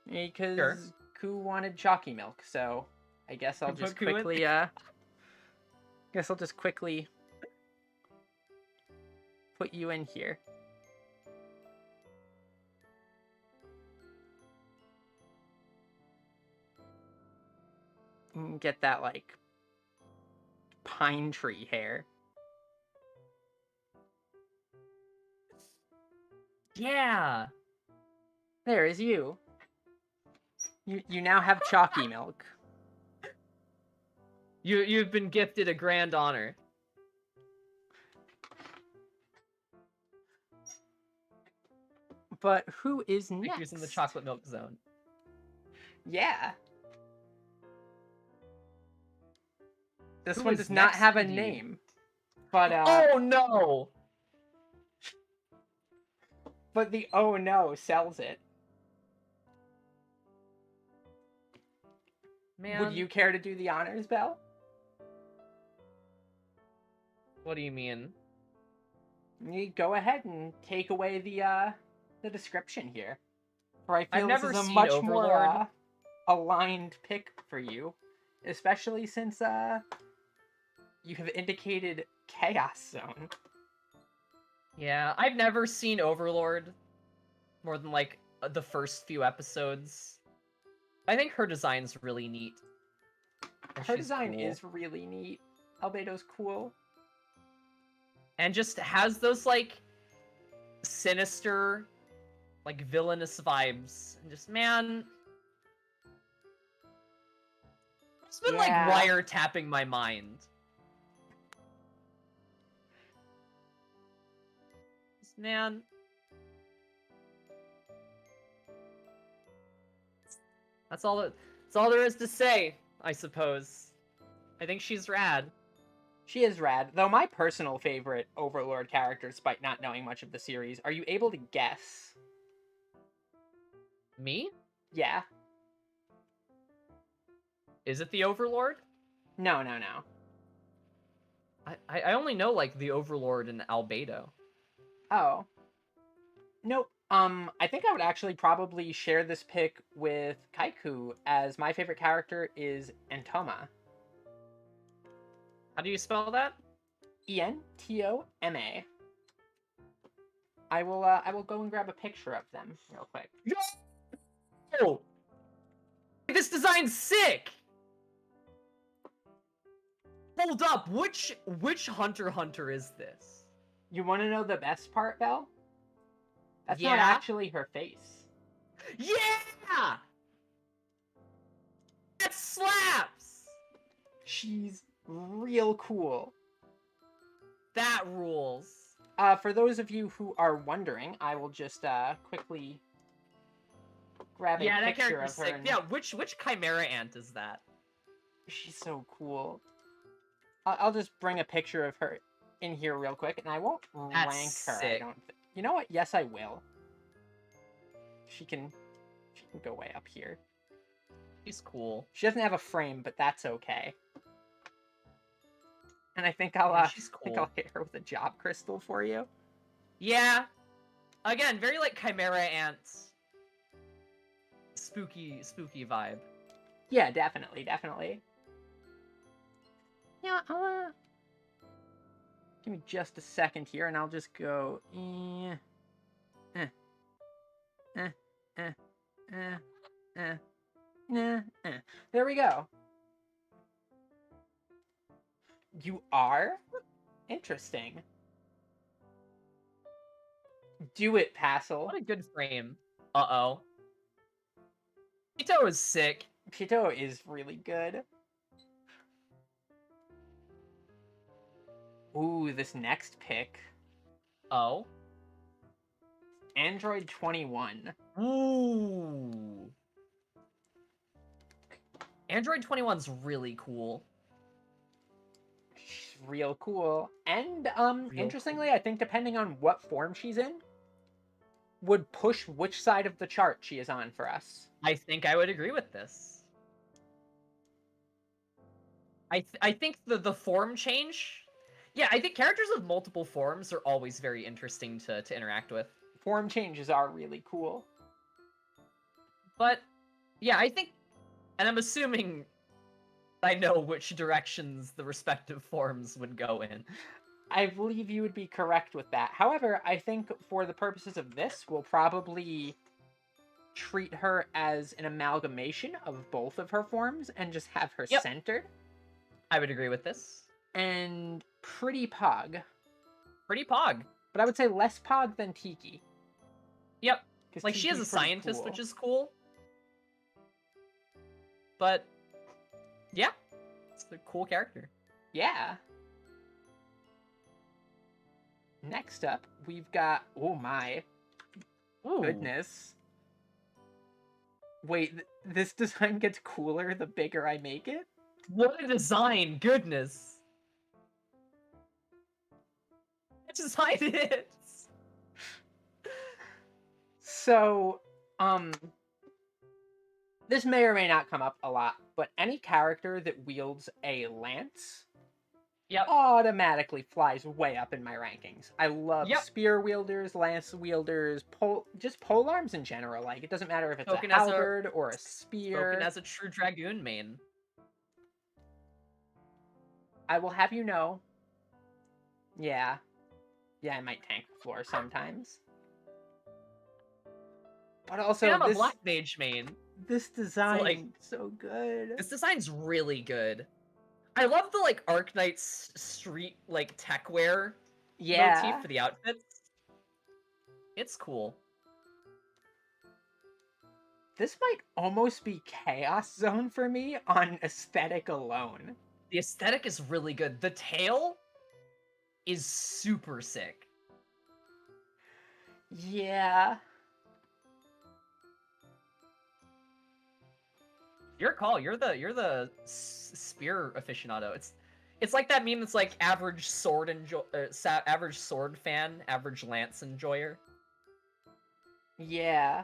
Because Sure. Ku wanted chalky milk, so I guess I'll just quickly, guess I'll just quickly put you in here. And get that, like, pine tree hair. Yeah. There is you. You now have chalky milk. You've been gifted a grand honor. But who is next? Who's in the chocolate milk zone? Yeah. This Who one is does not next, have a indeed? name. But Oh no! But the oh no sells it. Man. Would you care to do the honors, Belle? What do you mean? You go ahead and take away the description here. For I feel I've never this is a seen much Overlord. more aligned pick for you. Especially since you have indicated Chaos Zone. Yeah, I've never seen Overlord more than like the first few episodes. I think her design's really neat. Her design is really neat. Albedo's cool. And just has those like sinister, like villainous vibes. And just, man, it's been like wiretapping my mind. Just, man. That's all there is to say, I suppose. I think she's rad. She is rad. Though my personal favorite Overlord character, despite not knowing much of the series, are you able to guess? Me? Yeah. Is it the Overlord? No. I only know, like, the Overlord and Albedo. Oh. Nope. I think I would actually probably share this pick with Kaiku, as my favorite character is Entoma. How do you spell that? Entoma. I will go and grab a picture of them real quick. Yo! This design's sick! Hold up, which Hunter is this? You want to know the best part, Belle? That's not Yeah? actually her face. Yeah! That slaps! She's real cool. That rules. For those of you who are wondering, I will just quickly grab a that picture character's of her. sick. Yeah, which Chimera Ant is that? She's so cool. I'll just bring a picture of her in here real quick, and I won't rank her. Sick. I don't. You know what? Yes, I will. She can go way up here. She's cool. She doesn't have a frame, but that's okay. And I think I'll she's cool. I think I'll hit her with a job crystal for you. Yeah. Again, very like Chimera Ants. Spooky vibe. Yeah, definitely. Yeah, I'll give me just a second here, and I'll just go. There we go. You are? Interesting. Do it, Passel. What a good frame. Uh-oh. Pito is sick. Pito is really good. Ooh, this next pick. Oh. Android 21. Ooh. Android 21's really cool. She's real cool. And, Real interestingly, cool. I think depending on what form she's in, would push which side of the chart she is on for us. I think I would agree with this. I think the form change. Yeah, I think characters with multiple forms are always very interesting to interact with. Form changes are really cool. But yeah, I think, and I'm assuming I know which directions the respective forms would go in. I believe you would be correct with that. However, I think for the purposes of this, we'll probably treat her as an amalgamation of both of her forms and just have her Yep. centered. I would agree with this. And pretty Pog. Pretty Pog. But I would say less Pog than Tiki. Yep. 'Cause Like, she is a Tiki's pretty scientist, cool. which is cool. But, yeah. It's a cool character. Yeah. Next up, we've got... Oh my. Ooh. Goodness. Wait, this design gets cooler the bigger I make it? What a design! Goodness! What design it is! So, this may or may not come up a lot, but any character that wields a lance Yep. automatically flies way up in my rankings. I love Yep. spear wielders, lance wielders, just polearms in general. Like, it doesn't matter if it's Spoken a as a- halberd or a spear. Spoken as a true Dragoon main. I will have you know. Yeah. Yeah, I might tank the floor sometimes. But also, I'm a this, Black Mage main. this design like, so good. This design's really good. I love the, like, Arknight's street, like, tech wear motif for the outfits. It's cool. This might almost be Chaos Zone for me on aesthetic alone. The aesthetic is really good. The tail is super sick. Yeah. Your call. You're the spear aficionado. It's like that meme that's like average sword average sword fan, average lance enjoyer. Yeah.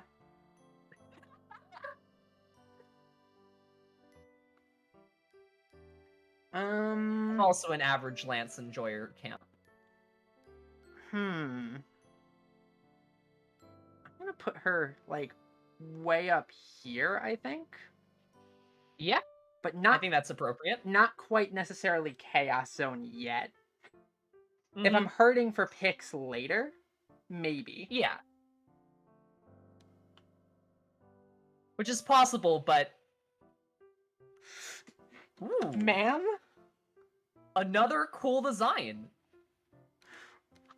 I'm also an average lance enjoyer camp. I'm gonna put her, like, way up here, I think. Yeah. But not... I think that's appropriate. Not quite necessarily Chaos Zone yet. Mm-hmm. If I'm hurting for picks later, maybe. Yeah. Which is possible, but... Ooh. Ma'am? Another cool design.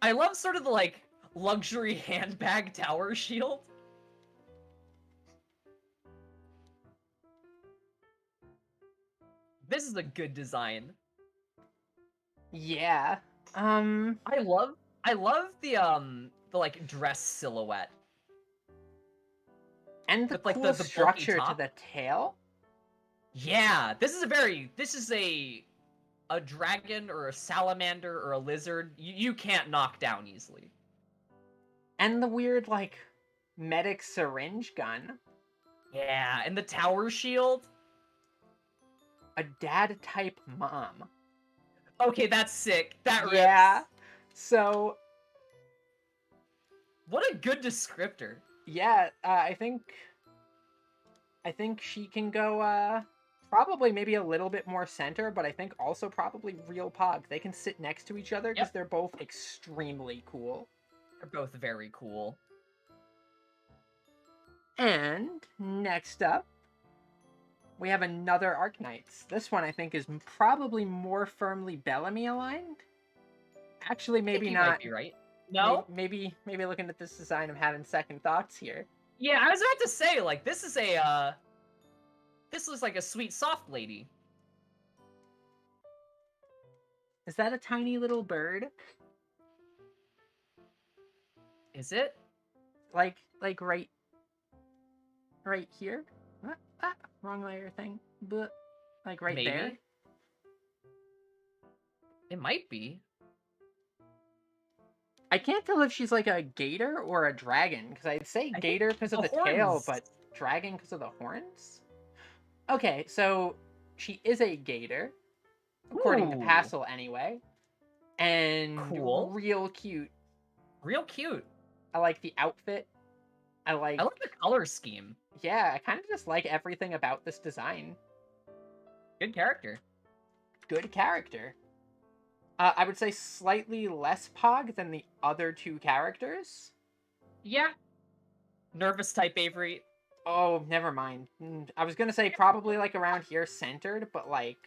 I love sort of the, like, luxury handbag tower shield. This is a good design. Yeah. I love the like dress silhouette. And the with, like, cool the structure bulky to top. the tail. Yeah, this is a dragon or a salamander or a lizard you can't knock down easily. And the weird, like, medic syringe gun. Yeah, and the tower shield. A dad-type mom. Okay, that's sick. That rips. Yeah. So... What a good descriptor. Yeah, I think she can go, probably maybe a little bit more center, but I think also probably real Pog. They can sit next to each other because they're both extremely cool. They're both very cool. And next up, we have another Arknights. This one I think is probably more firmly Bellamy aligned. Actually, maybe you not. might be right. No? Maybe looking at this design, I'm having second thoughts here. Yeah, I was about to say, like, this is a, this looks like a sweet soft lady. Is that a tiny little bird? Is it? Like right here? Ah, wrong layer thing. But like right there? Maybe. It might be. I can't tell if she's like a gator or a dragon, because I'd say I think gator because of the tail, horns. but dragon because of the horns? Okay, so she is a gator, according to Ooh. Passel anyway. And Cool. real cute. Real cute. I like the outfit. I like the color scheme. Yeah, I kind of just like everything about this design. Good character. Good character. I would say slightly less Pog than the other two characters. Yeah. Nervous type Avery. Oh, never mind. I was gonna say probably like around here centered, but like...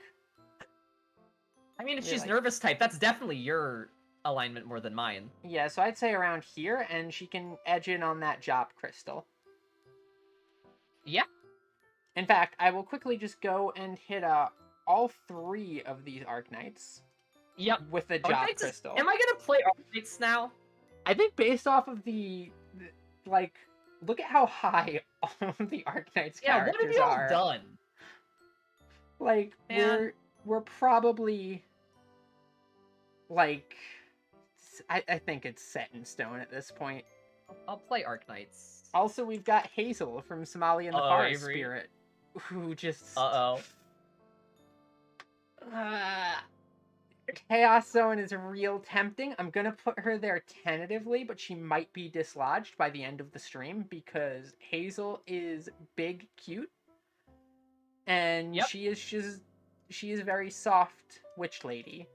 I mean, if Yeah, she's like- nervous type, that's definitely your alignment more than mine. Yeah, so I'd say around here, and she can edge in on that job crystal. Yeah. In fact, I will quickly just go and hit all 3 of these Arknights. Yep. With the job crystal. Am I gonna play Arknights now? I think based off of the like, look at how high all of the Arknights Yeah, what have characters you all are. done? Like, Man. we're probably like, I think it's set in stone at this point. I'll play Arknights. Also, we've got Hazel from Somali and the Forest Avery. Spirit, who just Chaos Zone is real tempting. I'm gonna put her there tentatively, but she might be dislodged by the end of the stream because Hazel is big, cute, and she is very soft witch lady,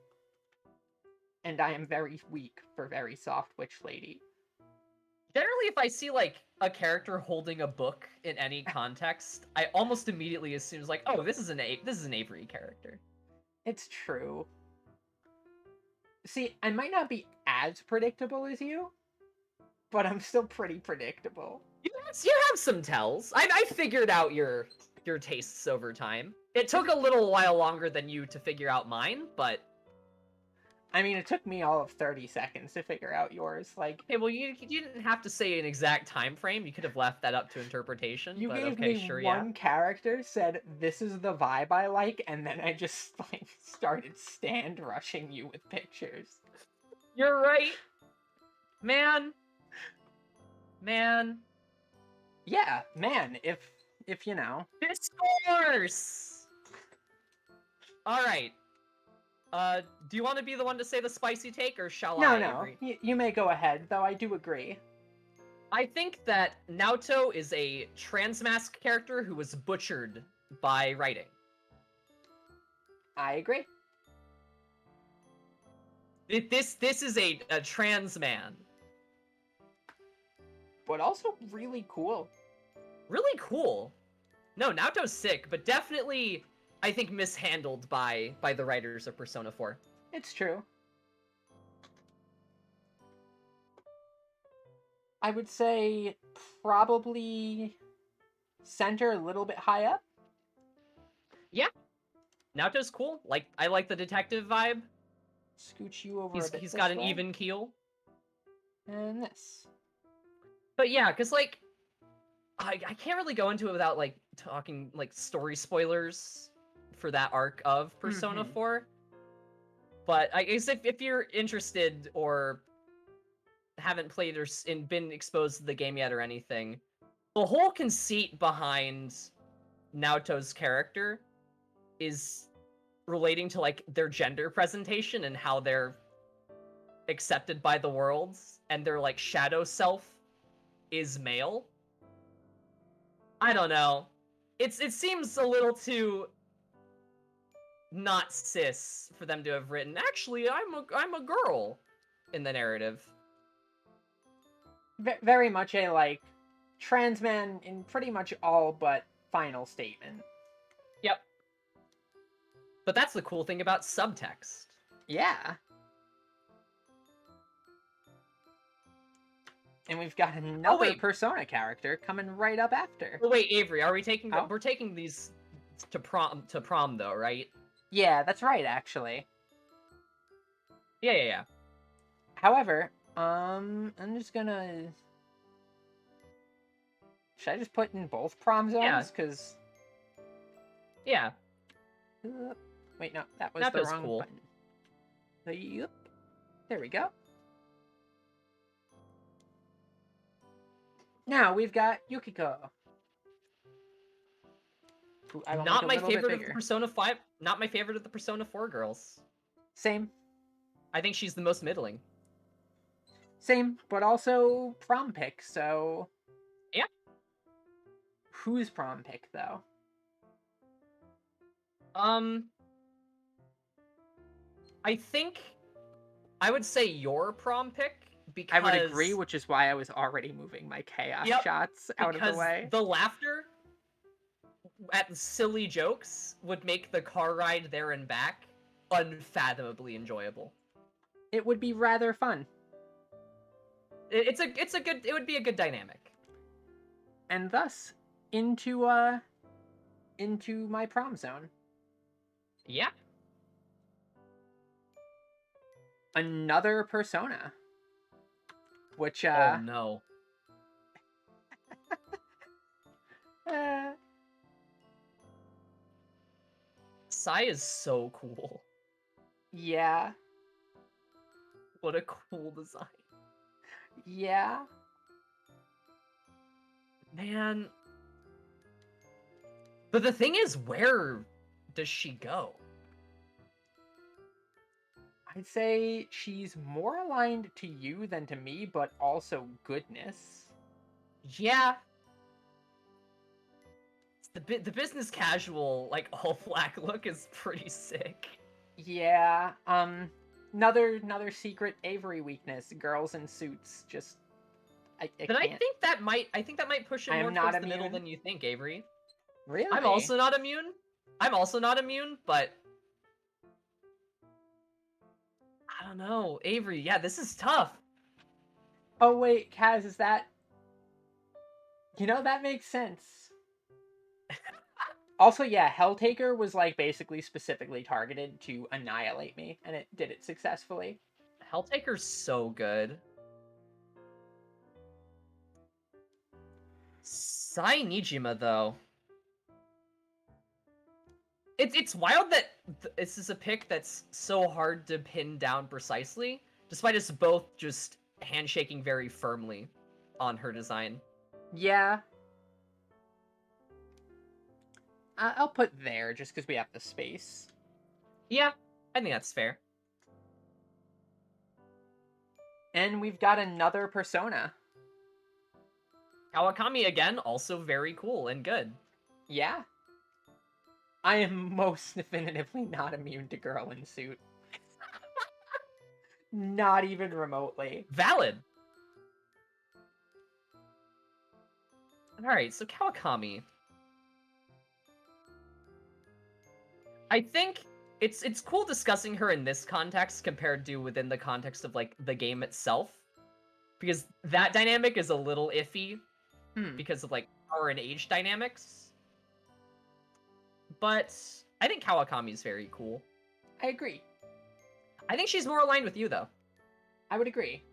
and I am very weak for very soft witch lady. Generally, if I see like a character holding a book in any context, I almost immediately assume like, oh, this is an Avery character. It's true. See, I might not be as predictable as you, but I'm still pretty predictable. You have some tells. I figured out your tastes over time. It took a little while longer than you to figure out mine, but I mean, it took me all of 30 seconds to figure out yours. Like, okay, well, you didn't have to say an exact time frame. You could have left that up to interpretation. You but gave okay, me sure, one character, said, this is the vibe I like, and then I just, like, started stand rushing you with pictures. You're right. Man. Yeah, man, if you know. Discourse! Alright. Do you want to be the one to say the spicy take, or shall I? No. You may go ahead, though I do agree. I think that Naoto is a transmask character who was butchered by writing. I agree. This is a trans man. But also really cool. Really cool. No, Naoto's sick, but definitely, I think, mishandled by the writers of Persona 4. It's true. I would say probably center a little bit high up. Yeah. Naoto's cool. I like the detective vibe. Scooch you over a bit. He's got an even keel. And this. But yeah, because, like, I can't really go into it without, like, talking, like, story spoilers for that arc of Persona 4. But I guess if you're interested or haven't played or been exposed to the game yet or anything, the whole conceit behind Naoto's character is relating to, like, their gender presentation and how they're accepted by the world, and their, like, shadow self is male. I don't know. It seems a little too not cis for them to have written, actually, I'm a girl in the narrative. Very much a, like, trans man in pretty much all but final statement. Yep. But that's the cool thing about subtext. Yeah. And we've got another Persona character coming right up after. Oh, wait, Avery, are we taking we're taking these to prom though, right? Yeah, that's right, actually. Yeah, yeah, yeah. However, I'm just gonna... Should I just put in both prom Yeah. zones? Because... Yeah. Wait, no, that was That the feels wrong cool. button. Yep. There we go. Now we've got Yukiko. Who I will Not make a my little bit favorite of the bigger. Persona 5. Not my favorite of the Persona 4 girls. Same. I think she's the most middling. Same, but also prom pick, so... Yeah. Who's prom pick, though? I think I would say your prom pick because I would agree, which is why I was already moving my chaos shots out of the way. The laughter at silly jokes would make the car ride there and back unfathomably enjoyable. It would be rather fun. It would be a good dynamic. And thus, into my prom zone. Yeah. Another Persona. Which, Oh no. Sai is so cool. Yeah. What a cool design. Yeah. Man. But the thing is, where does she go? I'd say she's more aligned to you than to me, but also goodness. Yeah. The business casual, like, all black look is pretty sick. Yeah, another secret Avery weakness, girls in suits, just... I But can't. I think that might push it I am more not towards the middle immune. than you think, Avery. Really? I'm also not immune, but... I don't know. Avery, yeah, this is tough. Oh wait, Kaz, is that... You know, that makes sense. Also, yeah, Helltaker was, like, basically specifically targeted to annihilate me, and it did it successfully. Helltaker's so good. Sai Nijima, though. It's wild that this is a pick that's so hard to pin down precisely, despite us both just handshaking very firmly on her design. Yeah. I'll put there, just because we have the space. Yeah, I think that's fair. And we've got another Persona. Kawakami, again, also very cool and good. Yeah. I am most definitively not immune to girl in suit. Not even remotely. Valid. Alright, so Kawakami. I think it's cool discussing her in this context compared to within the context of, like, the game itself. Because that dynamic is a little iffy because of, like, power and age dynamics. But I think Kawakami is very cool. I agree. I think she's more aligned with you, though. I would agree.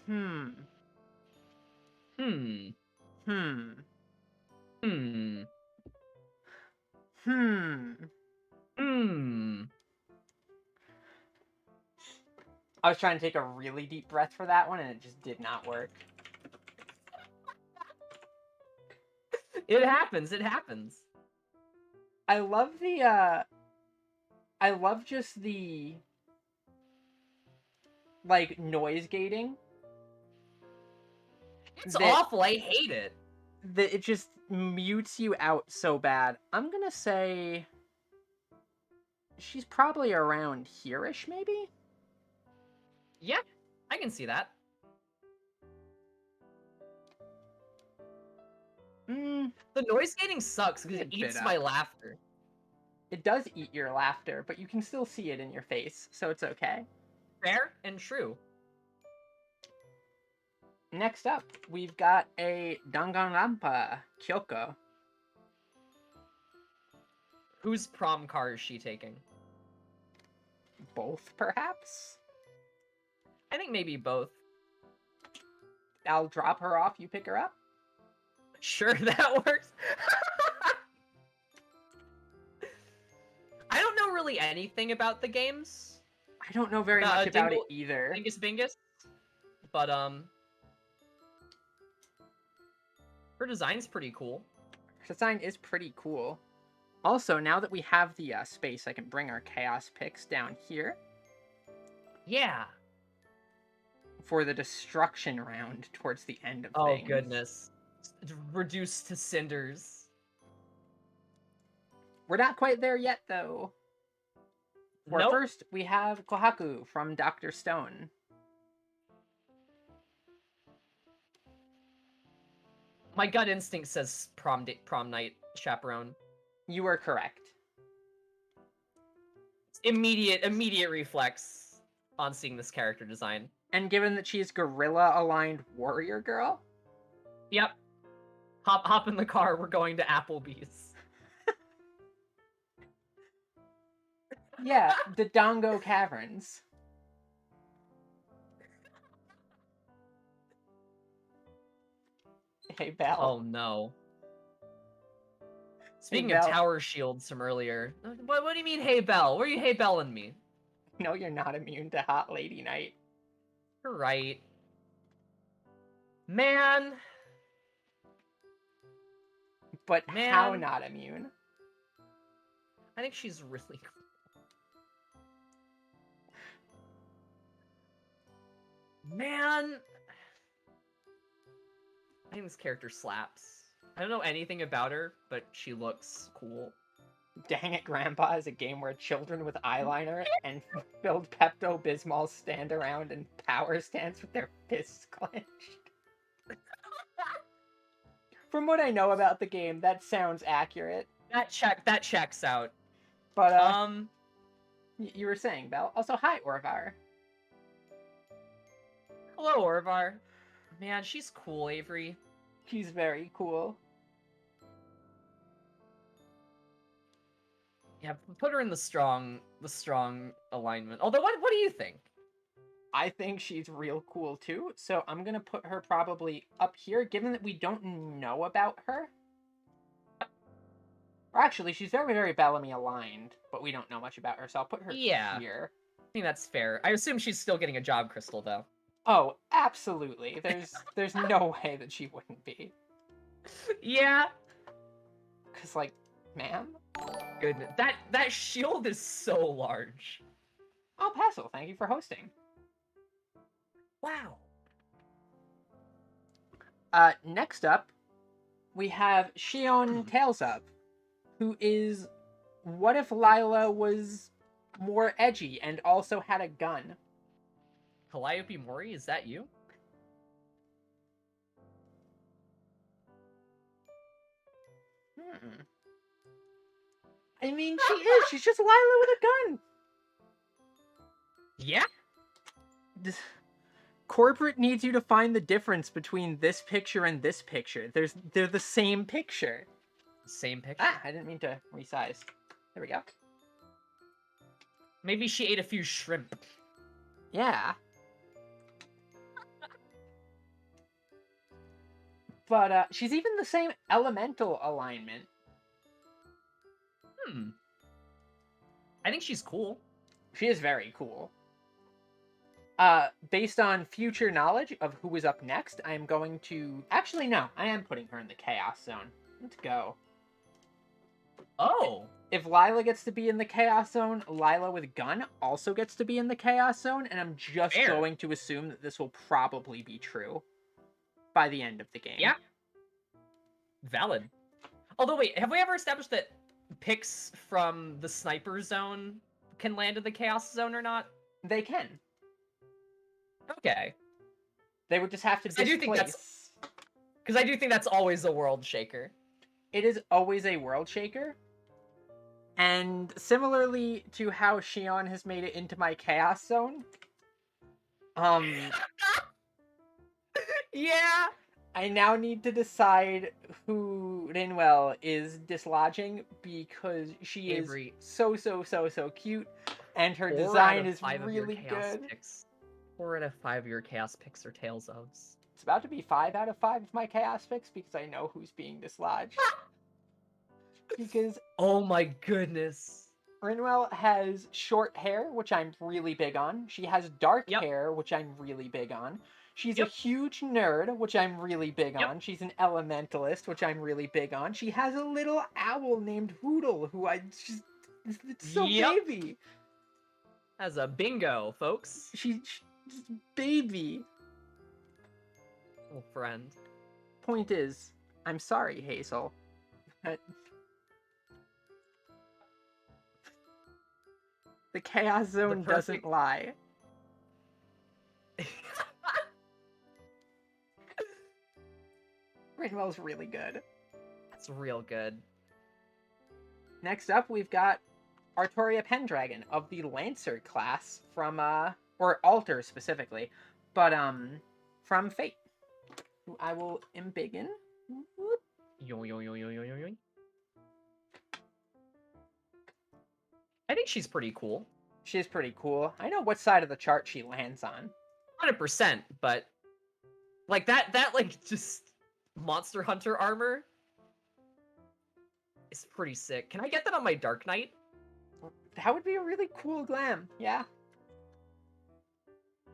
Hmm. I was trying to take a really deep breath for that one, and it just did not work. It happens, it happens. I love just the, like, noise gating. It's awful, I hate it. That it just mutes you out so bad. I'm gonna say... she's probably around here-ish, maybe? Yeah, I can see that. The noise gating sucks because it eats my laughter. It does eat your laughter, but you can still see it in your face, so it's okay. Fair and true. Next up, we've got a Danganronpa Kyoko. Whose prom car is she taking? both, perhaps? I think maybe both. I'll drop her off, you pick her up? Sure, that works. I don't know really anything about the games. I don't know very much about it either. Dingus Bingus. But, her design's pretty cool. Her design is pretty cool. Also, now that we have the space, I can bring our chaos picks down here. Yeah. For the destruction round towards the end of Oh, things. goodness. Reduced to cinders. We're not quite there yet, though. For first, we have Kohaku from Dr. Stone. My gut instinct says prom night chaperone. You are correct. Immediate reflex on seeing this character design. And given that she's gorilla-aligned warrior girl? Yep. Hop in the car, we're going to Applebee's. Yeah, the Dongo Caverns. Hey, Belle. Oh, no. Speaking Hey, of Belle. tower shields from earlier. What do you mean, hey, Belle? Where are you hey, Belling me? No, you're not immune to Hot Lady Night. You're right. Man. But how not immune? I think she's really cool. Man. I think this character slaps. I don't know anything about her, but she looks cool. Dang it, Grandpa is a game where children with eyeliner and filled Pepto-Bismol stand around and power stance with their fists clenched. From what I know about the game, that sounds accurate. That checks out. But, you were saying, Belle. Also, hi, Orvar. Hello, Orvar. Man, she's cool, Avery. She's very cool. Yeah, put her in the strong alignment. Although, what do you think? I think she's real cool too, so I'm gonna put her probably up here, given that we don't know about her. Or actually, she's very, very Bellamy aligned, but we don't know much about her, so I'll put her here. I think that's fair. I assume she's still getting a job crystal, though. Oh, absolutely. There's no way that she wouldn't be. Yeah. Cause, like, ma'am? Goodness. That shield is so large. Oh, Passo, thank you for hosting. Wow. Next up, we have Shion Tails Up, who is what if Lila was more edgy and also had a gun? Calliope Mori, is that you? I mean, she is. She's just Lila with a gun. Yeah? Corporate needs you to find the difference between this picture and this picture. They're the same picture. Same picture? Ah, I didn't mean to resize. There we go. Maybe she ate a few shrimp. Yeah. But she's even the same elemental alignment. I think she's cool. She is very cool. Based on future knowledge of who is up next, I am going to... Actually, no. I am putting her in the Chaos Zone. Let's go. Oh! If Lila gets to be in the Chaos Zone, Lila with gun also gets to be in the Chaos Zone, and I'm just going to assume that this will probably be true by the end of the game. Yeah. Valid. Although, wait, have we ever established that picks from the Sniper Zone can land in the Chaos Zone or not? They can. Okay. They would just have to displace... Because I do think that's always a world shaker. It is always a world shaker. And similarly to how Shion has made it into my Chaos Zone, Yeah! I now need to decide who Rinwell is dislodging because she Avery, is so cute, and her 4 out design of is 5 of your really chaos good. picks. 4 out of 5 of your chaos picks are Tales ofs. It's about to be 5 out of 5 of my chaos picks because I know who's being dislodged. Because Oh my goodness. Rinwell has short hair, which I'm really big on. She has dark Yep. hair, which I'm really big on. She's a Yep. huge nerd, which I'm really big Yep. on. She's an elementalist, which I'm really big on. She has a little owl named Hoodle, who I just... It's so Yep. baby. As a bingo, folks. She's baby. Little friend. Point is, I'm sorry, Hazel. The Chaos Zone doesn't lie. Rinwell's really good. That's real good. Next up, we've got Artoria Pendragon of the Lancer class from, or Alter specifically, but, from Fate, who I will embiggen. Yo, yo, yo, yo, yo, yo, yo. I think she's pretty cool. She's pretty cool. I know what side of the chart she lands on. 100%, but like that like just Monster Hunter armor is pretty sick. Can I get that on my Dark Knight? That would be a really cool glam, yeah.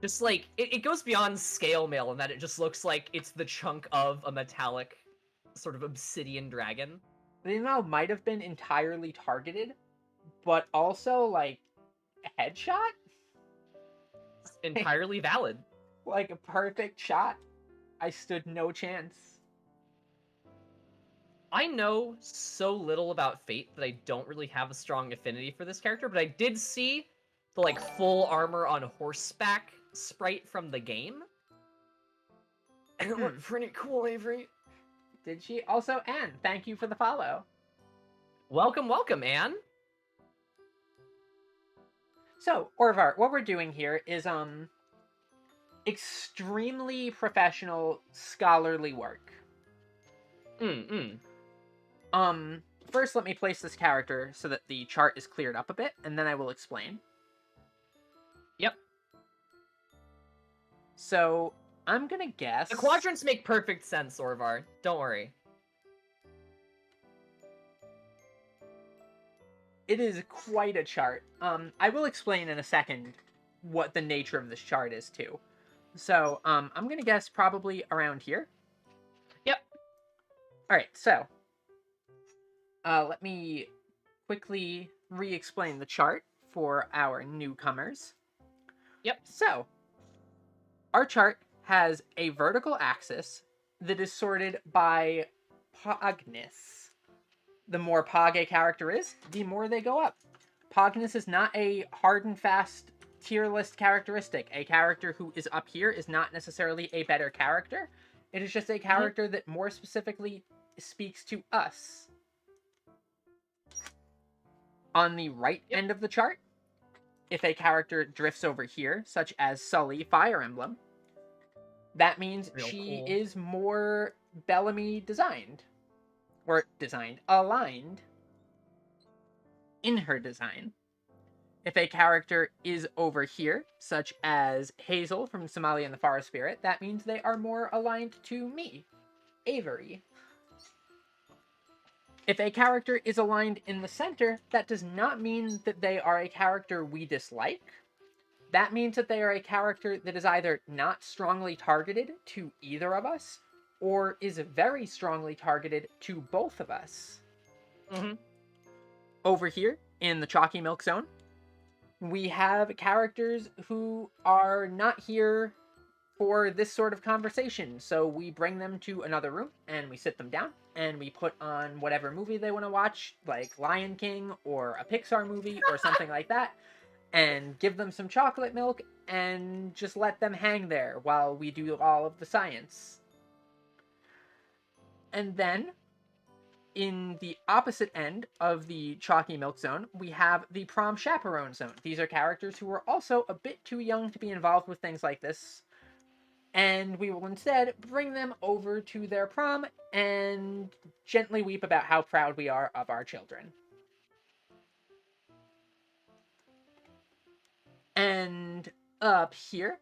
Just like it goes beyond scale mail in that it just looks like it's the chunk of a metallic sort of obsidian dragon. The email might have been entirely targeted, but also like a headshot? It's entirely valid. Like a perfect shot. I stood no chance. I know so little about Fate that I don't really have a strong affinity for this character, but I did see the like full armor on horseback sprite from the game. And it looked pretty cool, Avery. Did she? Also, Anne, thank you for the follow. Welcome, welcome, Anne. So, Orvar, what we're doing here is, extremely professional, scholarly work. First let me place this character so that the chart is cleared up a bit, and then I will explain. Yep. So, I'm gonna guess... The quadrants make perfect sense, Orvar. Don't worry. It is quite a chart. I will explain in a second what the nature of this chart is, too. So, I'm gonna guess probably around here. Yep. Alright, so... let me quickly re-explain the chart for our newcomers. Yep. So, our chart has a vertical axis that is sorted by Pogness. The more Pog a character is, the more they go up. Pogness is not a hard and fast tier list characteristic. A character who is up here is not necessarily a better character. It is just a character that more specifically speaks to us. On the right end of the chart, if a character drifts over here, such as Sully Fire Emblem, that means she is more Bellamy designed. Or aligned in her design. If a character is over here, such as Hazel from Somalia and the Forest Spirit, that means they are more aligned to me, Avery. If a character is aligned in the center, that does not mean that they are a character we dislike. That means that they are a character that is either not strongly targeted to either of us, or is very strongly targeted to both of us. Over here, in the Chalky Milk Zone, we have characters who are not here for this sort of conversation, so we bring them to another room, and we sit them down, and we put on whatever movie they want to watch, like Lion King, or a Pixar movie, or something like that, and give them some chocolate milk, and just let them hang there while we do all of the science. And then, in the opposite end of the Chalky Milk Zone, we have the Prom Chaperone Zone. These are characters who are also a bit too young to be involved with things like this, And we will instead bring them over to their prom and gently weep about how proud we are of our children. And up here,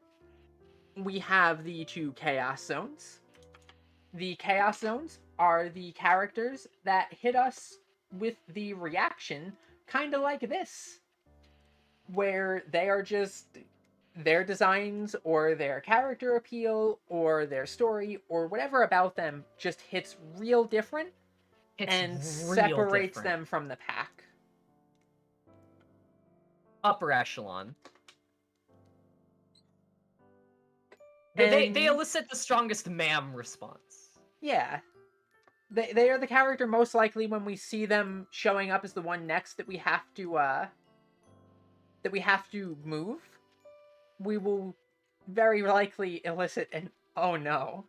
we have the 2 Chaos Zones. The Chaos Zones are the characters that hit us with the reaction, kind of like this, where they are just their designs or their character appeal or their story or whatever about them just hits real different and separates them from the pack. Upper echelon. They elicit the strongest ma'am response. Yeah. They are the character most likely when we see them showing up as the one next that we have to move. We will very likely elicit an "oh no."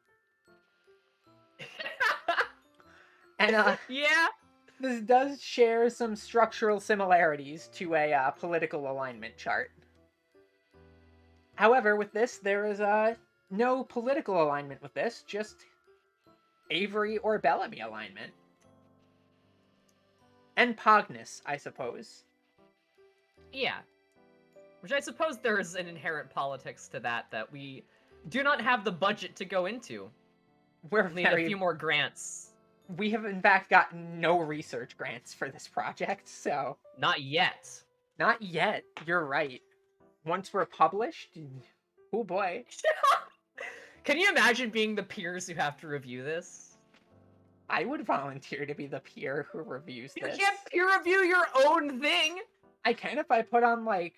And yeah, this does share some structural similarities to a political alignment chart. However, with this, there is no political alignment with this, just Avery or Bellamy alignment. And Pogness, I suppose. Yeah. Which I suppose there is an inherent politics to that we do not have the budget to go into. We're need a few more grants. We have, in fact, gotten no research grants for this project, so... Not yet. Not yet. You're right. Once we're published... Oh boy. Can you imagine being the peers who have to review this? I would volunteer to be the peer who reviews this. You can't peer review your own thing! I can if I put on, like,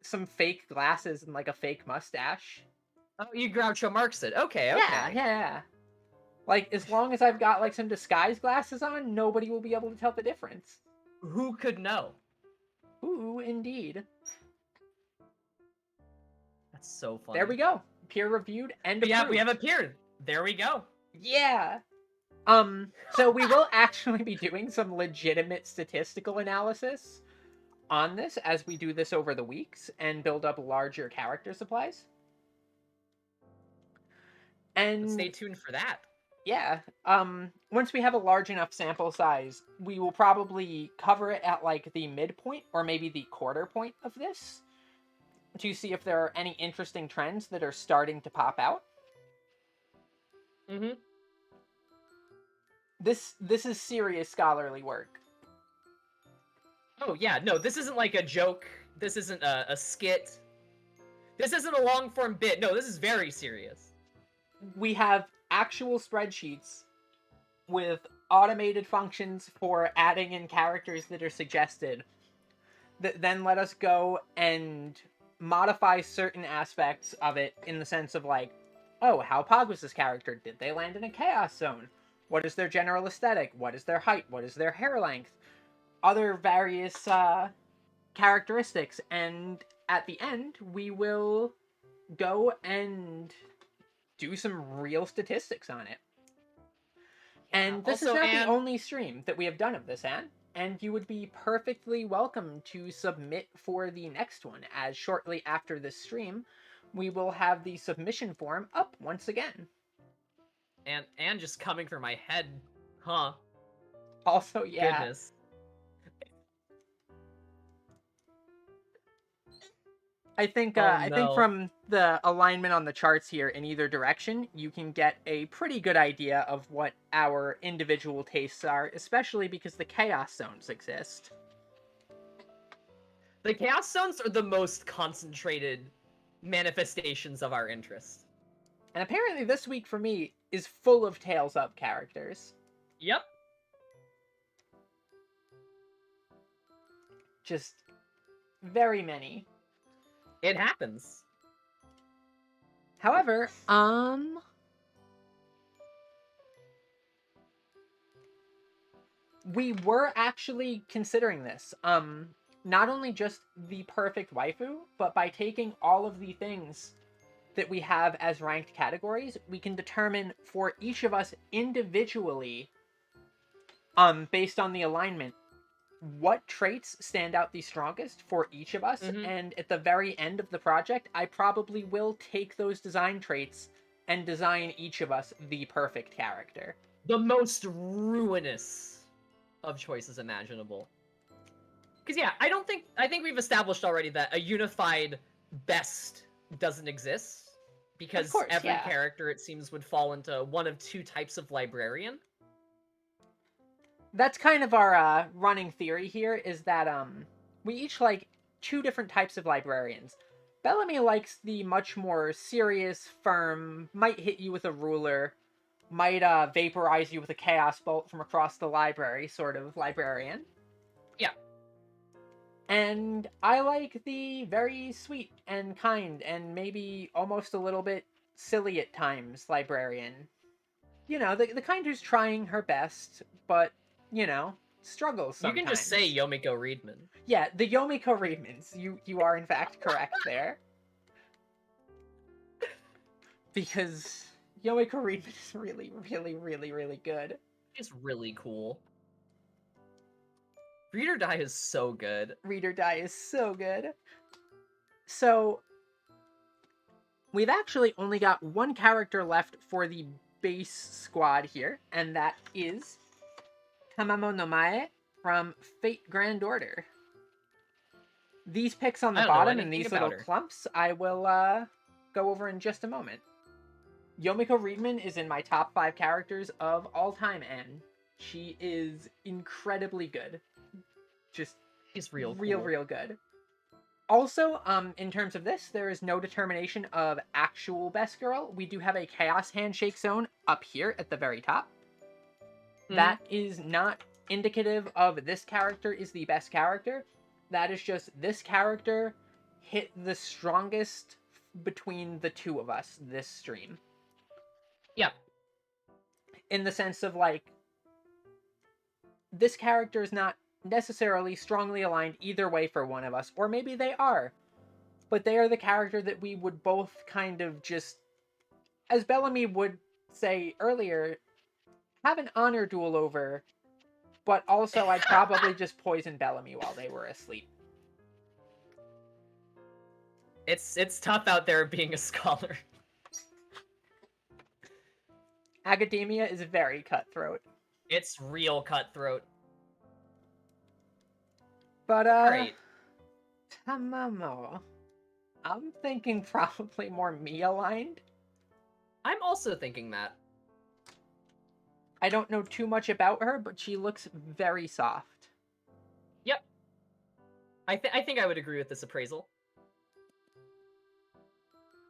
some fake glasses and, like, a fake mustache. Oh, you Groucho Marx it. Okay. Yeah. Like, as long as I've got, like, some disguise glasses on, nobody will be able to tell the difference. Who could know? Ooh, indeed. That's so funny. There we go. Peer-reviewed and approved. Yeah, we have a peer. There we go. Yeah. So we will actually be doing some legitimate statistical analysis on this as we do this over the weeks and build up larger character supplies. And stay tuned for that. Yeah. Once we have a large enough sample size, we will probably cover it at, like, the midpoint or maybe the quarter point of this to see if there are any interesting trends that are starting to pop out. Mm-hmm. This is serious scholarly work. Oh, yeah. No, this isn't like a joke. This isn't a skit. This isn't a long-form bit. No, this is very serious. We have actual spreadsheets with automated functions for adding in characters that are suggested that then let us go and modify certain aspects of it in the sense of, like, oh, how Pog was this character? Did they land in a chaos zone? What is their general aesthetic? What is their height? What is their hair length? Other various characteristics. And at the end, we will go and do some real statistics on it. And this is not the only stream that we have done of this, Anne. And you would be perfectly welcome to submit for the next one, as shortly after this stream, we will have the submission form up once again. And just coming from my head, huh? Also, yeah. Goodness. I think from the alignment on the charts here in either direction, you can get a pretty good idea of what our individual tastes are, especially because the Chaos Zones exist. The Chaos Zones are the most concentrated manifestations of our interest. And apparently this week for me is full of Tails Up characters. Yep. Just very many. It happens. However, we were actually considering this. Not only just the perfect waifu, but by taking all of the things that we have as ranked categories, we can determine for each of us individually, based on the alignment, what traits stand out the strongest for each of us. Mm-hmm. And at the very end of the project, I probably will take those design traits and design each of us the perfect character. The most ruinous of choices imaginable. Because yeah, I think we've established already that a unified best doesn't exist. Because Of course, every yeah. character, it seems, would fall into one of two types of librarian. That's kind of our running theory here, is that we each like two different types of librarians. Bellamy likes the much more serious, firm, might hit you with a ruler, might vaporize you with a chaos bolt from across the library sort of librarian. Yeah. And I like the very sweet and kind and maybe almost a little bit silly at times librarian. You know, the kind who's trying her best, but, you know, struggles sometimes. You can just say Yomiko Reedman. Yeah, the Yomiko Reedmans. You are in fact correct there. Because Yomiko Reedman is really, really, really, really good. It's really cool. Read or Die is so good. Read or Die is so good. So, we've actually only got one character left for the base squad here, and that is Tamamo no Mae from Fate Grand Order. These picks on the bottom and these little clumps, I will go over in just a moment. Yomiko Reedman is in my top 5 characters of all time, and she is incredibly good. Just She's real good. Also, in terms of this, there is no determination of actual best girl. We do have a Chaos Handshake Zone up here at the very top. That is not indicative of this character is the best character. That is just this character hit the strongest between the two of us this stream. Yeah. In the sense of, like, this character is not necessarily strongly aligned either way for one of us, or maybe they are, but they are the character that we would both kind of just, as Bellamy would say earlier, have an honor duel over, but also I'd probably just poison Bellamy while they were asleep. It's tough out there being a scholar. Academia is very cutthroat. It's real cutthroat. But, Great. Tamamo. I'm thinking probably more me-aligned. I'm also thinking that. I don't know too much about her, but she looks very soft. Yep. I think I would agree with this appraisal.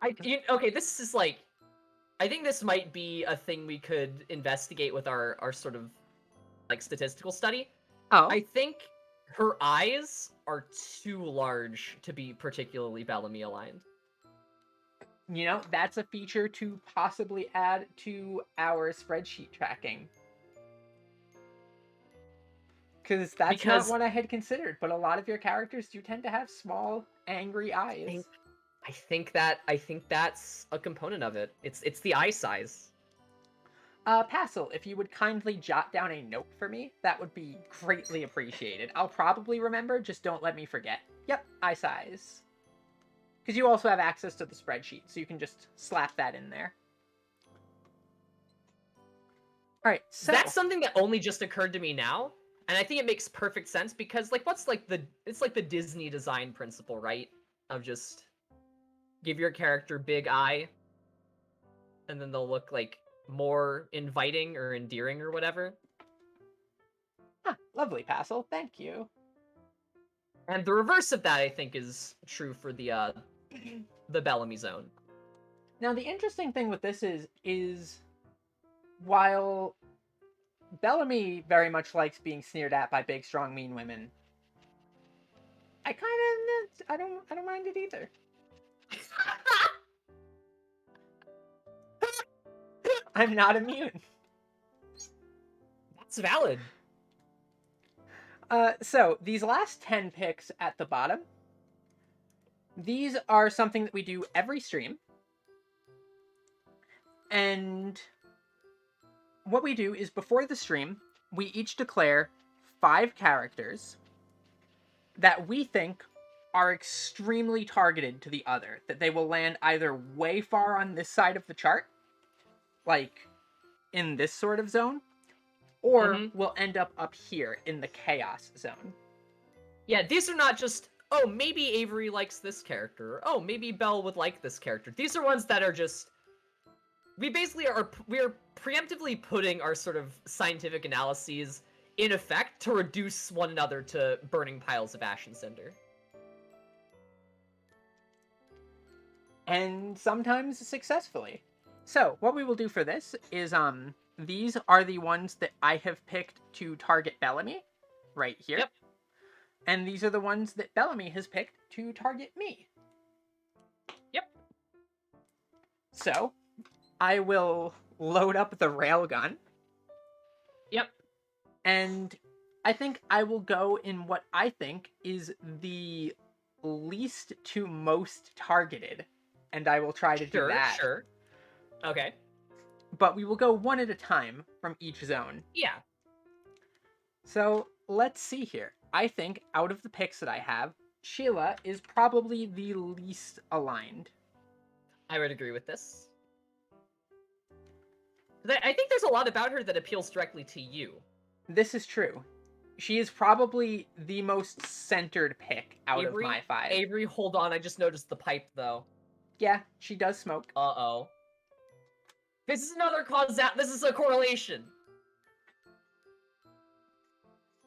Okay, this is like... I think this might be a thing we could investigate with our sort of, like, statistical study. Oh. I think her eyes are too large to be particularly Bellamy aligned. You know, that's a feature to possibly add to our spreadsheet tracking. Because that's not what I had considered, but a lot of your characters do tend to have small, angry eyes. I think that's a component of it. It's the eye size. Passel, if you would kindly jot down a note for me, that would be greatly appreciated. I'll probably remember, just don't let me forget. Yep, eye size. Because you also have access to the spreadsheet, so you can just slap that in there. Alright, so... That's something that only just occurred to me now, and I think it makes perfect sense, because, like, it's like the Disney design principle, right? Of just... give your character big eye, and then they'll look, like, more inviting or endearing or whatever. Ah, lovely, Passel. Thank you. And the reverse of that, I think, is true for the Bellamy zone. Now, the interesting thing with this is while Bellamy very much likes being sneered at by big, strong, mean women, I don't mind it either. I'm not immune. That's valid. So, these last 10 picks at the bottom, these are something that we do every stream. And what we do is before the stream, we each declare 5 characters that we think are extremely targeted to the other, that they will land either way far on this side of the chart like, in this sort of zone, or Mhm. we'll end up here in the chaos zone. Yeah, these are not just, oh, maybe Avery likes this character. Or, oh, maybe Belle would like this character. These are ones that are just... We are preemptively putting our sort of scientific analyses in effect to reduce one another to burning piles of ash and cinder. And sometimes successfully. So, what we will do for this is, these are the ones that I have picked to target Bellamy, right here. Yep. And these are the ones that Bellamy has picked to target me. Yep. So, I will load up the railgun. Yep. And I think I will go in what I think is the least to most targeted. And I will try to do that. Sure. Okay. But we will go one at a time from each zone. Yeah. So, let's see here. I think, out of the picks that I have, Sheila is probably the least aligned. I would agree with this. I think there's a lot about her that appeals directly to you. This is true. She is probably the most centered pick out Avery, of my 5. Avery, hold on. I just noticed the pipe, though. Yeah, she does smoke. Uh-oh. This is another this is a correlation.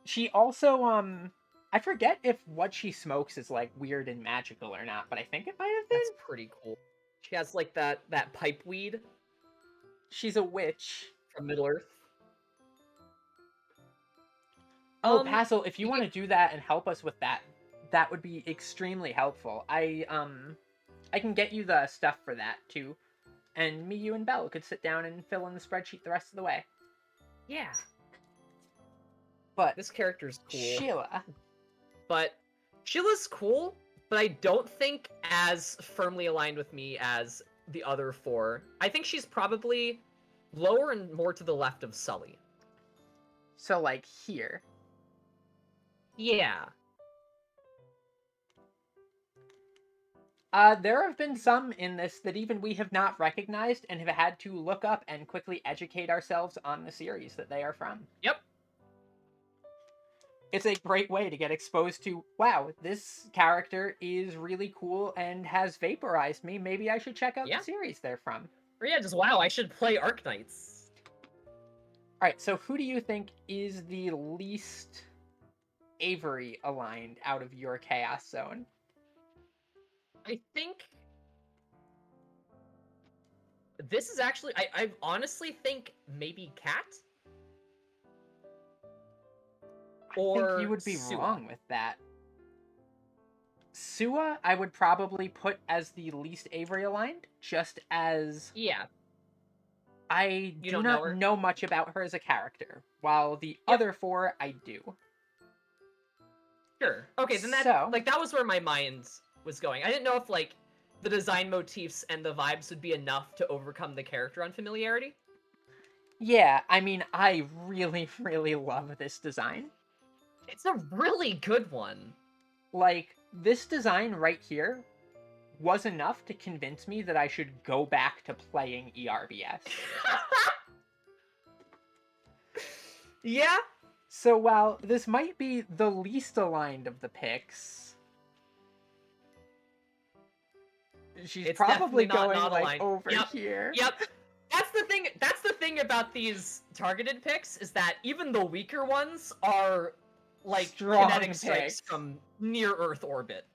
She also, I forget if what she smokes is, like, weird and magical or not, but I think it might have been. That's pretty cool. She has, like, that pipe weed. She's a witch. From Middle-earth. Oh, Pazzle, if you want to do that and help us with that, that would be extremely helpful. I can get you the stuff for that, too. And me, you, and Belle could sit down and fill in the spreadsheet the rest of the way. Yeah. But this character's cool. Sheila. But Sheila's cool, but I don't think as firmly aligned with me as the other 4. I think she's probably lower and more to the left of Sully. So, like, here. Yeah. There have been some in this that even we have not recognized and have had to look up and quickly educate ourselves on the series that they are from. Yep. It's a great way to get exposed to, wow, this character is really cool and has vaporized me. Maybe I should check out the series they're from. Or yeah, just wow, I should play Arknights. Alright, so who do you think is the least Avery aligned out of your Chaos Zone? I think this is actually, I honestly think maybe Cat? Or I think you would be Sua. wrong with that. Sua, I would probably put as the least Avery aligned, just as... Yeah. I do not know much about her as a character, while the other 4, I do. Sure. Okay, then that, that was where my mind was going. I didn't know if, like, the design motifs and the vibes would be enough to overcome the character unfamiliarity. Yeah, I mean, I really, really love this design. It's a really good one. Like, this design right here was enough to convince me that I should go back to playing ERBS. Yeah? So while this might be the least aligned of the picks, she's probably going, like, over here. Yep. That's the thing about these targeted picks, is that even the weaker ones are, like, strong kinetic strikes from near-Earth orbit.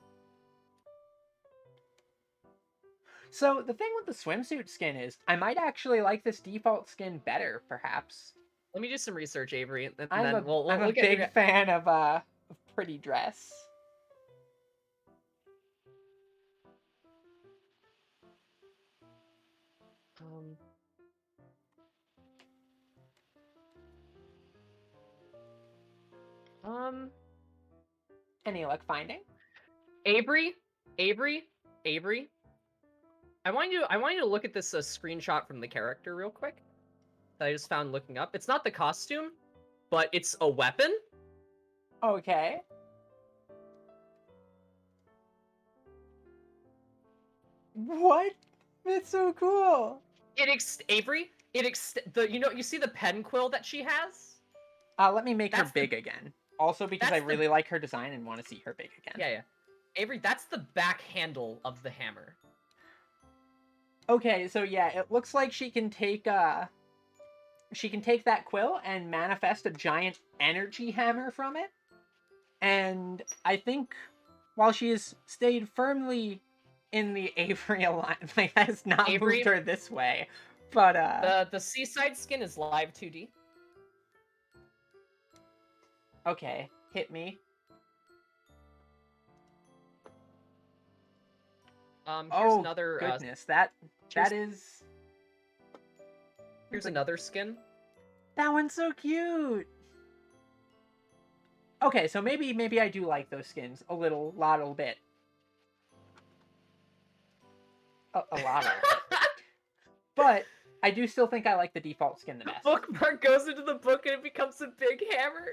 So, the thing with the swimsuit skin is, I might actually like this default skin better, perhaps. Let me do some research, Avery, and I'm then we'll a big fan of Pretty Dress. Any luck finding? Avery. I want you to look at this screenshot from the character real quick that I just found looking up. It's not the costume, but it's a weapon. Okay. What? That's so cool. Avery, you see the pen quill that she has? Let me make her That's the- big again. Also because I that's the- really like her design and want to see her big again. Yeah. Avery, that's the back handle of the hammer. Okay, so yeah, it looks like she can take that quill and manifest a giant energy hammer from it. And I think while she has stayed firmly in the Avery Alliance, like has not Avery? moved her this way. But The seaside skin is live 2D. okay, hit me. Here's another goodness, here's another skin. That one's so cute. Okay, so maybe I do like those skins a little bit. A lot of it. But I do still think I like the default skin the best. Bookmark goes into the book and it becomes a big hammer.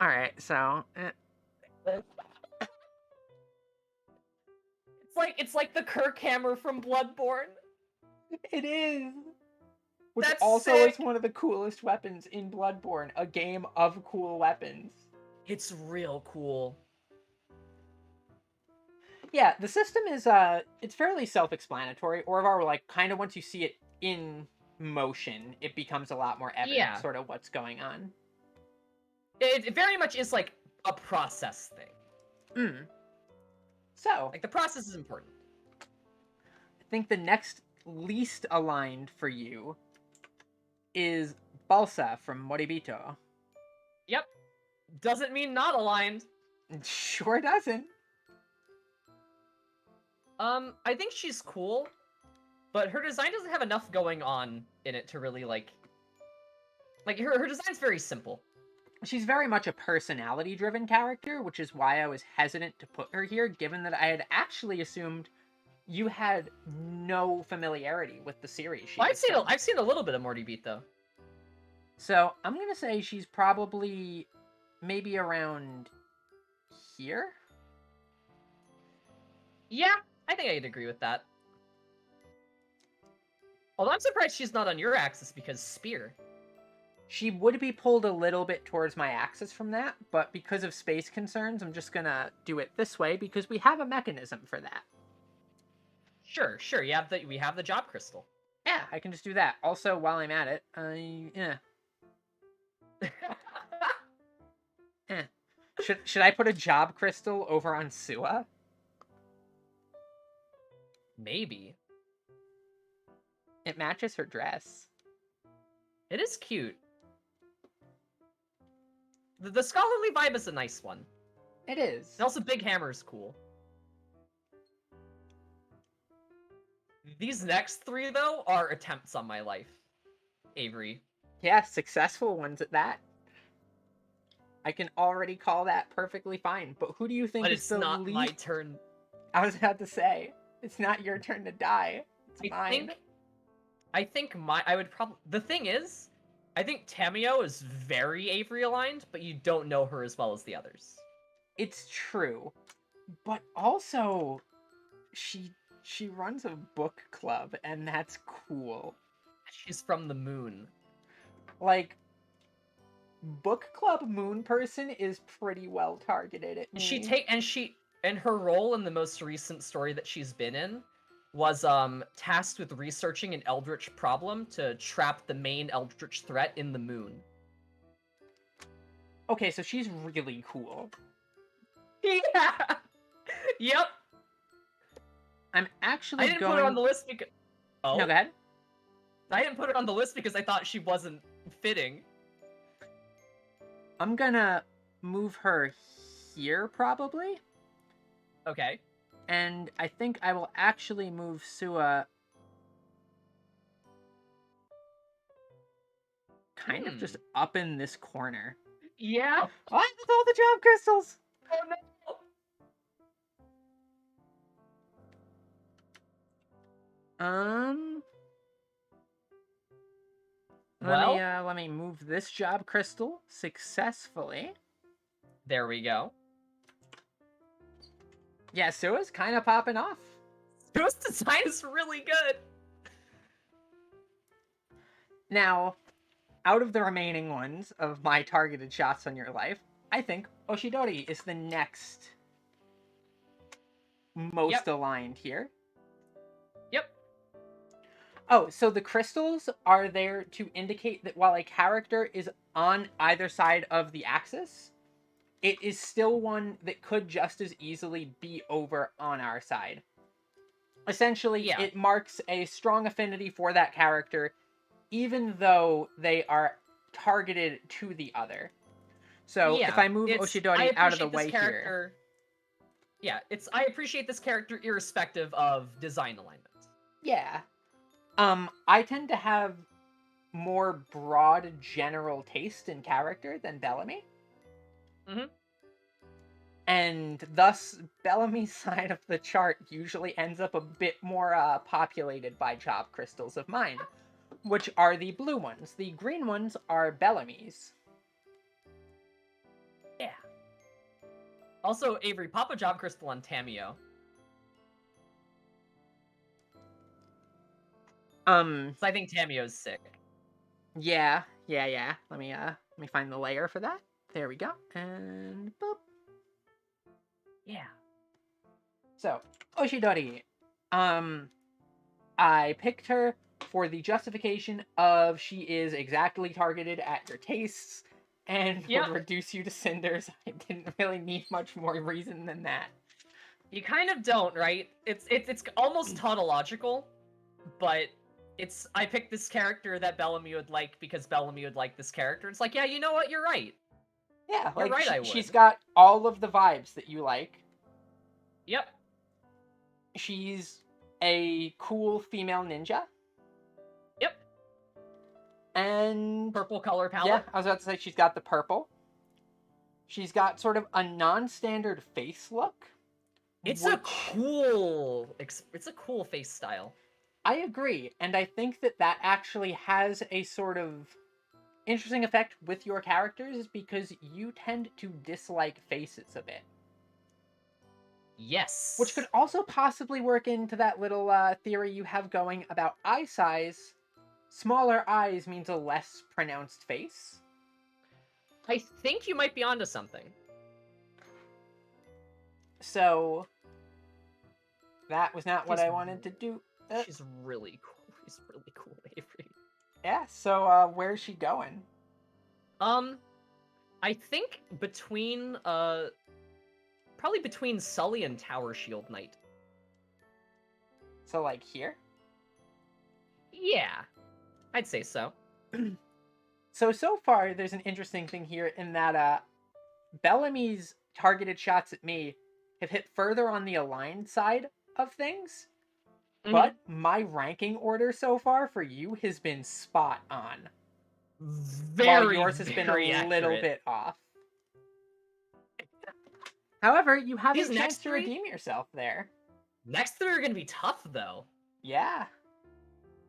Alright, so It's like the Kirk hammer from Bloodborne. it is. Which That's also sick. is one of the coolest weapons in Bloodborne, a game of cool weapons. It's real cool. Yeah, the system is it's fairly self-explanatory. Orvar, like, kind of once you see it in motion, it becomes a lot more evident sort of what's going on. It very much is like a process thing. So, like the process is important. I think the next least aligned for you is Balsa from Moribito. Yep. Doesn't mean not aligned. Sure doesn't. I think she's cool, but her design doesn't have enough going on in it to really like her design's very simple. She's very much a personality-driven character, which is why I was hesitant to put her here, given that I had actually assumed you had no familiarity with the series. I've seen a little bit of Morty Beat though. So I'm gonna say she's probably maybe around here. Yeah, I think I'd agree with that. Although I'm surprised she's not on your axis because spear. She would be pulled a little bit towards my axis from that, but because of space concerns, I'm just gonna do it this way because we have a mechanism for that. Sure. We have the job crystal. Yeah, I can just do that. Also, while I'm at it, Should I put a job crystal over on Sua? Maybe. It matches her dress. It is cute. The scholarly vibe is a nice one. It is. And also, Big Hammer is cool. These next three, though, are attempts on my life. Avery. Yeah, successful ones at that. I can already call that perfectly fine. But who do you think but is it's the not least... my turn. I was about to say, it's not your turn to die. It's mine. The thing is, I think Tamio is very Avery aligned, but you don't know her as well as the others. It's true. But also, she runs a book club, and that's cool. She's from the moon. Like, book club moon person is pretty well targeted at me. And her role in the most recent story that she's been in was tasked with researching an eldritch problem to trap the main eldritch threat in the moon. Okay, so she's really cool. Yeah. Yep. I'm actually I didn't put her on the list because... Oh. No, go ahead. I didn't put her on the list because I thought she wasn't fitting. I'm gonna move her here, probably. Okay. And I think I will actually move Sua kind of just up in this corner. Yeah. Oh, with all the job crystals! Oh no! Let me move this job crystal successfully. There we go. Yeah, Sua's kind of popping off. Sua's design is really good. Now, out of the remaining ones of my targeted shots on your life, I think Oshidori is the next most aligned here. Yep. Oh, so the crystals are there to indicate that while a character is on either side of the axis, it is still one that could just as easily be over on our side. Essentially, it marks a strong affinity for that character, even though they are targeted to the other. So if I move Oshidori out of the way here... Yeah, I appreciate this character irrespective of design alignment. Yeah. I tend to have more broad general taste in character than Bellamy. Mm-hmm. And thus, Bellamy's side of the chart usually ends up a bit more populated by job crystals of mine, which are the blue ones. The green ones are Bellamy's. Yeah. Also, Avery, pop a job crystal on Tamio. So I think Tamio's sick. Yeah. Let me find the layer for that. There we go. And boop. Yeah. So, Oshidori. I picked her for the justification of she is exactly targeted at your tastes and would reduce you to cinders. I didn't really need much more reason than that. You kind of don't, right? It's almost tautological, but I picked this character that Bellamy would like because Bellamy would like this character. It's like, yeah, you know what? You're right. Yeah, you're right. I would. She's got all of the vibes that you like. Yep. She's a cool female ninja. Yep. And purple color palette. Yeah, I was about to say she's got the purple. She's got sort of a non-standard face look. It's a cool face style. I agree, and I think that actually has a sort of interesting effect with your characters because you tend to dislike faces a bit. Yes. Which could also possibly work into that little theory you have going about eye size. Smaller eyes means a less pronounced face. I think you might be onto something. So, that was not what I wanted to do. She's really cool. She's really cool, Avery. Yeah, so where's she going? I think between probably between Sully and Tower Shield Knight. So like here? Yeah. I'd say so. So far there's an interesting thing here in that Bellamy's targeted shots at me have hit further on the aligned side of things. But my ranking order so far for you has been spot on. While yours has been a little bit off. However, you have a chance to redeem yourself there. Next three are going to be tough, though. Yeah.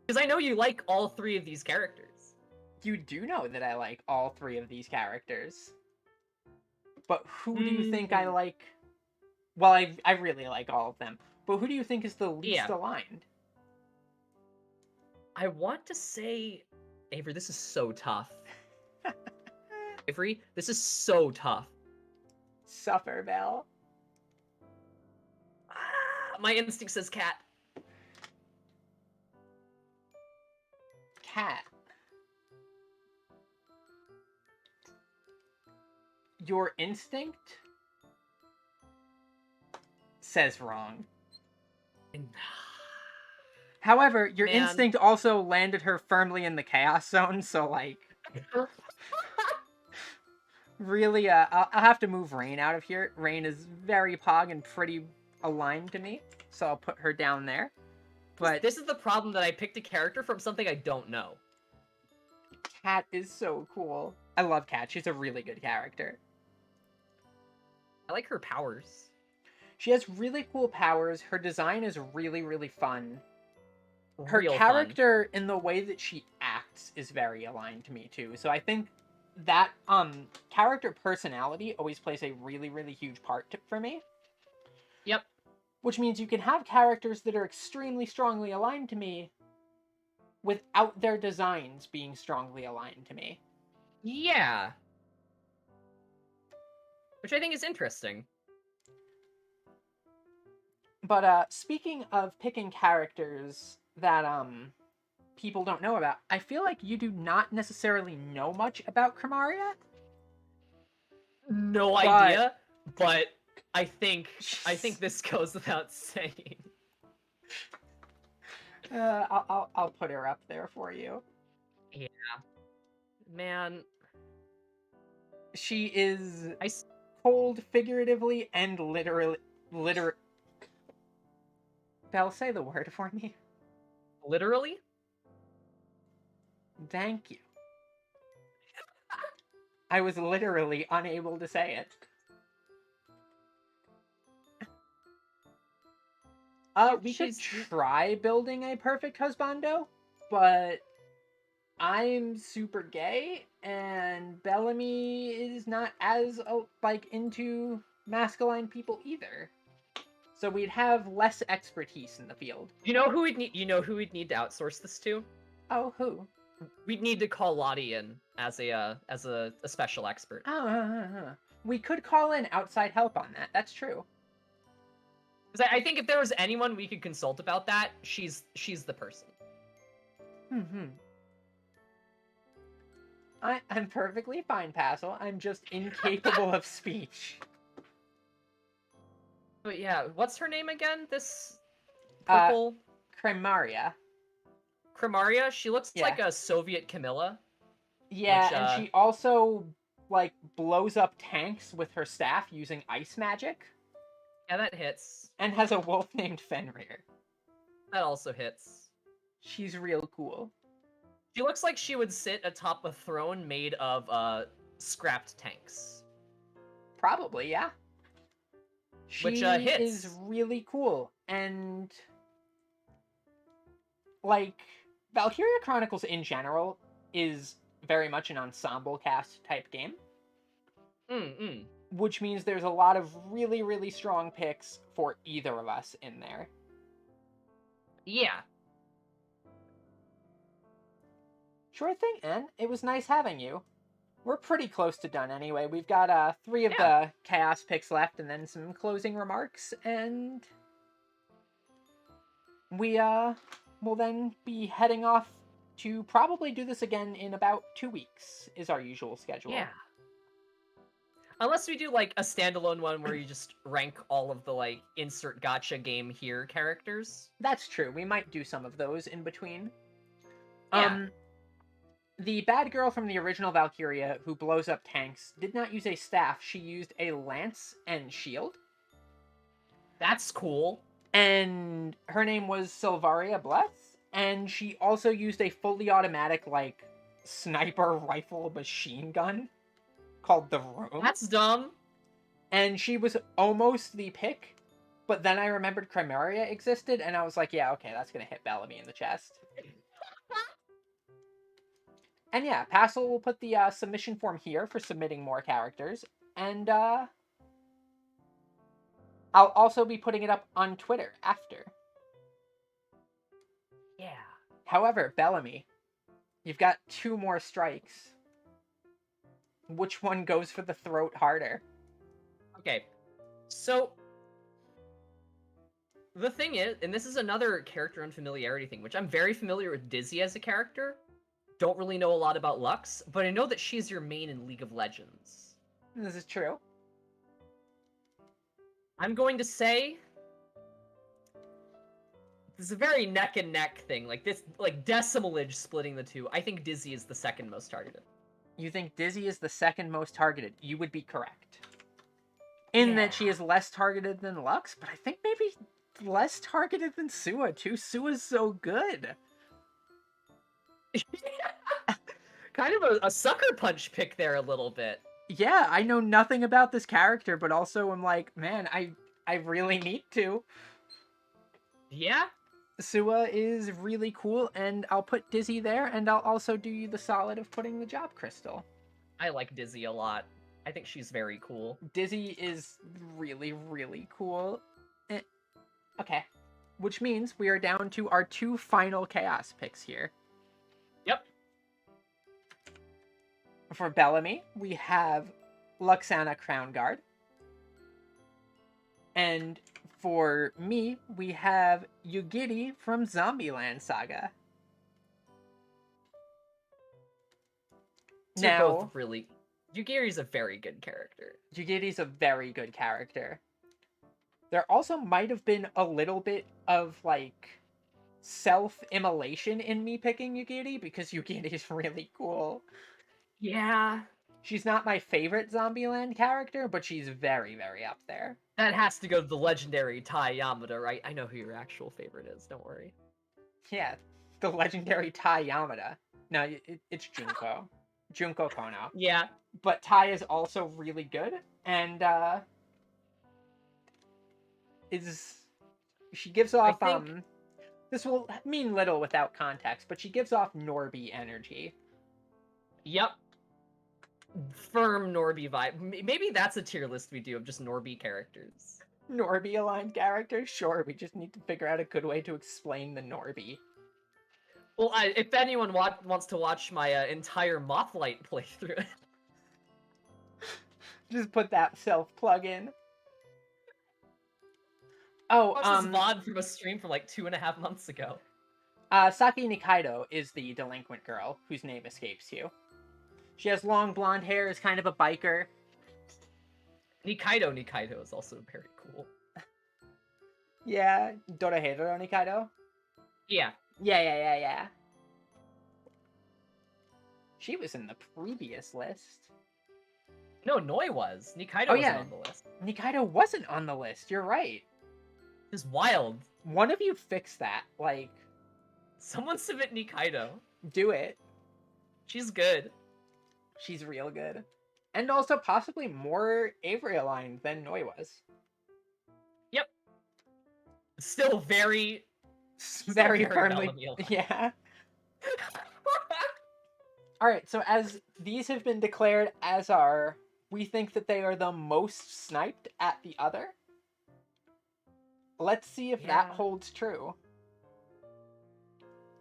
Because I know you like all three of these characters. You do know that I like all three of these characters. But who do you think I like? Well, I really like all of them. But who do you think is the least aligned? I want to say... Avery, this is so tough. Avery, this is so tough. Suffer, Bell. My instinct says cat. Cat. Your instinct says wrong. However, your instinct also landed her firmly in the chaos zone, so like... really, I'll have to move Rain out of here. Rain is very pog and pretty aligned to me, so I'll put her down there. But this is the problem that I picked a character from something I don't know. Cat is so cool. I love Cat. She's a really good character. I like her powers. She has really cool powers. Her design is really, really fun. Her character, in the way that she acts, is very aligned to me, too. So I think that character personality always plays a really, really huge part for me. Yep. Which means you can have characters that are extremely strongly aligned to me without their designs being strongly aligned to me. Yeah. Which I think is interesting. But speaking of picking characters that people don't know about, I feel like you do not necessarily know much about Cremaria. No idea, but I think this goes without saying. I'll put her up there for you. Yeah. Man. She is cold figuratively and literally. Belle, say the word for me. Literally? Thank you. I was literally unable to say it. We could try building a perfect husbando, but I'm super gay, and Bellamy is not as into masculine people either. So we'd have less expertise in the field. You know who we'd need? You know who we'd need to outsource this to? Oh, who? We'd need to call Lottie in as a special expert. We could call in outside help on that. That's true. Because I think if there was anyone we could consult about that, she's the person. I'm perfectly fine, Passel. I'm just incapable of speech. But yeah, what's her name again? This purple... Cremaria. Cremaria? She looks like a Soviet Camilla. Yeah, and she also, blows up tanks with her staff using ice magic. Yeah, that hits. And has a wolf named Fenrir. That also hits. She's real cool. She looks like she would sit atop a throne made of, scrapped tanks. Probably, yeah. Which, hits. Is really cool, and... Valkyria Chronicles in general is very much an ensemble cast type game. Which means there's a lot of really, really strong picks for either of us in there. Yeah. Sure thing, Anne. It was nice having you. We're pretty close to done anyway. We've got 3 of the chaos picks left and then some closing remarks, and we will then be heading off to probably do this again in about 2 weeks is our usual schedule. Yeah. Unless we do, a standalone one where you just rank all of the, insert gotcha game here characters. That's true. We might do some of those in between. Yeah. The bad girl from the original Valkyria who blows up tanks did not use a staff. She used a lance and shield. That's cool. And her name was Silvaria Bless. And she also used a fully automatic, sniper rifle machine gun called the Room. That's dumb. And she was almost the pick, but then I remembered Cremaria existed, and I was like, yeah, okay, that's gonna hit Bellamy in the chest. And yeah, Passel will put the submission form here for submitting more characters, and I'll also be putting it up on Twitter after. Yeah. However, Bellamy, you've got 2 more strikes. Which one goes for the throat harder? Okay, so the thing is, and this is another character unfamiliarity thing, which I'm very familiar with Dizzy as a character. Don't really know a lot about Lux, but I know that she's your main in League of Legends. This is true. I'm going to say this is a very neck and neck thing, decimalage splitting the 2. I think Dizzy is the second most targeted. You think Dizzy is the second most targeted? You would be correct. In that she is less targeted than Lux, but I think maybe less targeted than Sua, too. Sua's so good. Kind of a sucker punch pick there a little bit. Yeah, I know nothing about this character, but also I'm like, man, I really need to. Yeah? Sua is really cool, and I'll put Dizzy there, and I'll also do you the solid of putting the Job Crystal. I like Dizzy a lot. I think she's very cool. Dizzy is really, really cool. Okay. Which means we are down to our 2 final Chaos picks here. For Bellamy, we have Luxana Crown Guard. And for me, we have Yugiri from Zombieland Saga. They're both really... Yugiri's a very good character. Yugiri's a very good character. There also might have been a little bit of, like, self-immolation in me picking Yugiri, because Yugiri is really cool. Yeah. She's not my favorite Zombieland character, but she's very, very up there. That has to go to the legendary Tai Yamada, right? I know who your actual favorite is, don't worry. Yeah, the legendary Tai Yamada. No, it's Junko. Junko Kono. Yeah. But Tai is also really good, and she gives off this will mean little without context, but she gives off Norby energy. Yep. Firm Norby vibe. Maybe that's a tier list we do of just Norby characters. Norby aligned characters? Sure, we just need to figure out a good way to explain the Norby. Well, if anyone wants to watch my entire Mothlight playthrough, just put that self-plug in. Oh, this VOD from a stream from like 2.5 months ago. Saki Nikaido is the delinquent girl whose name escapes you. She has long blonde hair, is kind of a biker. Nikaido is also very cool. Yeah, Dorohedoro Nikaido? Yeah. Yeah. She was in the previous list. No, Noi was. Nikaido wasn't on the list. Nikaido wasn't on the list, you're right. It's wild. One of you fix that, like... Someone submit Nikaido. Do it. She's good. She's real good. And also possibly more Avery aligned than Noi was. Yep. Still very firmly. Bellamy. Yeah. Alright, so as these have been declared as we think that they are the most sniped at the other. Let's see if that holds true.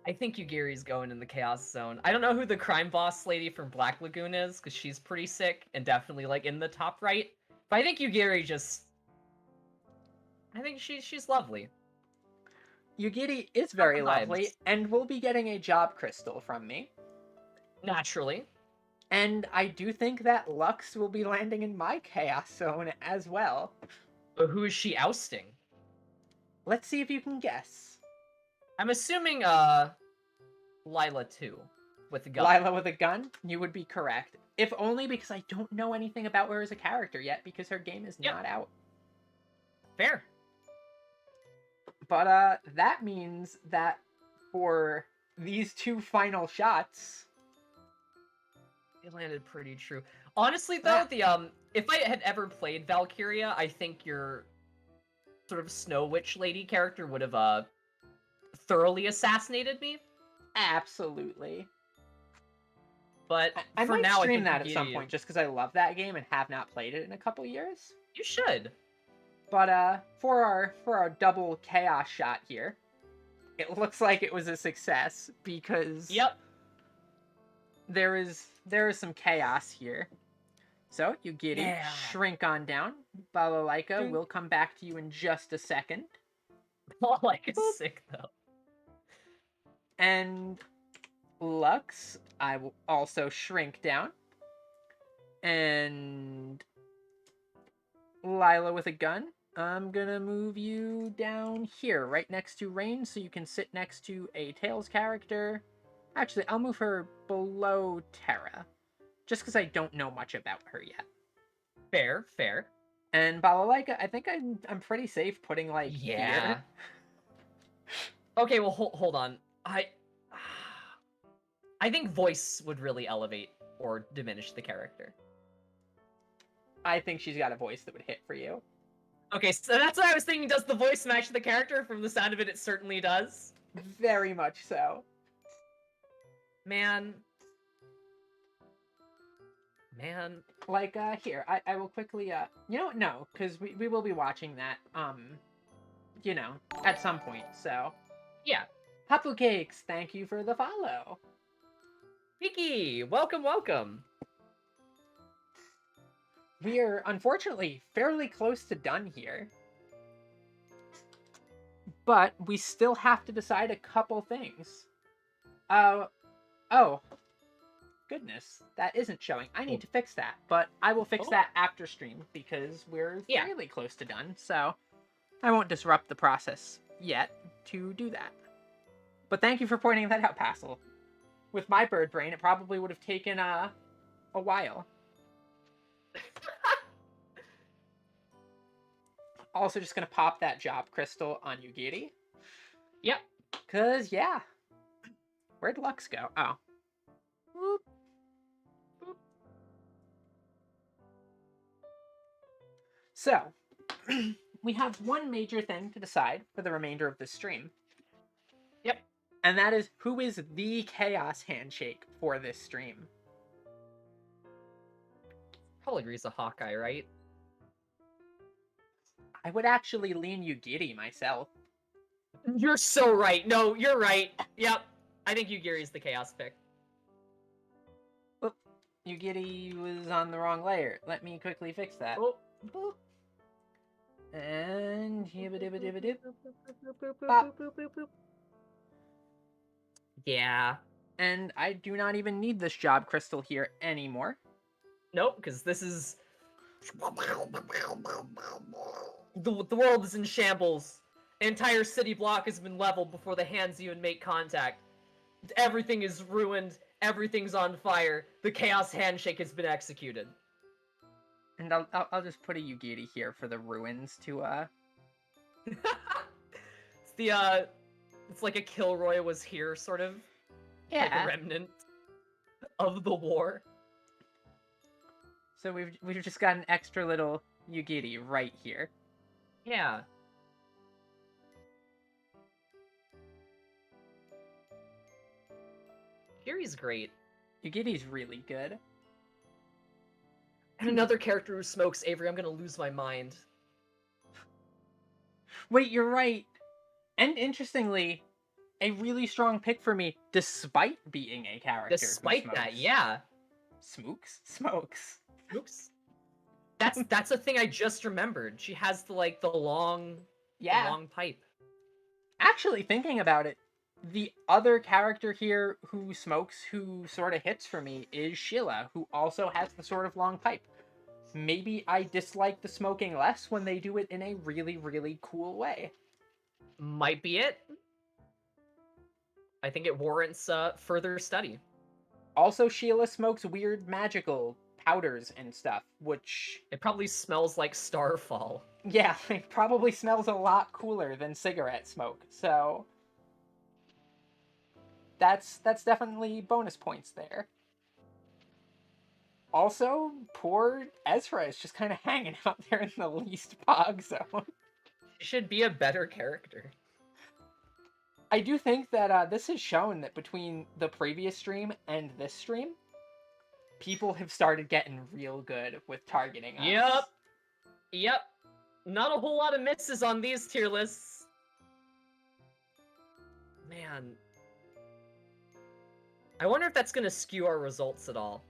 I think Yugiri's going in the Chaos Zone. I don't know who the crime boss lady from Black Lagoon is, because she's pretty sick and definitely like in the top right. But I think Yugiri I think she's lovely. Yugiri is very lovely, and will be getting a job crystal from me. Naturally. And I do think that Lux will be landing in my Chaos Zone as well. But who is she ousting? Let's see if you can guess. I'm assuming, Lila too, with a gun. Lila with a gun? You would be correct. If only because I don't know anything about her as a character yet, because her game is not out. Fair. But, that means that for these two final shots... They landed pretty true. Honestly, though, if I had ever played Valkyria, I think your sort of Snow Witch lady character would have, thoroughly assassinated me. Absolutely. But I for might now, stream that at some point, just because I love that game and have not played it in a couple years. You should. But for our double chaos shot here, it looks like it was a success because there is some chaos here. So you get it, shrink on down. Balalaika will come back to you in just a second. Balalaika's sick though. And Lux, I will also shrink down. And Lila with a gun, I'm gonna move you down here, right next to Rain, so you can sit next to a Tails character. Actually, I'll move her below Terra, just because I don't know much about her yet. Fair, fair. And Balalaika, I think I'm pretty safe putting, like, here. Okay, well, hold on. I think voice would really elevate or diminish the character. I think she's got a voice that would hit for you. Okay, so that's what I was thinking. Does the voice match the character? From the sound of it, it certainly does. Very much so. Man. Like, here, I will quickly, you know what, no, because we will be watching that, you know, at some point, so. Yeah. Hapu Cakes, thank you for the follow. Vicky, welcome, welcome. We are, unfortunately, fairly close to done here. But we still have to decide a couple things. Oh, goodness, that isn't showing. I need to fix that, but I will fix that after stream because we're fairly close to done, so I won't disrupt the process yet to do that. But thank you for pointing that out, Passel. With my bird brain, it probably would have taken a while. Also, just gonna pop that job crystal on Yugiri. Yep. Cause yeah, where'd Lux go? Oh. Boop. Boop. So, we have one major thing to decide for the remainder of this stream. Yep. And that is who is the Chaos Handshake for this stream. Probably agrees a Hawkeye, right? I would actually lean Yugiri myself. You're so right. No, you're right. Yep. I think Yugiri's the Chaos pick. Oop. Yugiri was on the wrong layer. Let me quickly fix that. Oh. Boop. And yeah. And I do not even need this job crystal here anymore. Nope, because this is... The world is in shambles. An entire city block has been leveled before the hands even make contact. Everything is ruined. Everything's on fire. The Chaos Handshake has been executed. And I'll just put a Yugiri here for the ruins to It's the it's like a Kilroy was here sort of. Yeah. Like a remnant of the war. So we've just got an extra little Yugiri right here. Yeah. Yuri's great. Yugiri's really good. And another character who smokes, Avery, I'm gonna lose my mind. Wait, you're right. And interestingly, a really strong pick for me, despite being a character Despite who smokes. that, yeah. Smokes? Smokes. Oops. That's a thing I just remembered. She has the long pipe. Actually, thinking about it, the other character here who smokes, who sort of hits for me, is Sheila, who also has the sort of long pipe. Maybe I dislike the smoking less when they do it in a really, really cool way. Might be it. I think it warrants further study. Also, Sheila smokes weird magical powders and stuff, which... It probably smells like Starfall. Yeah, it probably smells a lot cooler than cigarette smoke, so... That's definitely bonus points there. Also, poor Ezra is just kind of hanging out there in the least pog zone. She should be a better character. I do think that this has shown that between the previous stream and this stream, people have started getting real good with targeting us. Yep. Not a whole lot of misses on these tier lists. Man. I wonder if that's going to skew our results at all.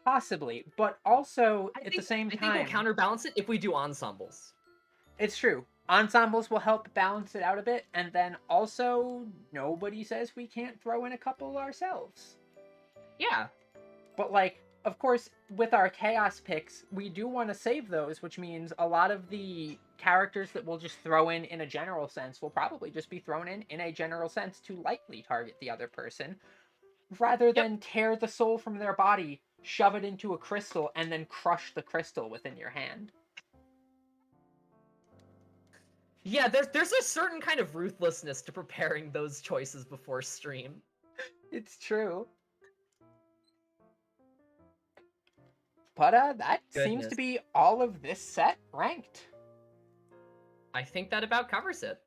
Possibly, but also at the same time... I think we'll counterbalance it if we do ensembles. It's true. Ensembles will help balance it out a bit, and then also, nobody says we can't throw in a couple ourselves. Yeah. But, like, of course, with our Chaos picks, we do want to save those, which means a lot of the characters that we'll just throw in a general sense will probably just be thrown in a general sense to lightly target the other person, rather than tear the soul from their body, shove it into a crystal, and then crush the crystal within your hand. Yeah, there's a certain kind of ruthlessness to preparing those choices before stream. It's true. But that seems to be all of this set ranked. I think that about covers it.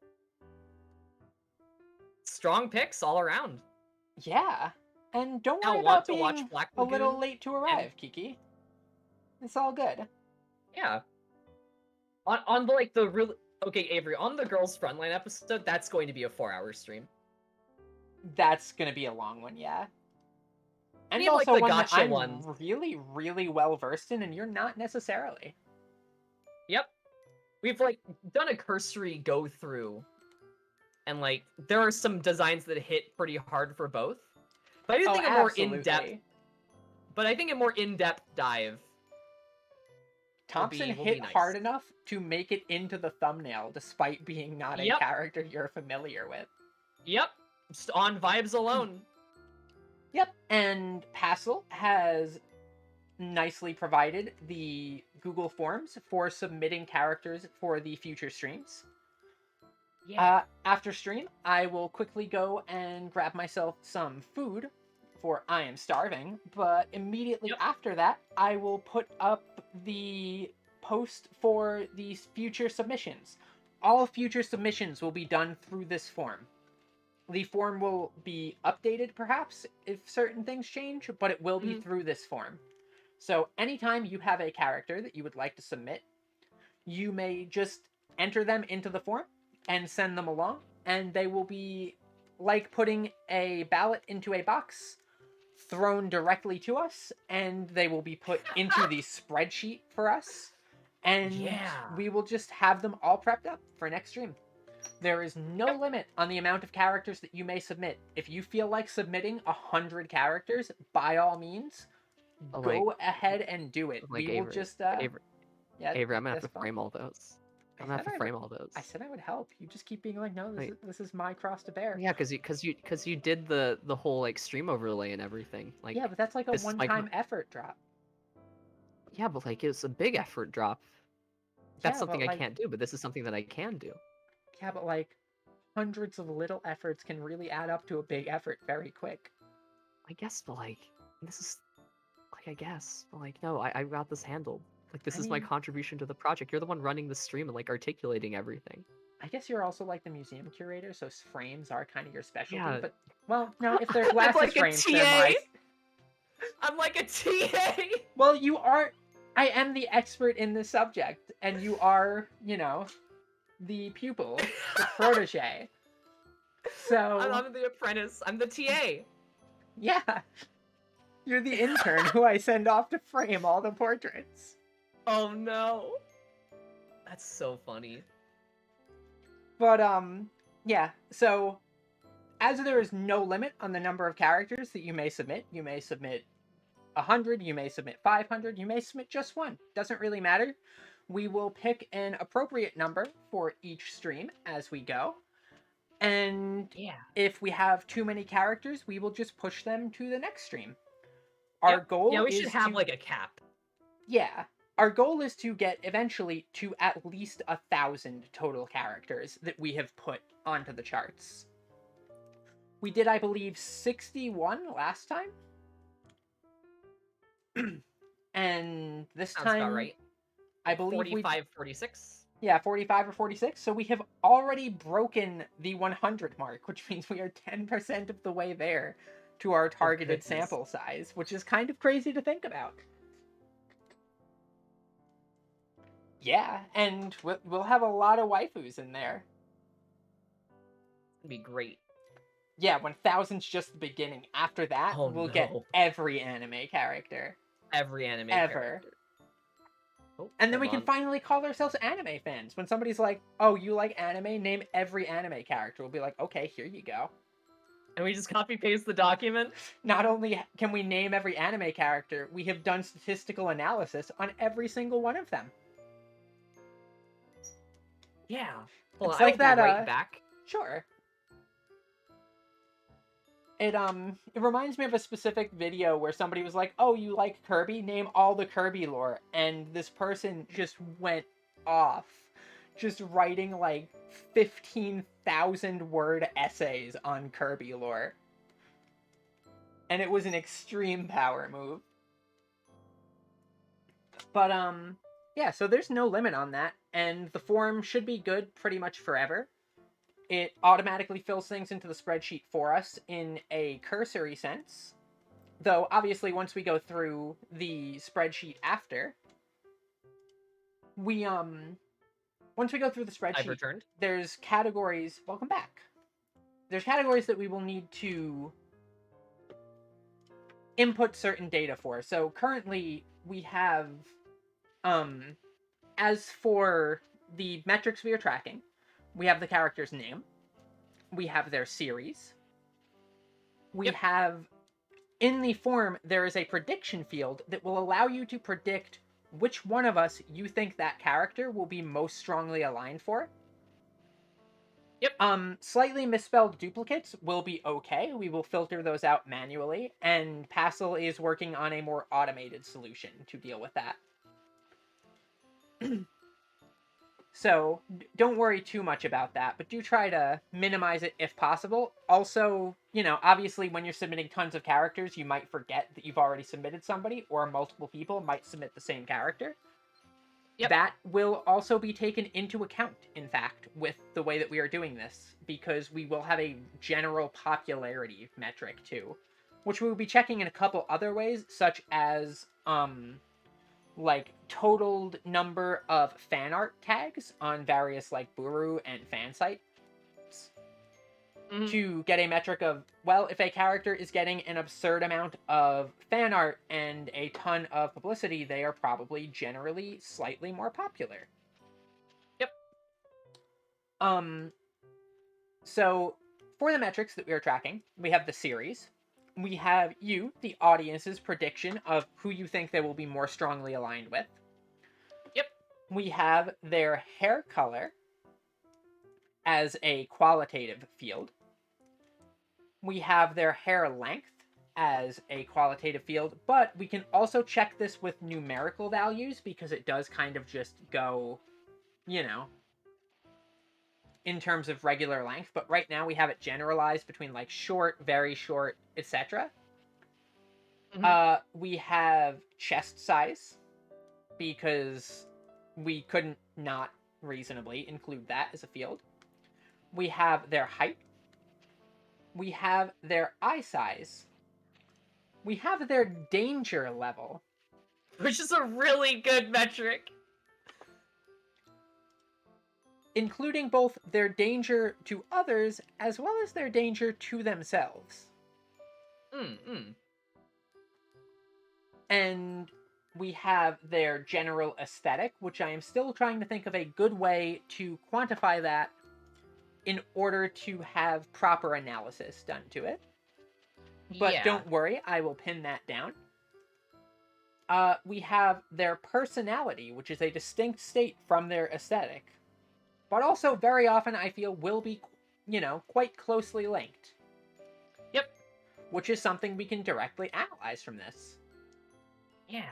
Strong picks all around. Yeah. And don't worry about being watch Black a little late to arrive, Kiki. It's all good. Yeah. On the, like, the real... Okay, Avery, on the Girls Frontline episode, that's going to be a 4-hour stream. That's gonna be a long one, yeah. And Any of, like, also the one that gotcha I'm ones. really, really well versed in, and you're not necessarily. Yep. We've, like, done a cursory go through, and, like, there are some designs that hit pretty hard for both. But I do Oh, think a more in-depth, absolutely. dive will Thompson be hit nice. hard enough to make it into the thumbnail, despite being not a Yep. character you're familiar with. Yep. Just on vibes alone. Yep, and Passel has nicely provided the Google Forms for submitting characters for the future streams. Yeah. After stream, I will quickly go and grab myself some food, for I am starving, but immediately Yep. after that, I will put up the post for these future submissions. All future submissions will be done through this form. The form will be updated, perhaps, if certain things change, but it will be through this form. So anytime you have a character that you would like to submit, you may just enter them into the form and send them along, and they will be like putting a ballot into a box, thrown directly to us, and they will be put into the spreadsheet for us, and Yeah. we will just have them all prepped up for next stream. There is no limit on the amount of characters that you may submit. If you feel like submitting 100 characters, by all means, go ahead and do it. Like We will Avery. just Avery, yeah, Avery, I'm gonna have that's to fine. frame all those. I'm gonna have to frame all those. I said I would help. You just keep being like, no, Wait. this is my cross to bear. Yeah, cause you did the whole like stream overlay and everything. Like, yeah, but that's like a this is my one-time effort drop. Yeah, but like it's a big effort drop. That's Yeah, something but I like, can't do, but this is something that I can do. yeah, but like, hundreds of little efforts can really add up to a big effort very quick. I guess, but like, this is like I guess, but like no, I got this handled. Like this I is my mean, contribution to the project. You're the one running the stream and like articulating everything. I guess you're also like the museum curator, so frames are kind of your specialty. Yeah. But well, no, if they're I'm glasses like a frames, they're TA. my. I'm like a TA. Well, you are. I am the expert in this subject, and you are, you know, the pupil, the protege. So I'm the apprentice. I'm the TA. yeah, you're the intern who I send off to frame all the portraits. Oh no. That's so funny. But yeah. So as there is no limit on the number of characters that you may submit 100, you may submit 500, you may submit just one. Doesn't really matter. We will pick an appropriate number for each stream as we go. And yeah, if we have too many characters, we will just push them to the next stream. Our goal we is should have like a cap. Yeah. Our goal is to get eventually to at least 1,000 total characters that we have put onto the charts. We did, I believe, 61 last time. And this Sounds time, about right. I believe 45, 46. Yeah, 45 or 46. So we have already broken the 100 mark, which means we are 10% of the way there to our targeted sample size, which is kind of crazy to think about. Yeah, and we'll have a lot of waifus in there. It'd be great. Yeah, 1,000's just the beginning. After that, we'll get every anime character. Every anime character. Oh, and then we can finally call ourselves anime fans. When somebody's like, oh, you like anime? Name every anime character. We'll be like, okay, here you go. And we just copy-paste the document? Not only can we name every anime character, we have done statistical analysis on every single one of them. Yeah. Hold it's on, like that, right back. Sure. It reminds me of a specific video where somebody was like, oh, you like Kirby? Name all the Kirby lore. And this person just went off. Just writing like 15,000 word essays on Kirby lore. And it was an extreme power move. But, yeah, so there's no limit on that. And the form should be good pretty much forever. It automatically fills things into the spreadsheet for us in a cursory sense. Though, obviously, once we go through the spreadsheet after, once we go through the spreadsheet, I've returned. There's categories... Welcome back. There's categories that we will need to input certain data for. So currently we have, as for the metrics we are tracking, we have the character's name, we have their series, we Yep. have, in the form, there is a prediction field that will allow you to predict which one of us you think that character will be most strongly aligned for. Yep. Slightly misspelled duplicates will be okay. We will filter those out manually, and Passel is working on a more automated solution to deal with that. So don't worry too much about that, but do try to minimize it if possible. Also, obviously when you're submitting tons of characters, you might forget that you've already submitted somebody, or multiple people might submit the same character. Yep. That will also be taken into account, in fact, with the way that we are doing this, because we will have a general popularity metric too, which we will be checking in a couple other ways, such as like totaled number of fan art tags on various like Buru and fan sites to get a metric of, well, if a character is getting an absurd amount of fan art and a ton of publicity, they are probably generally slightly more popular. Yep. So for the metrics that we are tracking, we have the series. We have you, the audience's prediction of who you think they will be more strongly aligned with. Yep. We have their hair color as a qualitative field. We have their hair length as a qualitative field, but we can also check this with numerical values because it does kind of just go, in terms of regular length, but right now we have it generalized between like short, very short, etc. We have chest size because we couldn't not reasonably include that as a field. We have their height. We have their eye size. We have their danger level, Which is a really good metric. including both their danger to others as well as their danger to themselves. And we have their general aesthetic, which I am still trying to think of a good way to quantify that in order to have proper analysis done to it. But don't worry, I will pin that down. We have their personality, which is a distinct state from their aesthetic, but also very often I feel will be, quite closely linked. Yep. Which is something we can directly analyze from this. Yeah.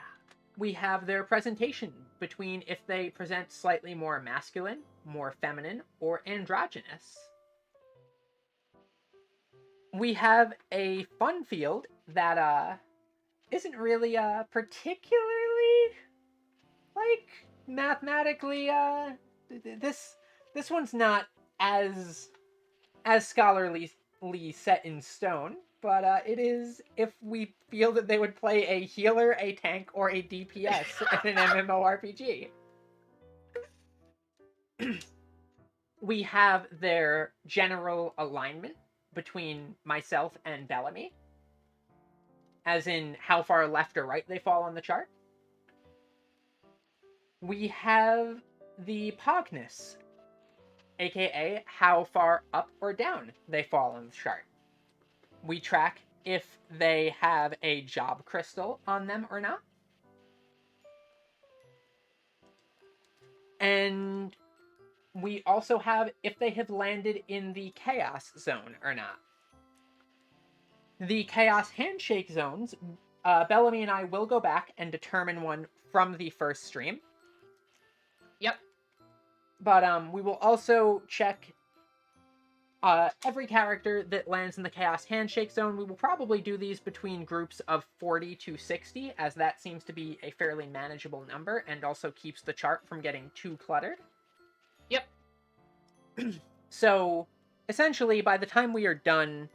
We have their presentation between if they present slightly more masculine, more feminine, or androgynous. We have a fun field that isn't really particularly like mathematically this one's not as scholarly set in stone, but it is if we feel that they would play a healer, a tank, or a DPS in an MMORPG. We have their general alignment between myself and Bellamy, as in how far left or right they fall on the chart. We have the Pogness, aka how far up or down they fall on the chart. We track if they have a job crystal on them or not. And we also have if they have landed in the chaos zone or not. The chaos handshake zones, Bellamy and I will go back and determine one from the first stream. Yep. But we will also check every character that lands in the Chaos Handshake Zone. We will probably do these between groups of 40 to 60, as that seems to be a fairly manageable number, and also keeps the chart from getting too cluttered. Yep. So, essentially, by the time we are done,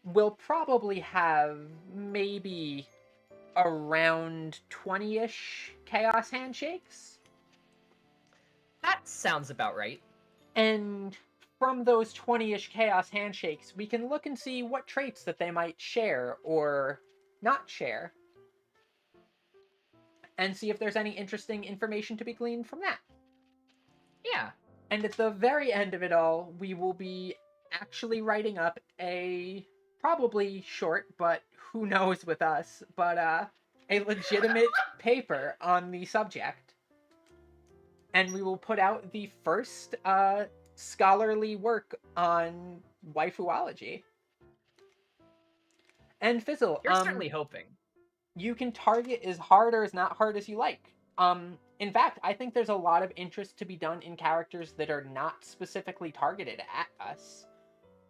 we'll probably have maybe around 20-ish Chaos Handshakes. That sounds about right. And from those 20-ish Chaos Handshakes, we can look and see what traits that they might share, or not share, and see if there's any interesting information to be gleaned from that. Yeah. And at the very end of it all, we will be actually writing up a probably short, but who knows with us, but a legitimate paper on the subject. And we will put out the first scholarly work on waifuology. And Fizzle, You're certainly hoping. you can target as hard or as not hard as you like. In fact, I think there's a lot of interest to be done in characters that are not specifically targeted at us,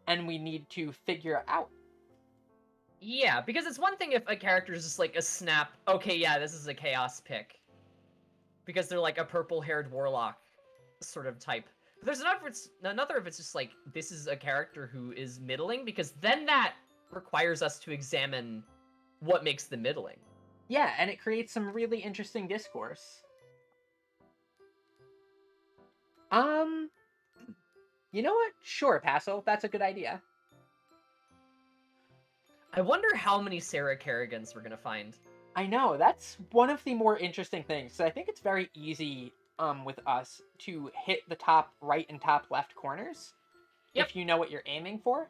and we need to figure out. Yeah, because it's one thing if a character is just like a snap, okay, yeah, this is a chaos pick. Because they're like a purple-haired warlock sort of type. But there's another if it's just like, this is a character who is middling, because then that requires us to examine what makes them middling. Yeah, and it creates some really interesting discourse. You know what? Sure, Passel, that's a good idea. I wonder how many Sarah Kerrigans we're gonna find. I know, that's one of the more interesting things. So I think it's very easy with us to hit the top right and top left corners. Yep. If you know what you're aiming for.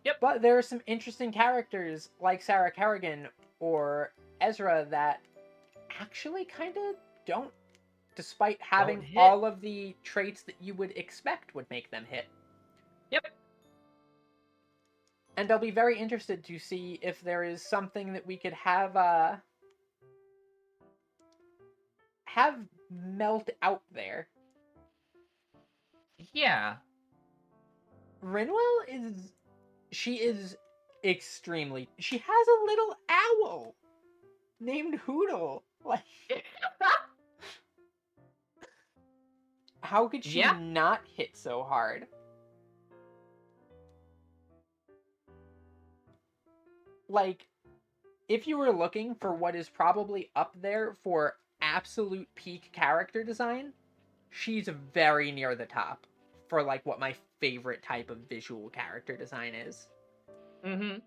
Yep. But there are some interesting characters like Sarah Kerrigan or Ezra that actually kind of don't, despite having all of the traits that you would expect would make them hit. Yep. And I'll be very interested to see if there is something that we could have melt out there. Yeah. Rinwell is extremely... She has a little owl named Hoodle. Like... How could she not hit so hard? Like, if you were looking for what is probably up there for absolute peak character design, she's very near the top for, like, what my favorite type of visual character design is. Mm-hmm.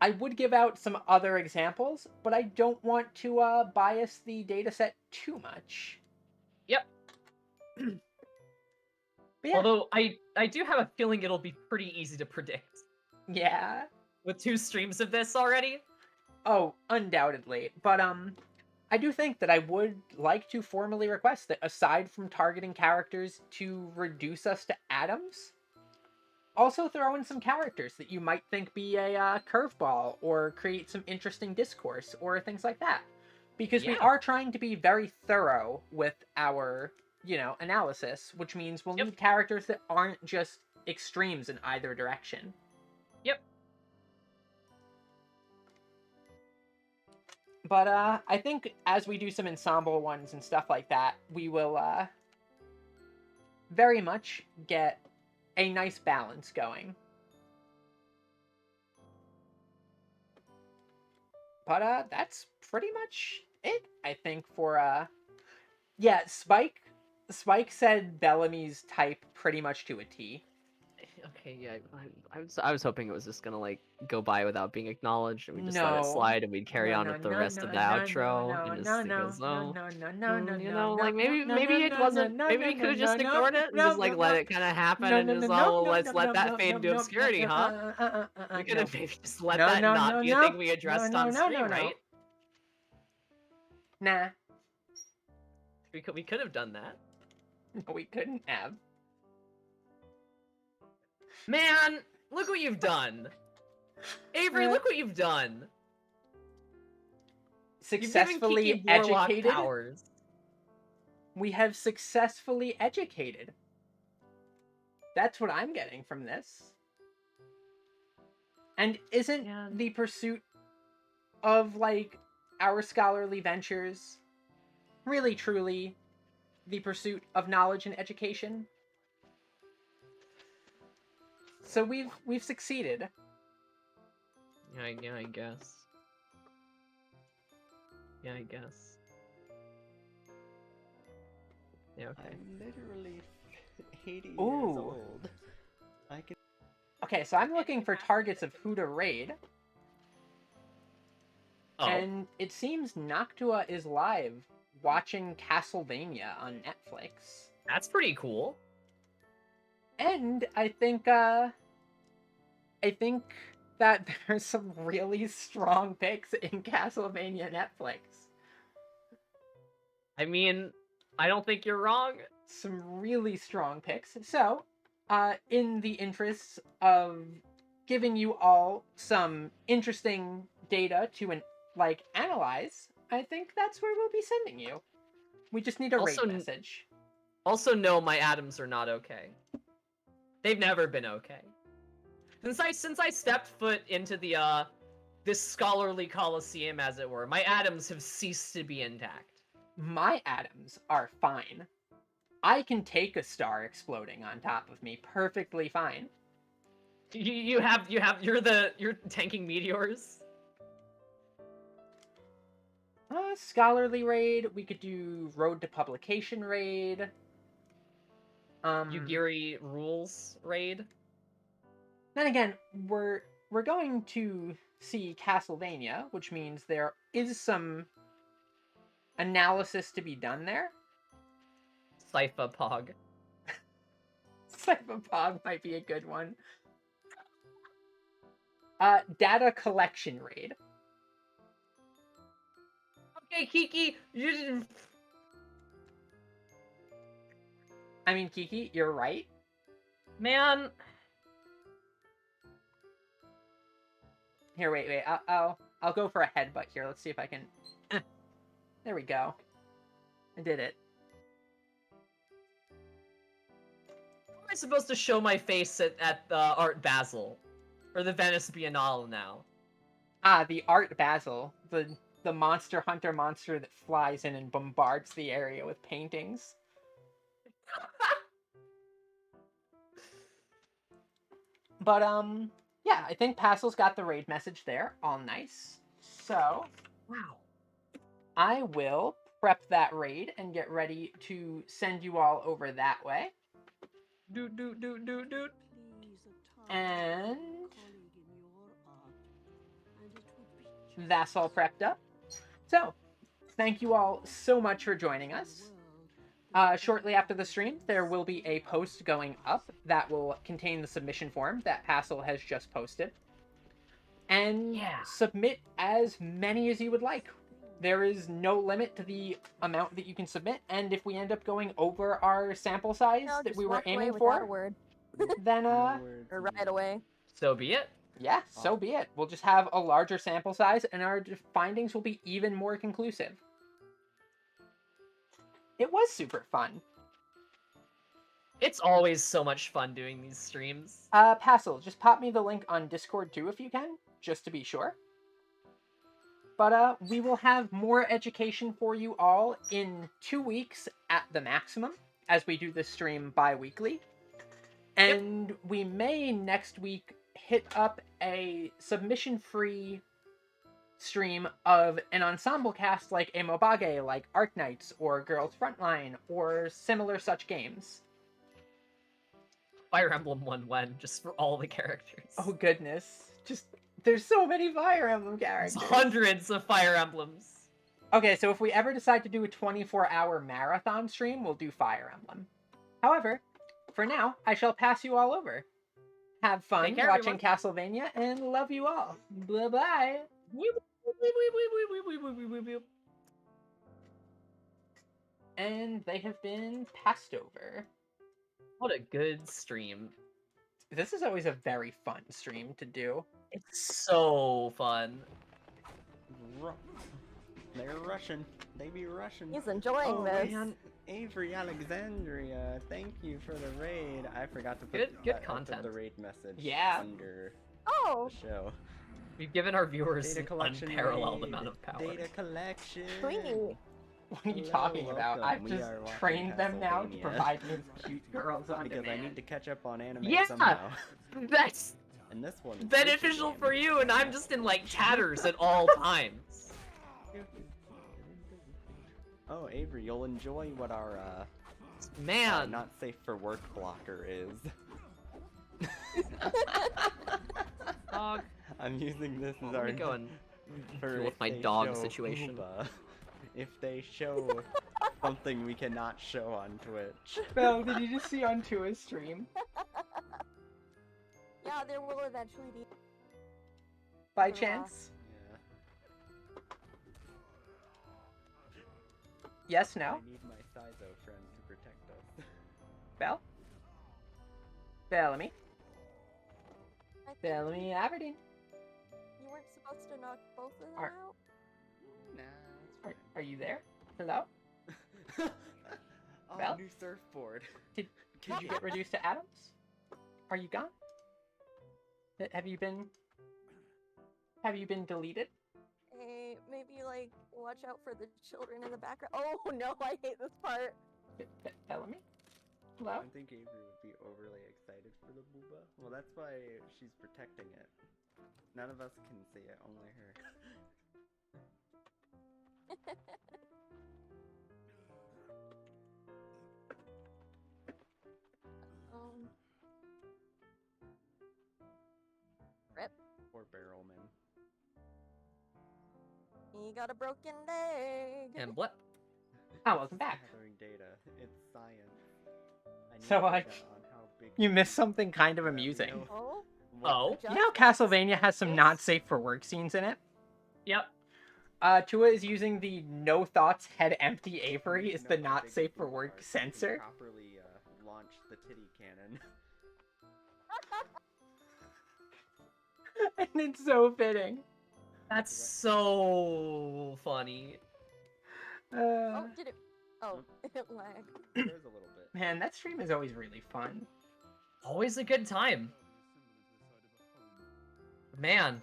I would give out some other examples, but I don't want to bias the dataset too much. Yep. Yeah. Although I do have a feeling it'll be pretty easy to predict. Yeah. With 2 streams of this already? Oh, undoubtedly. But I do think that I would like to formally request that aside from targeting characters to reduce us to atoms, also throw in some characters that you might think be a curveball or create some interesting discourse or things like that. Because we are trying to be very thorough with our, analysis, which means we'll need characters that aren't just extremes in either direction. Yep. But I think as we do some ensemble ones and stuff like that, we will very much get a nice balance going. But that's pretty much it, I think, for yeah, Spike said Bellamy's type pretty much to a T. Okay, yeah, I was hoping it was just gonna like go by without being acknowledged, and we just let it slide, and we'd carry on with the rest of the outro. Like maybe it wasn't. Maybe we could have just ignored it and just like let it kind of happen, and just let's let that fade into obscurity, huh? We could have maybe just let that not be a thing we addressed on stream, right? Nah. We could have done that. No, we couldn't have. Man, look what you've done. Avery, look what you've done. Successfully educated. We have successfully educated. That's what I'm getting from this. And isn't the pursuit of, like, our scholarly ventures really, truly the pursuit of knowledge and education? So we've succeeded. Yeah, I guess. Yeah, I guess. Yeah, okay. I'm literally 80 years old. I can... Okay, so I'm looking for targets of who to raid, Oh, and it seems Noctua is live watching Castlevania on Netflix. that's pretty cool. And I think that there's some really strong picks in Castlevania Netflix. I mean, I don't think you're wrong. Some really strong picks. So, in the interests of giving you all some interesting data to analyze, I think that's where we'll be sending you. We just need a Also, rate message. Also, no, my atoms are not okay. They've never been okay. Since I stepped foot into the this scholarly coliseum, as it were, my atoms have ceased to be intact. My atoms are fine. I can take a star exploding on top of me perfectly fine. You're tanking meteors. Scholarly raid. We could do road to publication raid. Yugiri rules raid. Then again, we're going to see Castlevania, which means there is some analysis to be done there. Sypha Pog. Cyberpog might be a good one. Data collection raid. Okay, Kiki, you... I mean, Kiki, you're right. Man. Here, wait. I'll go for a headbutt here. Let's see if I can. There we go. I did it. How am I supposed to show my face at the Art Basel? Or the Venice Biennale now? The Art Basel. The monster hunter monster that flies in and bombards the area with paintings. But, yeah, I think Passel's got the raid message there. All nice. So, Wow. I will prep that raid and get ready to send you all over that way. Doot. And that's all prepped up. So, thank you all so much for joining us. Shortly after the stream, there will be a post going up that will contain the submission form that Passel has just posted. And submit as many as you would like. There is no limit to the amount that you can submit, and if we end up going over our sample size that we were aiming for, then or right away. So be it. Yeah, so be it. We'll just have a larger sample size, and our findings will be even more conclusive. It was super fun. It's always so much fun doing these streams. Passel, just pop me the link on Discord too if you can, just to be sure. But we will have more education for you all in 2 weeks at the maximum, as we do this stream bi-weekly. And we may next week hit up a submission-free stream of an ensemble cast like Amobage, like Arc Knights, or Girls Frontline, or similar such games. Fire Emblem 1-1, just for all the characters. Oh goodness. There's so many Fire Emblem characters. There's hundreds of Fire Emblems. Okay, so if we ever decide to do a 24-hour marathon stream, we'll do Fire Emblem. However, for now, I shall pass you all over. Have fun watching Castlevania, and love you all. Bye-bye. And they have been passed over. What a good stream. This is always a very fun stream to do. It's so fun. They're Russian. They be Russian. He's enjoying this. Man. Avery Alexandria, thank you for the raid. I forgot to put good content. the raid message Oh. under the show. We've given our viewers Data an unparalleled amount of power. Data collection. Sweet. What are you talking about? I've just trained them now to provide me with cute girls on because demand. I need to catch up on anime Yeah! somehow. That's And this one is beneficial for you, and I'm just in like tatters at all times. Oh, Avery, you'll enjoy what our Man, not safe for work blocker is. Dog. I'm using this as Let our me go and for deal with if my they dog show situation. Booba. If they show something we cannot show on Twitch. Belle, did you just see on Tua's stream? Yeah, there will eventually be. By Booba. chance? Yeah. Yes, no? I need my Sizo friend to protect us. Belle? Bellamy? I think Bellamy Aberdeen? you weren't supposed to knock both of them Are- out. Nah, Are you there? Hello? oh, Belle? new surfboard. Did you get reduced to atoms? Are you gone? Have you been deleted? Hey, maybe like watch out for the children in the background. Oh no, I hate this part. Bellamy? Hello? I think Avery would be overly excited for the booba. Well, that's why she's protecting it. None of us can see it, only her. Rip. Poor Barrelman. He got a broken leg. And what? Oh, welcome back. Gathering data. It's science. I need So, data like, on how big You the missed booba something kind of so that we amusing. know Oh, what Oh. You know how Castlevania has some not safe for work scenes in it? Yep. Tua is using the no thoughts head empty we Avery need is to the know how not big safe the for booba work are so we can sensor. properly launch the titty cannon. And it's so fitting. That's so funny. oh, did it? Oh, it lagged. There's a little bit. Man, that stream is always really fun. Always a good time. Man.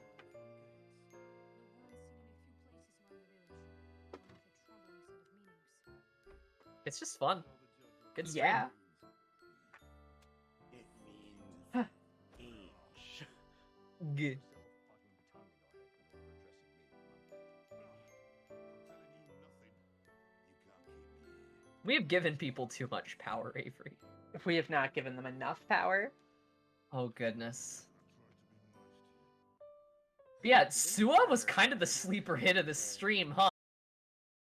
It's just fun. Good stream. Yeah. It means age. G- We have given people too much power, Avery. We have not given them enough power. Oh goodness. But yeah, Sua was kind of the sleeper hit of the stream, huh?